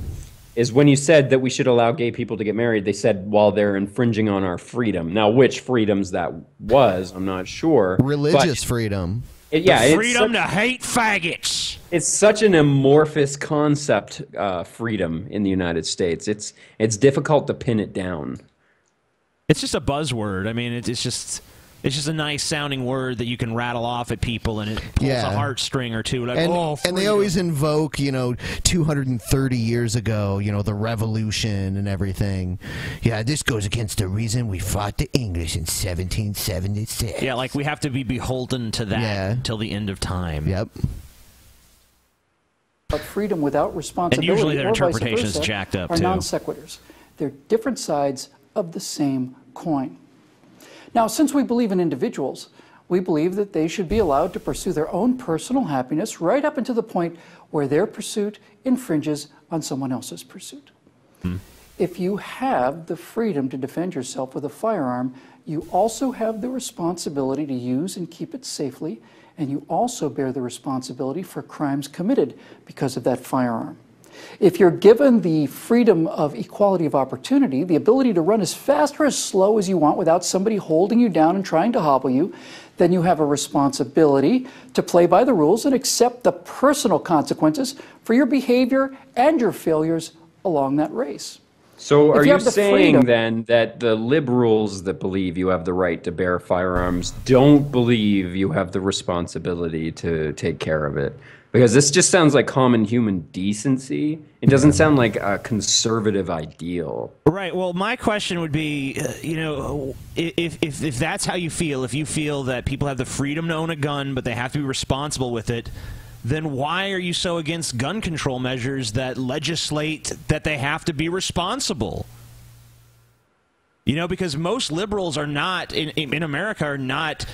Is when you said that we should allow gay people to get married, they said, while they're infringing on our freedom. Now, which freedoms that was, I'm not sure. Religious freedom. Freedom to hate faggots. It's such an amorphous concept, freedom in the United States. It's difficult to pin it down. It's just a buzzword. I mean, it's just a nice sounding word that you can rattle off at people, and it pulls a heartstring or two. Like, and they always invoke, 230 years ago, the revolution and everything. Yeah, this goes against the reason we fought the English in 1776. Yeah, like we have to be beholden to that until the end of time. Yep. But freedom without responsibility, and usually their or interpretation vice versa, is jacked up are too. non sequiturs. They're different sides of the same coin. Now, since we believe in individuals, we believe that they should be allowed to pursue their own personal happiness right up until the point where their pursuit infringes on someone else's pursuit. If you have the freedom to defend yourself with a firearm, you also have the responsibility to use and keep it safely, and you also bear the responsibility for crimes committed because of that firearm. If you're given the freedom of equality of opportunity, the ability to run as fast or as slow as you want without somebody holding you down and trying to hobble you, then you have a responsibility to play by the rules and accept the personal consequences for your behavior and your failures along that race. So are you saying then that the liberals that believe you have the right to bear firearms don't believe you have the responsibility to take care of it? Because this just sounds like common human decency. It doesn't sound like a conservative ideal. Right. Well, my question would be, if that's how you feel, if you feel that people have the freedom to own a gun, but they have to be responsible with it, then why are you so against gun control measures that legislate that they have to be responsible? Because most liberals are not, in America, are not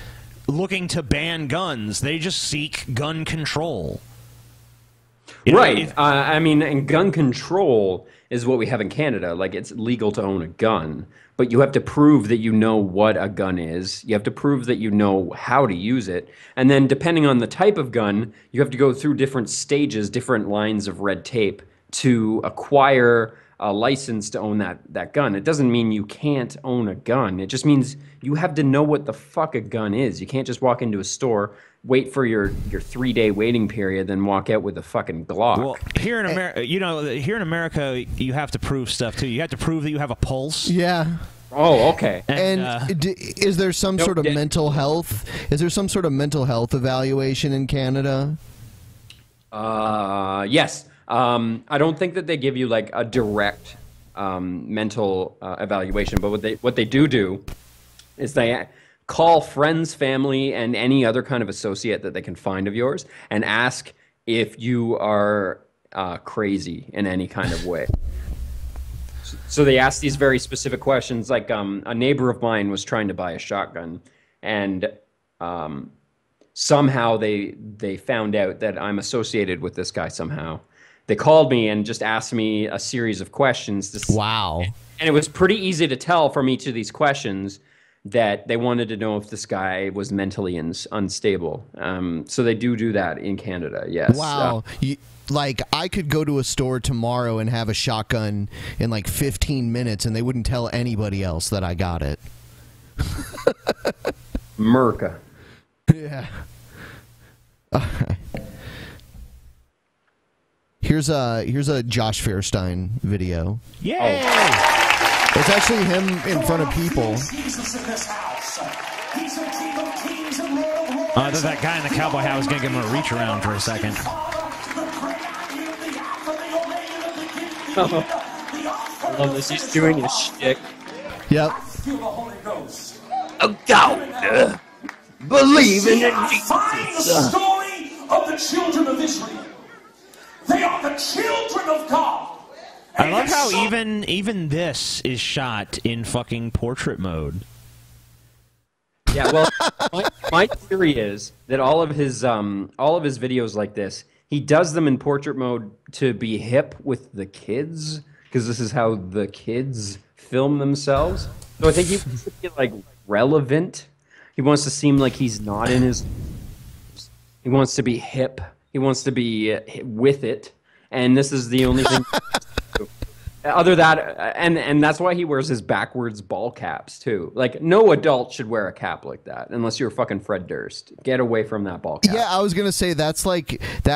looking to ban guns. They just seek gun control. Right. I mean, and gun control is what we have in Canada. Like, it's legal to own a gun, but you have to prove that you know what a gun is. You have to prove that you know how to use it. And then depending on the type of gun, you have to go through different stages, different lines of red tape to acquire a license to own that gun. It doesn't mean you can't own a gun. It just means you have to know what the fuck a gun is. You can't just walk into a store, wait for your 3-day waiting period, then walk out with a fucking Glock. Well, here in America, here in America, you have to prove stuff too. You have to prove that you have a pulse. Yeah. Oh, okay. And is there some sort of mental health? Is there some sort of mental health evaluation in Canada? Yes. I don't think that they give you like a direct mental evaluation, but what they do is they call friends, family, and any other kind of associate that they can find of yours and ask if you are crazy in any kind of way. So they ask these very specific questions. Like a neighbor of mine was trying to buy a shotgun, and somehow they found out that I'm associated with this guy somehow. They called me and just asked me a series of questions. Wow. And it was pretty easy to tell from each of these questions that they wanted to know if this guy was mentally unstable. So they do that in Canada, yes. Wow. Like, I could go to a store tomorrow and have a shotgun in like 15 minutes and they wouldn't tell anybody else that I got it. Merca. Yeah. Here's a Josh Fairstein video. Yay! It's actually him in front of people. I thought that guy in the cowboy hat was going to give him a reach around for a second. I love this. He's doing his shtick. Yep. Oh, God. Believe in it. Find the story of the children of Israel. They are the children of God. I love how even this is shot in fucking portrait mode. Yeah, well, my theory is that all of his videos like this, he does them in portrait mode to be hip with the kids, because this is how the kids film themselves. So I think he wants to be like relevant. He wants to seem like he's not in his. He wants to be hip. He wants to be with it, and this is the only thing. Other that, and that's why he wears his backwards ball caps too. Like, no adult should wear a cap like that unless you're fucking Fred Durst. Get away from that ball cap. Yeah, I was gonna say that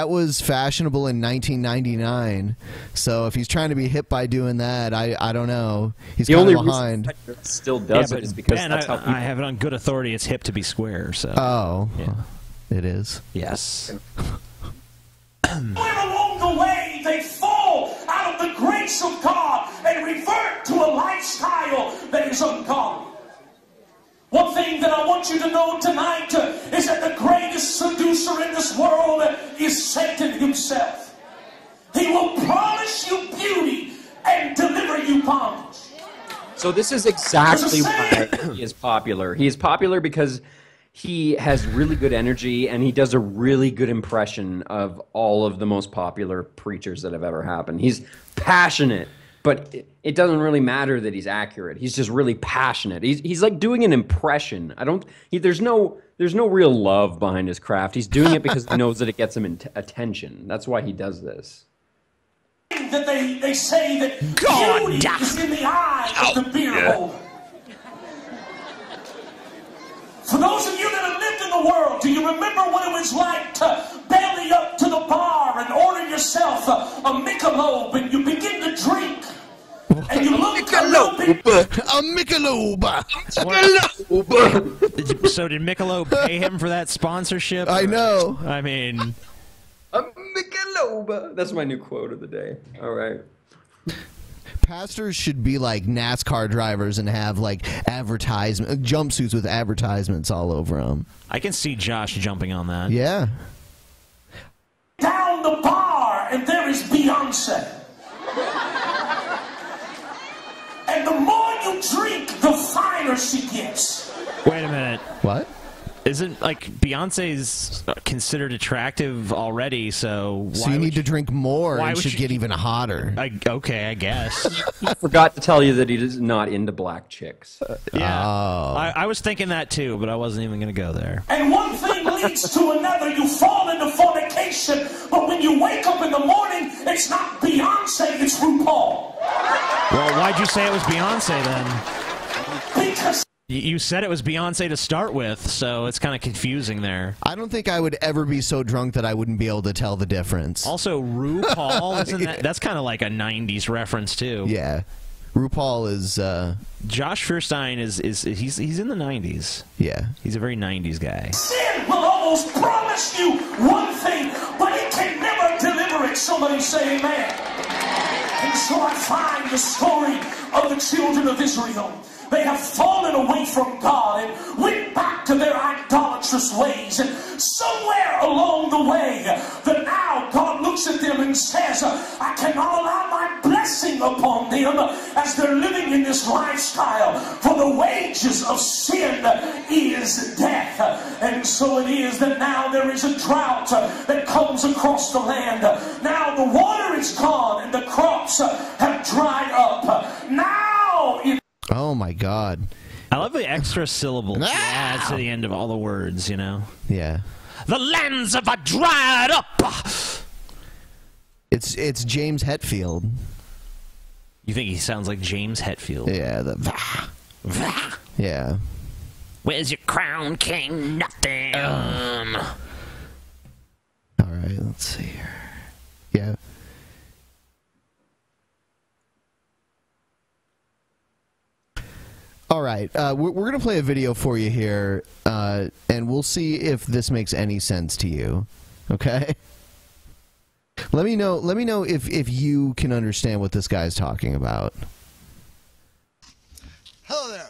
was fashionable in 1999. So if he's trying to be hip by doing that, I don't know. He's the kind only of behind. Reason Fred Durst still does it is because Ben, that's how people. I have it on good authority. It's hip to be square. So. Oh, yeah. It is. Yes. Where along the way they fall out of the grace of God and revert to a lifestyle that is ungodly. One thing that I want you to know tonight is that the greatest seducer in this world is Satan himself. He will promise you beauty and deliver you bondage. So this is exactly why he is popular. He is popular because he has really good energy, and he does a really good impression of all of the most popular preachers that have ever happened. He's passionate, but it doesn't really matter that he's accurate. He's just really passionate. He's like doing an impression. There's no real love behind his craft. He's doing it because he knows that it gets him attention. That's why he does this. That they say that beauty is in the eye of the beer holder. For those of you that have lived in the world, do you remember what it was like to belly up to the bar and order yourself a Michelob, and you begin to drink, and you look a little bit... A Michelob! So did Michelob pay him for that sponsorship? I know. I mean... A Michelob! That's my new quote of the day. All right. Pastors should be like NASCAR drivers and have like jumpsuits with advertisements all over them. I can see Josh jumping on that. Yeah. Down the bar, and there is Beyonce. And the more you drink, the finer she gets. Wait a minute. What? Isn't, like, Beyonce's considered attractive already, so... So you need to drink more and should get even hotter. Okay, I guess. I forgot to tell you that he is not into black chicks. Yeah. Oh. I was thinking that too, but I wasn't even going to go there. And one thing leads to another. You fall into fornication, but when you wake up in the morning, it's not Beyonce RuPaul? Well, why'd you say it was Beyonce then? Because you said it was Beyonce to start with, so it's kind of confusing there. I don't think I would ever be so drunk that I wouldn't be able to tell the difference. Also, RuPaul, that's kind of like a 90s reference, too. Yeah. RuPaul is... Josh Feuerstein he's in the 90s. Yeah. He's a very 90s guy. sin will almost promise you one thing, but it can never deliver it. Somebody say amen. And so I find the story of the children of Israel. They have fallen away from God and went back to their idolatrous ways. And somewhere along the way, that now God looks at them and says, I cannot allow my blessing upon them as they're living in this lifestyle. For the wages of sin is death. And so it is that now there is a drought that comes across the land. Now the water is gone and the crops have dried up. Now it Oh my God! I love the extra syllables you add to the end of all the words. You know. Yeah. The lands have dried up. It's James Hetfield. You think he sounds like James Hetfield? Yeah. Yeah. Where's your crown, King? Nothing. All right. Let's see here. Yeah. All right, we're going to play a video for you here, and we'll see if this makes any sense to you. Okay? Let me know if you can understand what this guy's talking about. Hello there.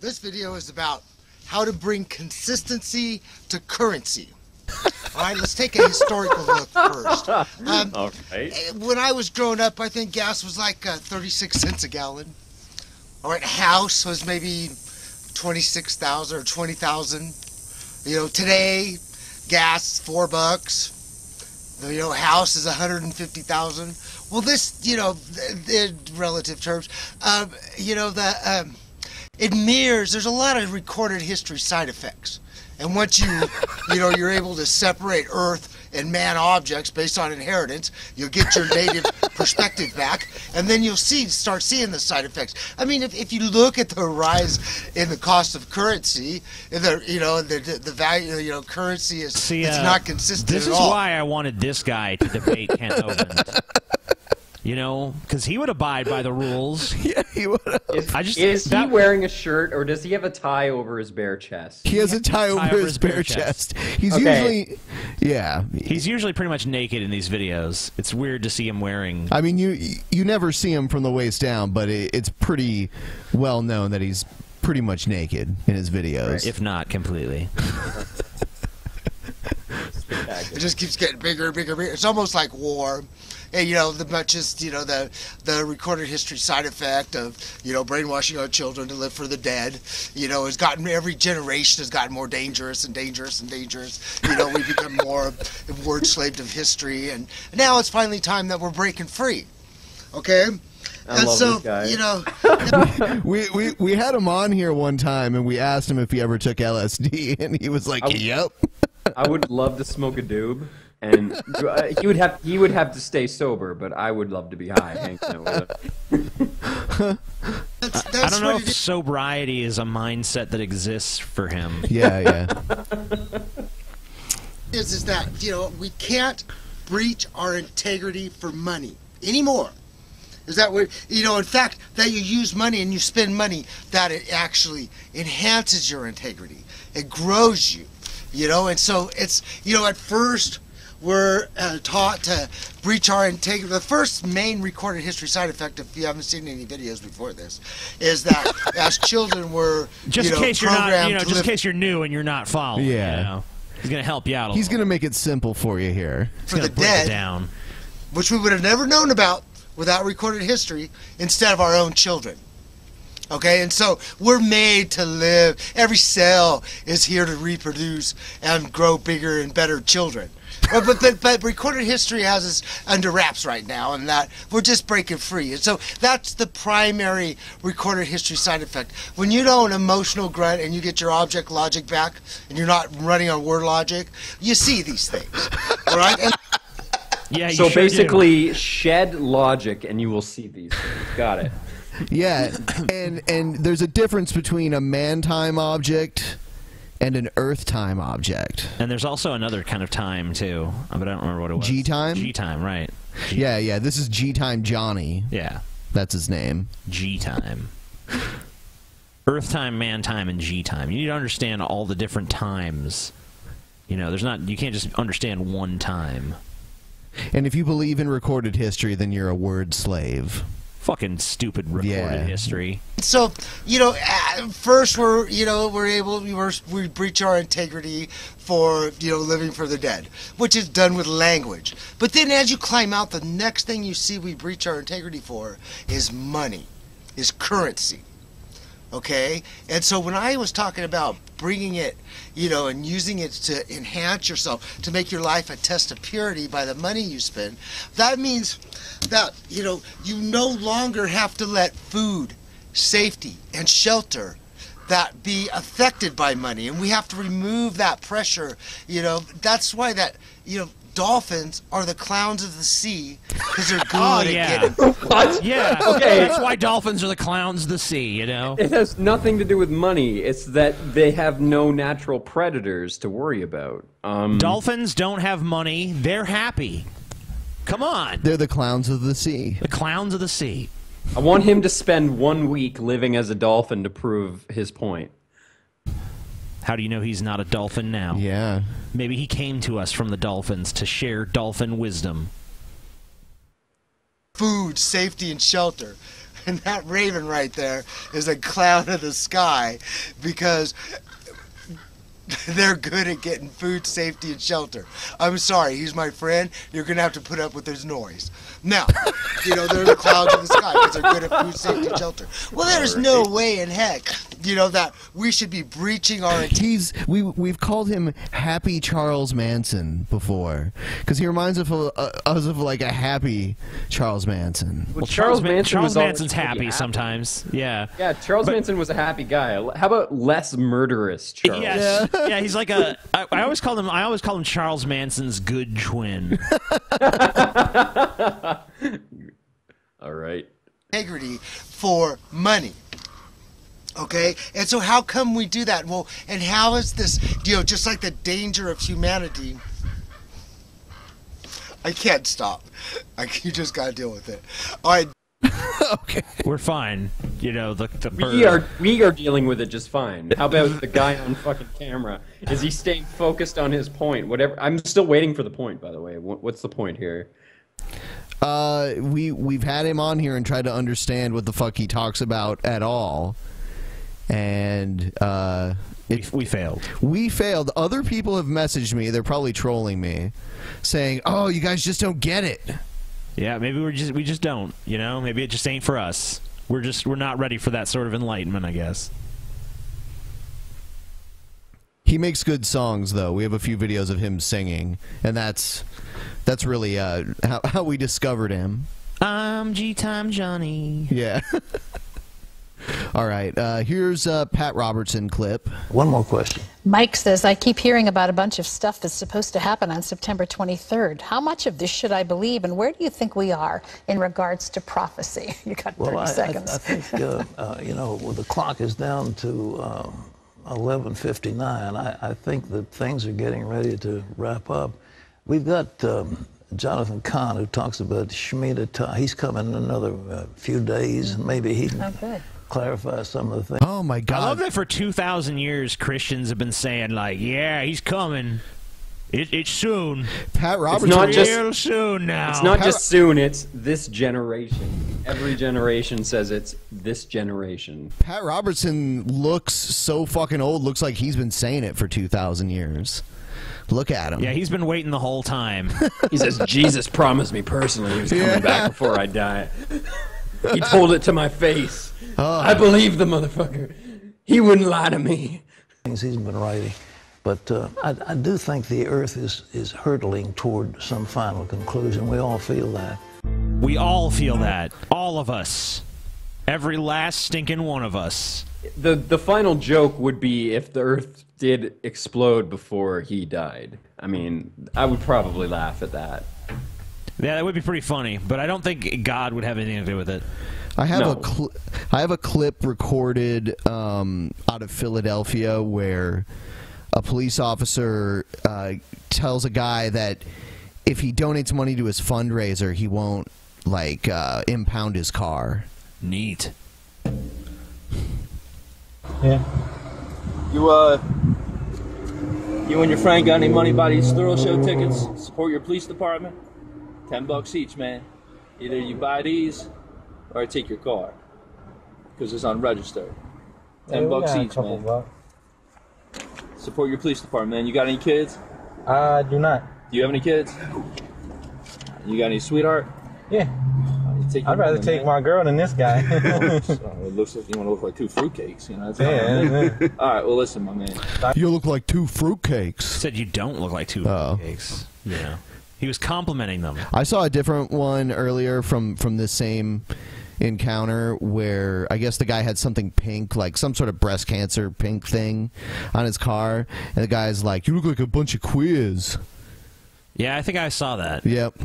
This video is about how to bring consistency to currency. All right, let's take a historical look first. Okay. When I was growing up, I think gas was like 36 cents a gallon. All right, house was maybe 26,000 or 20,000. You know, today, gas $4. You know, house is 150,000. Well, this, you know, in relative terms, you know, it mirrors. There's a lot of recorded history side effects, and once you know, you're able to separate Earth and man objects based on inheritance, you'll get your native perspective back, and then you'll start seeing the side effects. I mean, if you look at the rise in the cost of currency, the value, you know, currency is it's not consistent This at is all. why I wanted this guy to debate Kent Hovind. You know, because he would abide by the rules. Yeah, he would. Is he wearing a shirt, or does he have a tie over his bare chest? He has a tie over his bare chest. He's usually, yeah. He's usually pretty much naked in these videos. It's weird to see him wearing. I mean, you never see him from the waist down, but it's pretty well known that he's pretty much naked in his videos, Right. If not completely. It just keeps getting bigger and bigger and bigger. It's almost like war. And, you know, the recorded history side effect of, you know, brainwashing our children to live for the dead, you know, has gotten, every generation has gotten more dangerous and dangerous and dangerous. You know, we've become more word slaved of history, and now it's finally time that we're breaking free. Okay? I love so, this guy. you know, we had him on here one time, and we asked him if he ever took LSD, and he was like, "Yep." I would love to smoke a doob, and he would have to stay sober, but I would love to be high. Hanging out with him. I don't know if sobriety is a mindset that exists for him. Yeah. is that, you know, we can't breach our integrity for money anymore. Is that what, you know, in fact, that you use money and you spend money, that it actually enhances your integrity. It grows you, you know, and so it's, you know, at first we're taught to breach our integrity. The first main recorded history side effect, if you haven't seen any videos before this, is that as children we're, just you know, in case you're not, you know, just in live case you're new and you're not following. Yeah. You know? He's gonna help you out. He's gonna make it simple for you here. for the dead, which we would have never known about without recorded history, instead of our own children. Okay, and so we're made to live. Every cell is here to reproduce and grow bigger and better children. But recorded history has us under wraps right now, and that we're just breaking free. And so that's the primary recorded history side effect. When you know an emotional grunt and you get your object logic back, and you're not running on word logic, you see these things, all right? Yeah, you so sure basically, shed logic and you will see these things. Got it. Yeah, and there's a difference between a man-time object and an Earth-time object. And there's also another kind of time, too, but I don't remember what it was. G-time? G-time, right. Yeah, this is G-time Johnny. Yeah. That's his name. G-time. Earth time, man time, and G time. You need to understand all the different times. You know, you can't just understand one time. And if you believe in recorded history, then you're a word slave. Fucking stupid recorded history. So, first we breach our integrity for, living for the dead, which is done with language. But then as you climb out, the next thing you see we breach our integrity for is money, is currency. Okay? And so when I was talking about bringing it, and using it to enhance yourself, to make your life a test of purity by the money you spend, that means that, you no longer have to let food, safety, and shelter that be affected by money. And we have to remove that pressure, That's why that, dolphins are the clowns of the sea because they're good at getting. What? Yeah. Okay. That's why dolphins are the clowns of the sea, It has nothing to do with money. It's that they have no natural predators to worry about. Dolphins don't have money. They're happy. Come on. They're the clowns of the sea. The clowns of the sea. I want him to spend 1 week living as a dolphin to prove his point. How do you know he's not a dolphin now? Yeah. Maybe he came to us from the dolphins to share dolphin wisdom. Food, safety, and shelter. And that raven right there is a clown of the sky because they're good at getting food, safety, and shelter. I'm sorry, he's my friend. You're going to have to put up with his noise. Now, they're the clouds of the sky because they're good at food, safety, and shelter. Well, there's no way in heck, that we should be breaching our... We've called him Happy Charles Manson before because he reminds us of like a happy Charles Manson. Well, Charles Manson's happy sometimes. Yeah. Yeah, Charles Manson was a happy guy. How about less murderous Charles? Yes. Yeah, he's like I always call him Charles Manson's good twin. All right. Integrity for money. Okay? And so how come we do that? Well, and how is this, just like the danger of humanity. I can't stop. You just got to deal with it. All right. Okay. We're fine. The we are dealing with it just fine. How about the guy on fucking camera? Is he staying focused on his point? Whatever. I'm still waiting for the point, by the way. What's the point here? We've had him on here and tried to understand what the fuck he talks about at all. And we failed. We failed. Other people have messaged me. They're probably trolling me, saying, "Oh, you guys just don't get it." Yeah, maybe we just don't. Maybe it just ain't for us. We're not ready for that sort of enlightenment, I guess. He makes good songs, though. We have a few videos of him singing, and that's really how we discovered him. I'm G-Time Johnny. Yeah. All right, here's a Pat Robertson clip. One more question. Mike says, I keep hearing about a bunch of stuff that's supposed to happen on September 23rd. How much of this should I believe, and where do you think we are in regards to prophecy? You got 30 seconds. I think, the clock is down to 11:59. I think that things are getting ready to wrap up. We've got Jonathan Kahn, who talks about Shemitah. He's coming in another few days, and maybe he can clarify some of the things. Oh my God! I love that for 2,000 years Christians have been saying like, "Yeah, he's coming. It's soon." Pat Robertson. It's not real soon now. It's not just soon. It's this generation. Every generation says it's this generation. Pat Robertson looks so fucking old. Looks like he's been saying it for 2,000 years. Look at him. Yeah, he's been waiting the whole time. He says, Jesus promised me personally he was coming back before I die. He told it to my face. Oh. I believe the motherfucker. He wouldn't lie to me. Things he's been writing. But I do think the Earth is hurtling toward some final conclusion. We all feel that. We all feel that. All of us. Every last stinking one of us. The final joke would be if the Earth did explode before he died. I mean, I would probably laugh at that. Yeah, that would be pretty funny, but I don't think God would have anything to do with it. I have a clip recorded out of Philadelphia where a police officer tells a guy that if he donates money to his fundraiser, he won't like impound his car. Neat. Yeah. You and your friend got any money by these thrill show tickets? Support your police department? $10 each, man. Either you buy these or I take your car because it's unregistered. $10 each, man. Bucks. Support your police department, man. You got any kids? I do not. Do you have any kids? You got any sweetheart? Yeah. I'd rather take my girl than this guy. It looks like you want to look like two fruitcakes, you know. Yeah. All right. Well, listen, my man. You look like two fruitcakes. Said you don't look like two fruitcakes. Yeah. He was complimenting them. I saw a different one earlier from this same encounter where I guess the guy had something pink, like some sort of breast cancer pink thing on his car, and the guy's like, "You look like a bunch of queers." Yeah, I think I saw that. Yep.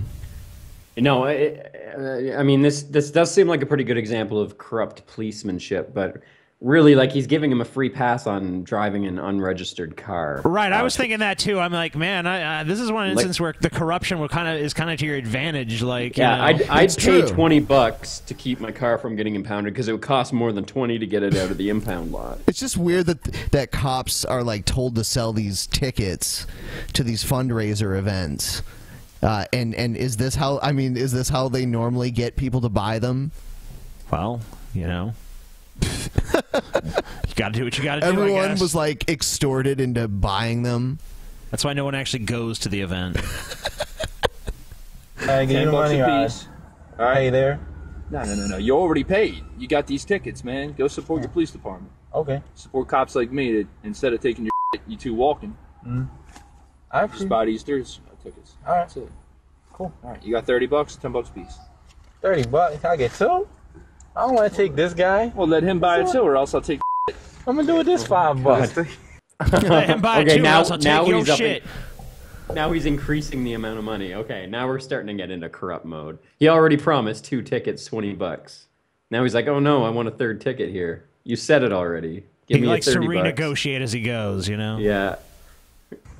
No, I mean, this does seem like a pretty good example of corrupt policemanship, but really, like, he's giving him a free pass on driving an unregistered car. Right, I was thinking that too. I'm like, man, this is one instance where the corruption is kind of to your advantage. Like, yeah, you know, I'd pay $20 to keep my car from getting impounded because it would cost more than $20 to get it out of the impound lot. It's just weird that cops are like told to sell these tickets to these fundraiser events. And is this how? I mean, is this how they normally get people to buy them? Well, you know, you got to do what you got to do. Everyone was like extorted into buying them. That's why no one actually goes to the event. Hey, give you money a piece. All right, hey there. No. You already paid. You got these tickets, man. Go support your police department. Okay. Support cops like me that instead of taking your shit, you two walking. I just buy these tickets. All right. That's it. Cool. All right. You got $30, $10 piece. $30? Can I get two? I don't want to take this guy. Well, let him buy it too, or else I'll take. I'm gonna do it this $5. Let him buy it too, or else I'll take your shit. Now he's increasing the amount of money. Okay, now we're starting to get into corrupt mode. He already promised 2 tickets, $20. Now he's like, oh no, I want a 3rd ticket here. You said it already. Give me likes $30. to renegotiate as he goes, you know. Yeah.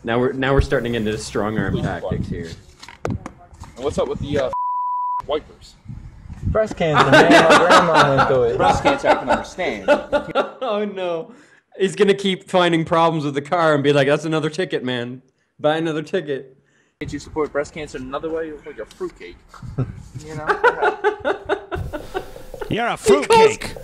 Now we're starting to get into strong arm tactics here. And what's up with the wipers? Breast cancer, man. My grandma went through it. Breast cancer, I can understand. Oh no. He's gonna keep finding problems with the car and be like, that's another ticket, man. Buy another ticket. Can't you support breast cancer in another way? You look like a fruitcake. You know? You're a fruitcake.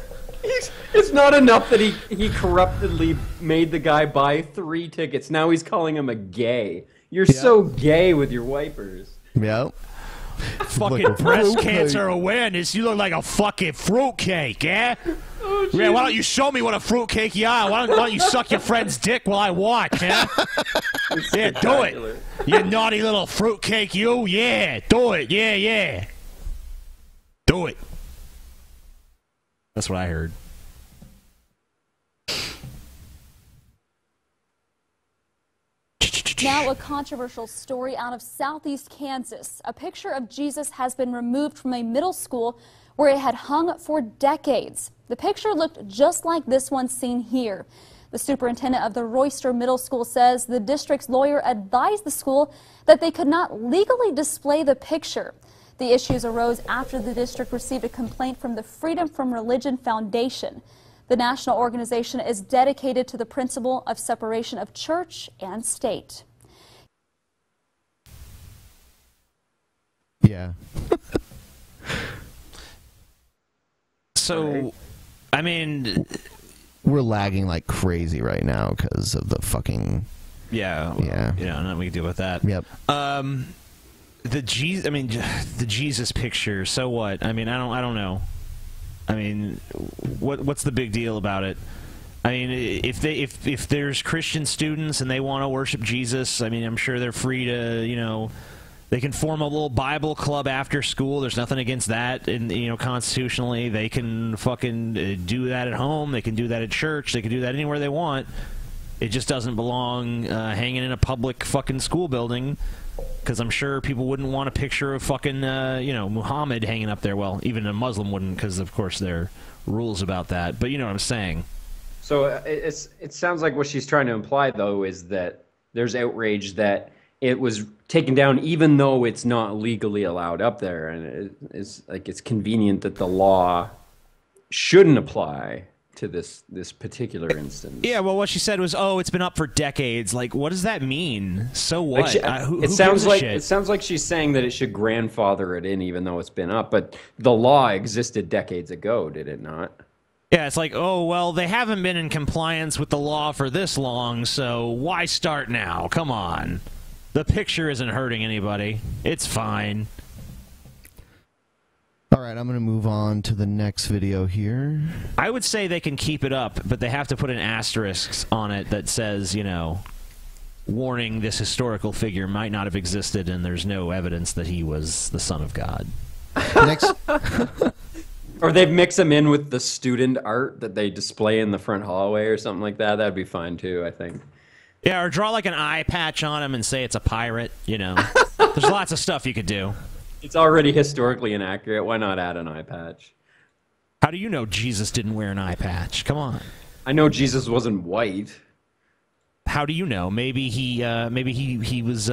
It's not enough that he corruptedly made the guy buy 3 tickets. Now he's calling him a gay. You're so gay with your wipers. Yep. Fucking breast cancer awareness. You look like a fucking fruitcake, eh? Oh, yeah, why don't you show me what a fruitcake you are? Why don't you suck your friend's dick while I watch, eh? Yeah, do it. You naughty little fruitcake, you. Yeah, do it. Yeah. Do it. That's what I heard. Now, a controversial story out of southeast Kansas. A picture of Jesus has been removed from a middle school where it had hung for decades. The picture looked just like this one seen here. The superintendent of the Royster Middle School says the district's lawyer advised the school that they could not legally display the picture. The issues arose after the district received a complaint from the Freedom from Religion Foundation. The national organization is dedicated to the principle of separation of church and state. Yeah. So, I mean, we're lagging like crazy right now because of the fucking. Yeah. No, we can deal with that. Yep. The Jesus picture. So what? I mean, I don't know. I mean, what's the big deal about it? I mean, if there's Christian students and they want to worship Jesus, I mean, I'm sure they're free to, they can form a little Bible club after school. There's nothing against that, and constitutionally, they can fucking do that at home. They can do that at church. They can do that anywhere they want. It just doesn't belong hanging in a public fucking school building, because I'm sure people wouldn't want a picture of fucking, you know, Muhammad hanging up there. Well, even a Muslim wouldn't, because, of course, there are rules about that. But you know what I'm saying. So it sounds like what she's trying to imply, though, is that there's outrage that it was taken down even though it's not legally allowed up there. And it's like it's convenient that the law shouldn't apply to this particular instance. Yeah, well, what she said was, "Oh, it's been up for decades." Like, what does that mean? So what? Like it sounds like she's saying that it should grandfather it in, even though it's been up. But the law existed decades ago, did it not? Yeah, it's like, oh, well, they haven't been in compliance with the law for this long, so why start now? Come on. The picture isn't hurting anybody. It's fine. All right, I'm going to move on to the next video here. I would say they can keep it up, but they have to put an asterisk on it that says, you know, warning, this historical figure might not have existed and there's no evidence that he was the Son of God. Next. Or they mix him in with the student art that they display in the front hallway or something like that. That'd be fine too, I think. Yeah, or draw like an eye patch on him and say it's a pirate, you know. There's lots of stuff you could do. It's already historically inaccurate. Why not add an eye patch? How do you know Jesus didn't wear an eye patch? Come on. I know Jesus wasn't white. How do you know? Maybe he was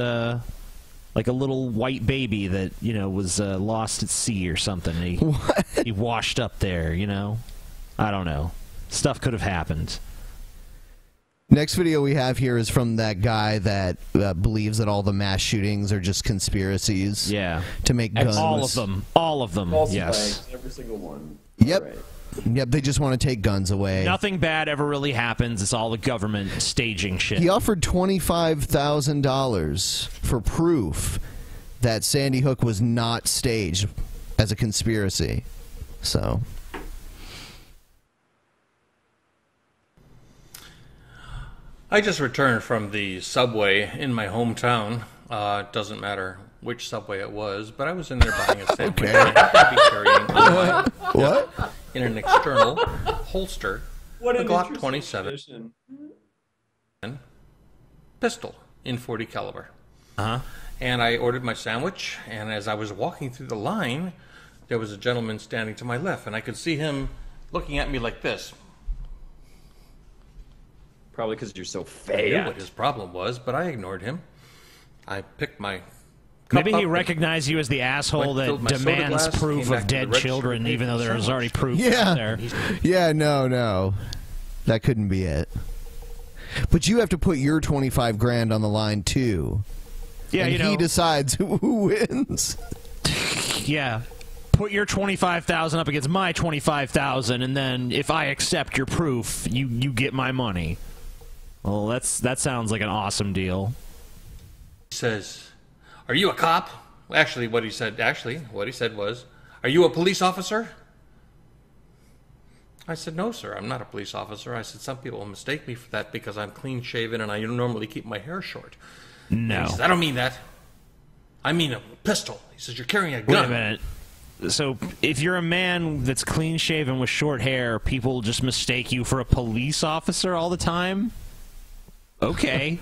like a little white baby that, you know, was lost at sea or something. He washed up there, you know. I don't know. Stuff could have happened. Next video we have here is from that guy that believes that all the mass shootings are just conspiracies. Yeah. To make guns. All of them. All of them. False yes. flags, every single one. Yep. Right. Yep, they just want to take guns away. Nothing bad ever really happens. It's all the government staging shit. He offered $25,000 for proof that Sandy Hook was not staged as a conspiracy. So... I just returned from the subway in my hometown. It doesn't matter which subway it was, but I was in there buying a sandwich. Okay. I happened to be carrying what? In an external holster What a an Glock interesting 27 position. pistol in .40 caliber. Uh-huh. And I ordered my sandwich, and as I was walking through the line, there was a gentleman standing to my left, and I could see him looking at me like this. Probably because you're so I fat. knew what his problem was, but I ignored him. I picked my Maybe he recognized you as the asshole that demands proof of dead children, even though there was already proof out there. Yeah, no. That couldn't be it. But you have to put your 25 grand on the line, too. Yeah, and you know, he decides who wins. Yeah. Put your 25,000 up against my 25,000, and then if I accept your proof, you get my money. Well, that sounds like an awesome deal. He says, "Are you a cop?" Actually, what he said was, "Are you a police officer?" I said, "No, sir, I'm not a police officer." I said, "Some people mistake me for that because I'm clean shaven and I normally keep my hair short." No. And he says, "I don't mean that. I mean a pistol." He says, "You're carrying a gun." Wait a minute. So if you're a man that's clean shaven with short hair, people just mistake you for a police officer all the time? Okay.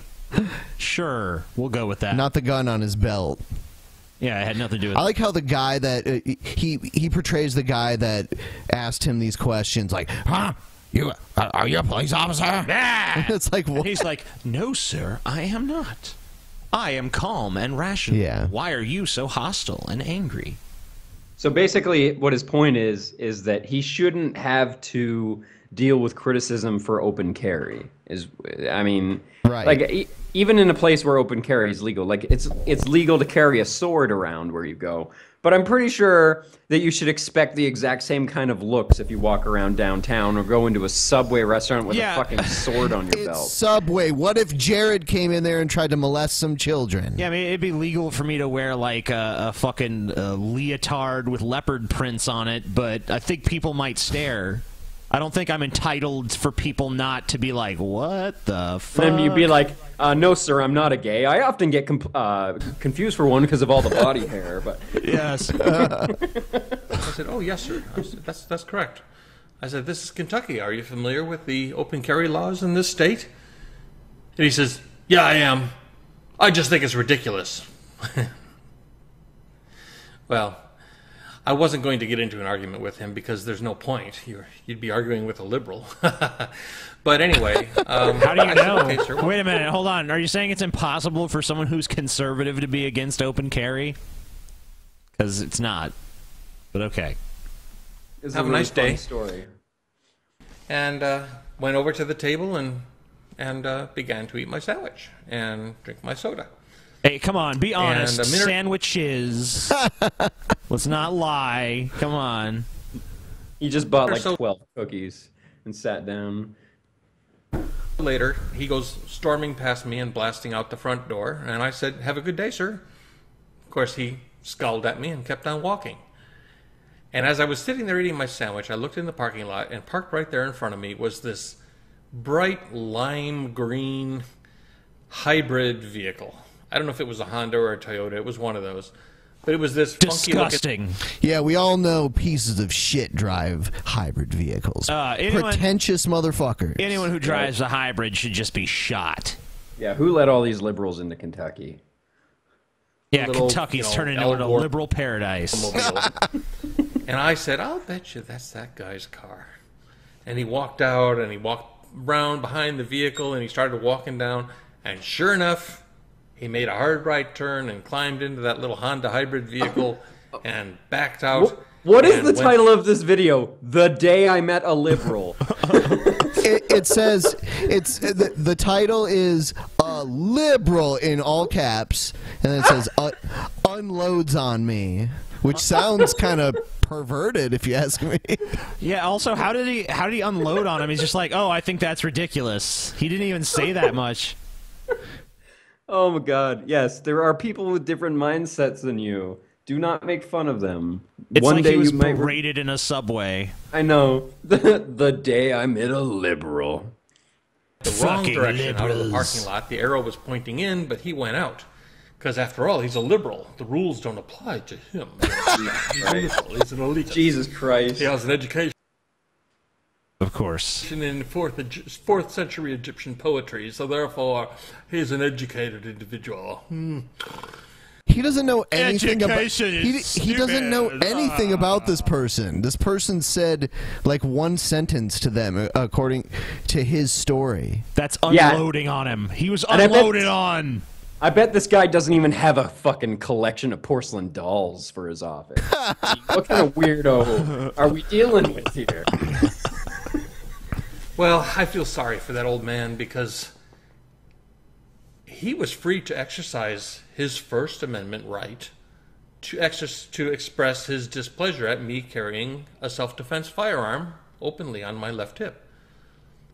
Sure, we'll go with that. Not the gun on his belt. Yeah, it had nothing to do with I like how the guy that he portrays the guy that asked him these questions, like, "Huh? Are you a police officer?" Yeah. It's like, what? And he's like, "No, sir, I am not. I am calm and rational. Yeah. Why are you so hostile and angry?" So basically, what his point is that he shouldn't have to deal with criticism for open carry. Right. Like even in a place where open carry is legal, like it's legal to carry a sword around where you go. But I'm pretty sure that you should expect the exact same kind of looks if you walk around downtown or go into a Subway restaurant with a fucking sword on your belt. Subway. What if Jared came in there and tried to molest some children? Yeah, I mean, it'd be legal for me to wear like a fucking leotard with leopard prints on it, but I think people might stare. I don't think I'm entitled for people not to be like, "What the fuck?" Then you'd be like, "No, sir, I'm not a gay. I often get confused for one because of all the body hair." But yes. I said, "Oh, yes, sir." I said, that's correct. I said, "This is Kentucky. Are you familiar with the open carry laws in this state?" And he says, yeah, I am. I just think it's ridiculous. Well, I wasn't going to get into an argument with him because there's no point. You'd be arguing with a liberal. But anyway, how do you know? Okay, sir. Wait a minute, hold on. Are you saying it's impossible for someone who's conservative to be against open carry? Because it's not. But okay. Have a nice day. Story. And went over to the table and began to eat my sandwich and drink my soda. Hey, come on, be honest. Sandwiches. Let's not lie. Come on. He just bought like 12 cookies and sat down. Later, he goes storming past me and blasting out the front door, and I said, have a good day, sir. Of course, he scowled at me and kept on walking. And as I was sitting there eating my sandwich, I looked in the parking lot, and parked right there in front of me was this bright lime green hybrid vehicle. I don't know if it was a Honda or a Toyota. It was one of those. But it was this disgusting. Yeah, we all know pieces of shit drive hybrid vehicles. Pretentious motherfuckers. Anyone who drives a hybrid should just be shot. Yeah, who let all these liberals into Kentucky? Yeah, Kentucky's turning into a liberal paradise. And I said, I'll bet you that's that guy's car. And he walked out, and he walked around behind the vehicle, and he started walking down. And sure enough, he made a hard right turn and climbed into that little Honda hybrid vehicle and backed out. What is the title of this video? The Day I Met a Liberal. It says the title is liberal in all caps, and it says unloads on me, which sounds kind of perverted if you ask me. Yeah, also how did he unload on him? He's just like, oh, I think that's ridiculous. He didn't even say that much. Oh my God! Yes, there are people with different mindsets than you. Do not make fun of them. It's One like day he was you might berated in a subway. I know. The day I met a liberal. The wrong direction out of the parking lot. The arrow was pointing in, but he went out. Because after all, he's a liberal. The rules don't apply to him. He's an elitist. Jesus Christ. He has an education. Of course. In fourth century Egyptian poetry, so therefore he's an educated individual. He doesn't know anything about. He doesn't know anything about this person. This person said like one sentence to them according to his story. That's unloading on him. He was unloaded on. I bet this guy doesn't even have a fucking collection of porcelain dolls for his office. What kind of weirdo are we dealing with here? Well, I feel sorry for that old man because he was free to exercise his First Amendment right to express his displeasure at me carrying a self-defense firearm openly on my left hip.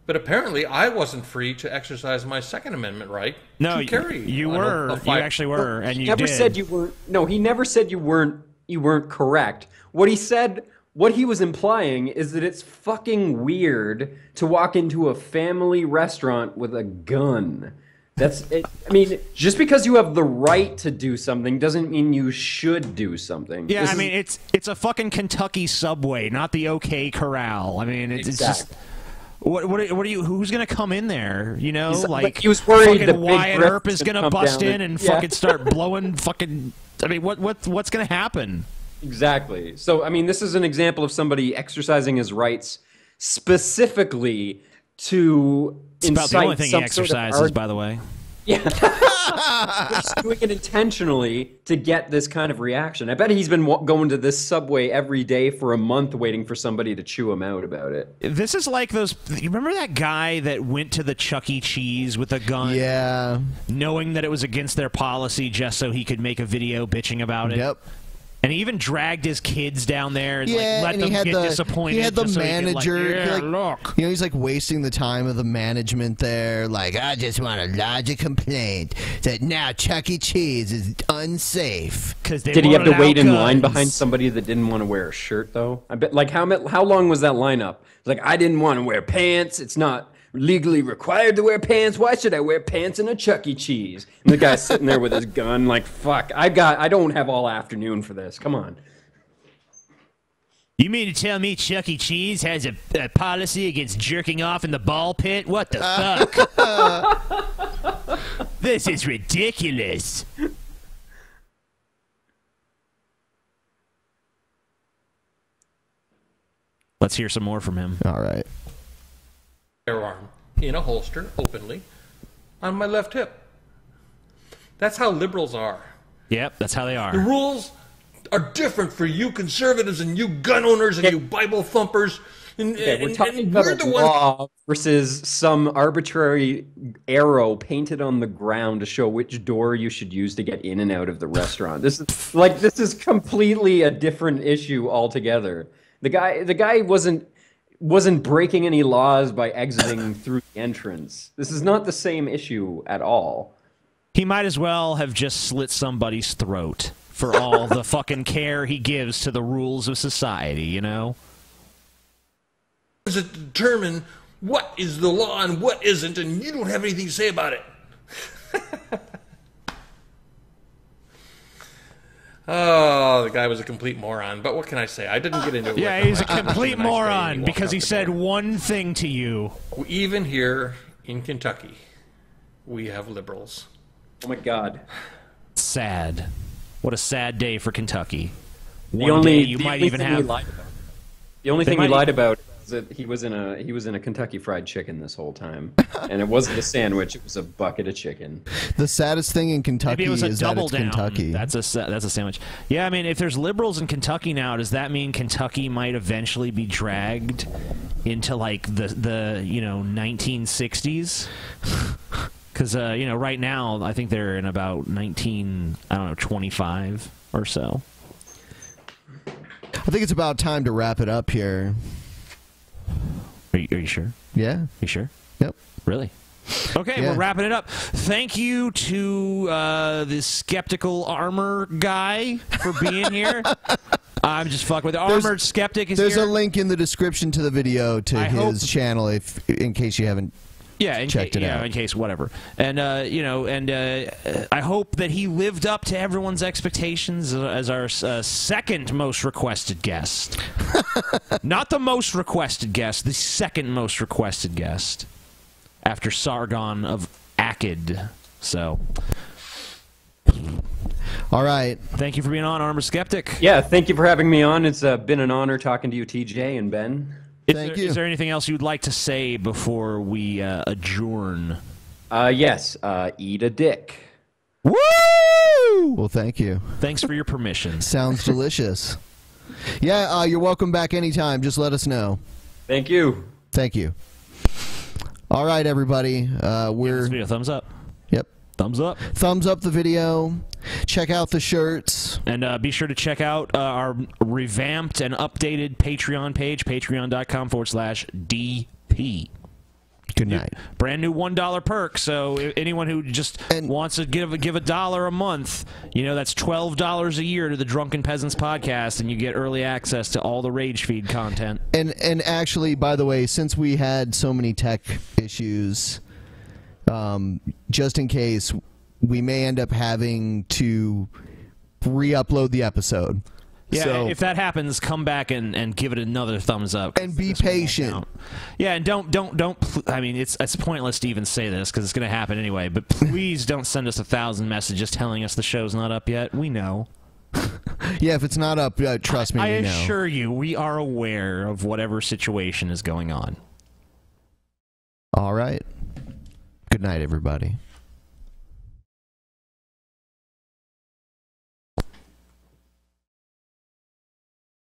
But apparently, I wasn't free to exercise my Second Amendment right to carry. You were. You actually were, and you never did. Said you were. No, he never said you weren't. You weren't correct. What he said. What he was implying is that it's fucking weird to walk into a family restaurant with a gun. That's it. I mean, just because you have the right to do something doesn't mean you should do something. Yeah, I mean, it's a fucking Kentucky Subway, not the OK Corral. I mean, it's just what are you? Who's gonna come in there? You know, like he was worried fucking Wyatt Earp is gonna bust in and fucking start blowing fucking. I mean, what's gonna happen? Exactly. So, I mean, this is an example of somebody exercising his rights specifically to incite about the only thing he exercises, by the way. Yeah. He's doing it intentionally to get this kind of reaction. I bet he's been going to this Subway every day for a month waiting for somebody to chew him out about it. This is like those... You remember that guy that went to the Chuck E. Cheese with a gun? Yeah. Knowing that it was against their policy just so he could make a video bitching about it? Yep. And he even dragged his kids down there and let them get disappointed. He had the manager. So look. You know, he's like wasting the time of the management there. Like, I just want to lodge a complaint that now Chuck E. Cheese is unsafe. Did he have to wait in line behind somebody that didn't want to wear a shirt, though? I bet. Like, how long was that lineup? It's like, I didn't want to wear pants. It's not legally required to wear pants. Why should I wear pants in a Chuck E. Cheese? And the guy's sitting there with his gun like, fuck, I don't have all afternoon for this. Come on. You mean to tell me Chuck E. Cheese has a policy against jerking off in the ball pit? What the fuck? This is ridiculous. Let's hear some more from him. All right. Firearm in a holster, openly, on my left hip. That's how liberals are. Yep, that's how they are. The rules are different for you conservatives and you gun owners and you Bible thumpers. We're talking about a law versus some arbitrary arrow painted on the ground to show which door you should use to get in and out of the restaurant. This is completely a different issue altogether. The guy wasn't breaking any laws by exiting through the entrance. This is not the same issue at all. He might as well have just slit somebody's throat for all the fucking care he gives to the rules of society, you know? Does it determine what is the law and what isn't, and you don't have anything to say about it? Oh, the guy was a complete moron, but what can I say? I didn't get into it. Yeah, he's a complete moron because he said one thing to you. Even here in Kentucky, we have liberals. Oh my God. Sad. What a sad day for Kentucky. The only thing he lied about is that he was in a Kentucky Fried Chicken this whole time, and it wasn't a sandwich; it was a bucket of chicken. The saddest thing in Kentucky Maybe it was a is that double it's down. Kentucky. That's a sandwich. Yeah, I mean, if there's liberals in Kentucky now, does that mean Kentucky might eventually be dragged into like the 1960s? Because right now I think they're in about 25 or so. I think it's about time to wrap it up here. Are you sure? Yeah. You sure? Yep. Really? Okay, Yeah. we're wrapping it up. Thank you to the skeptical armor guy for being here. I'm just fucking with it. Armored Skeptic is There's here. a link in the description to the video to his channel in case you haven't checked it out. In case whatever. And I hope that he lived up to everyone's expectations as our second most requested guest. Not the most requested guest, the second most requested guest after Sargon of Akkad. So, all right. Thank you for being on, Armor Skeptic. Yeah, thank you for having me on. It's been an honor talking to you, TJ and Ben. Is there anything else you'd like to say before we adjourn? Yes. Eat a dick. Woo! Well, thank you. Thanks for your permission. Sounds delicious. Yeah, you're welcome back anytime. Just let us know. Thank you. Thank you. All right, everybody. Give this video a thumbs up. Yep. Thumbs up. Thumbs up the video. Check out the shirts. And be sure to check out our revamped and updated Patreon page, patreon.com/DP. Good night. Brand new $1 perk. So anyone who just wants to give $1 a month, that's $12 a year to the Drunken Peasants podcast, and you get early access to all the Rage Feed content. And actually, by the way, since we had so many tech issues, just in case, we may end up having to re-upload the episode. Yeah, so, if that happens, come back and give it another thumbs up. And be patient. Yeah, and don't. I mean, it's pointless to even say this because it's going to happen anyway. But please don't send us 1,000 messages telling us the show's not up yet. We know. Yeah, if it's not up, trust me, I we know. assure you, we are aware of whatever situation is going on. All right. Good night, everybody.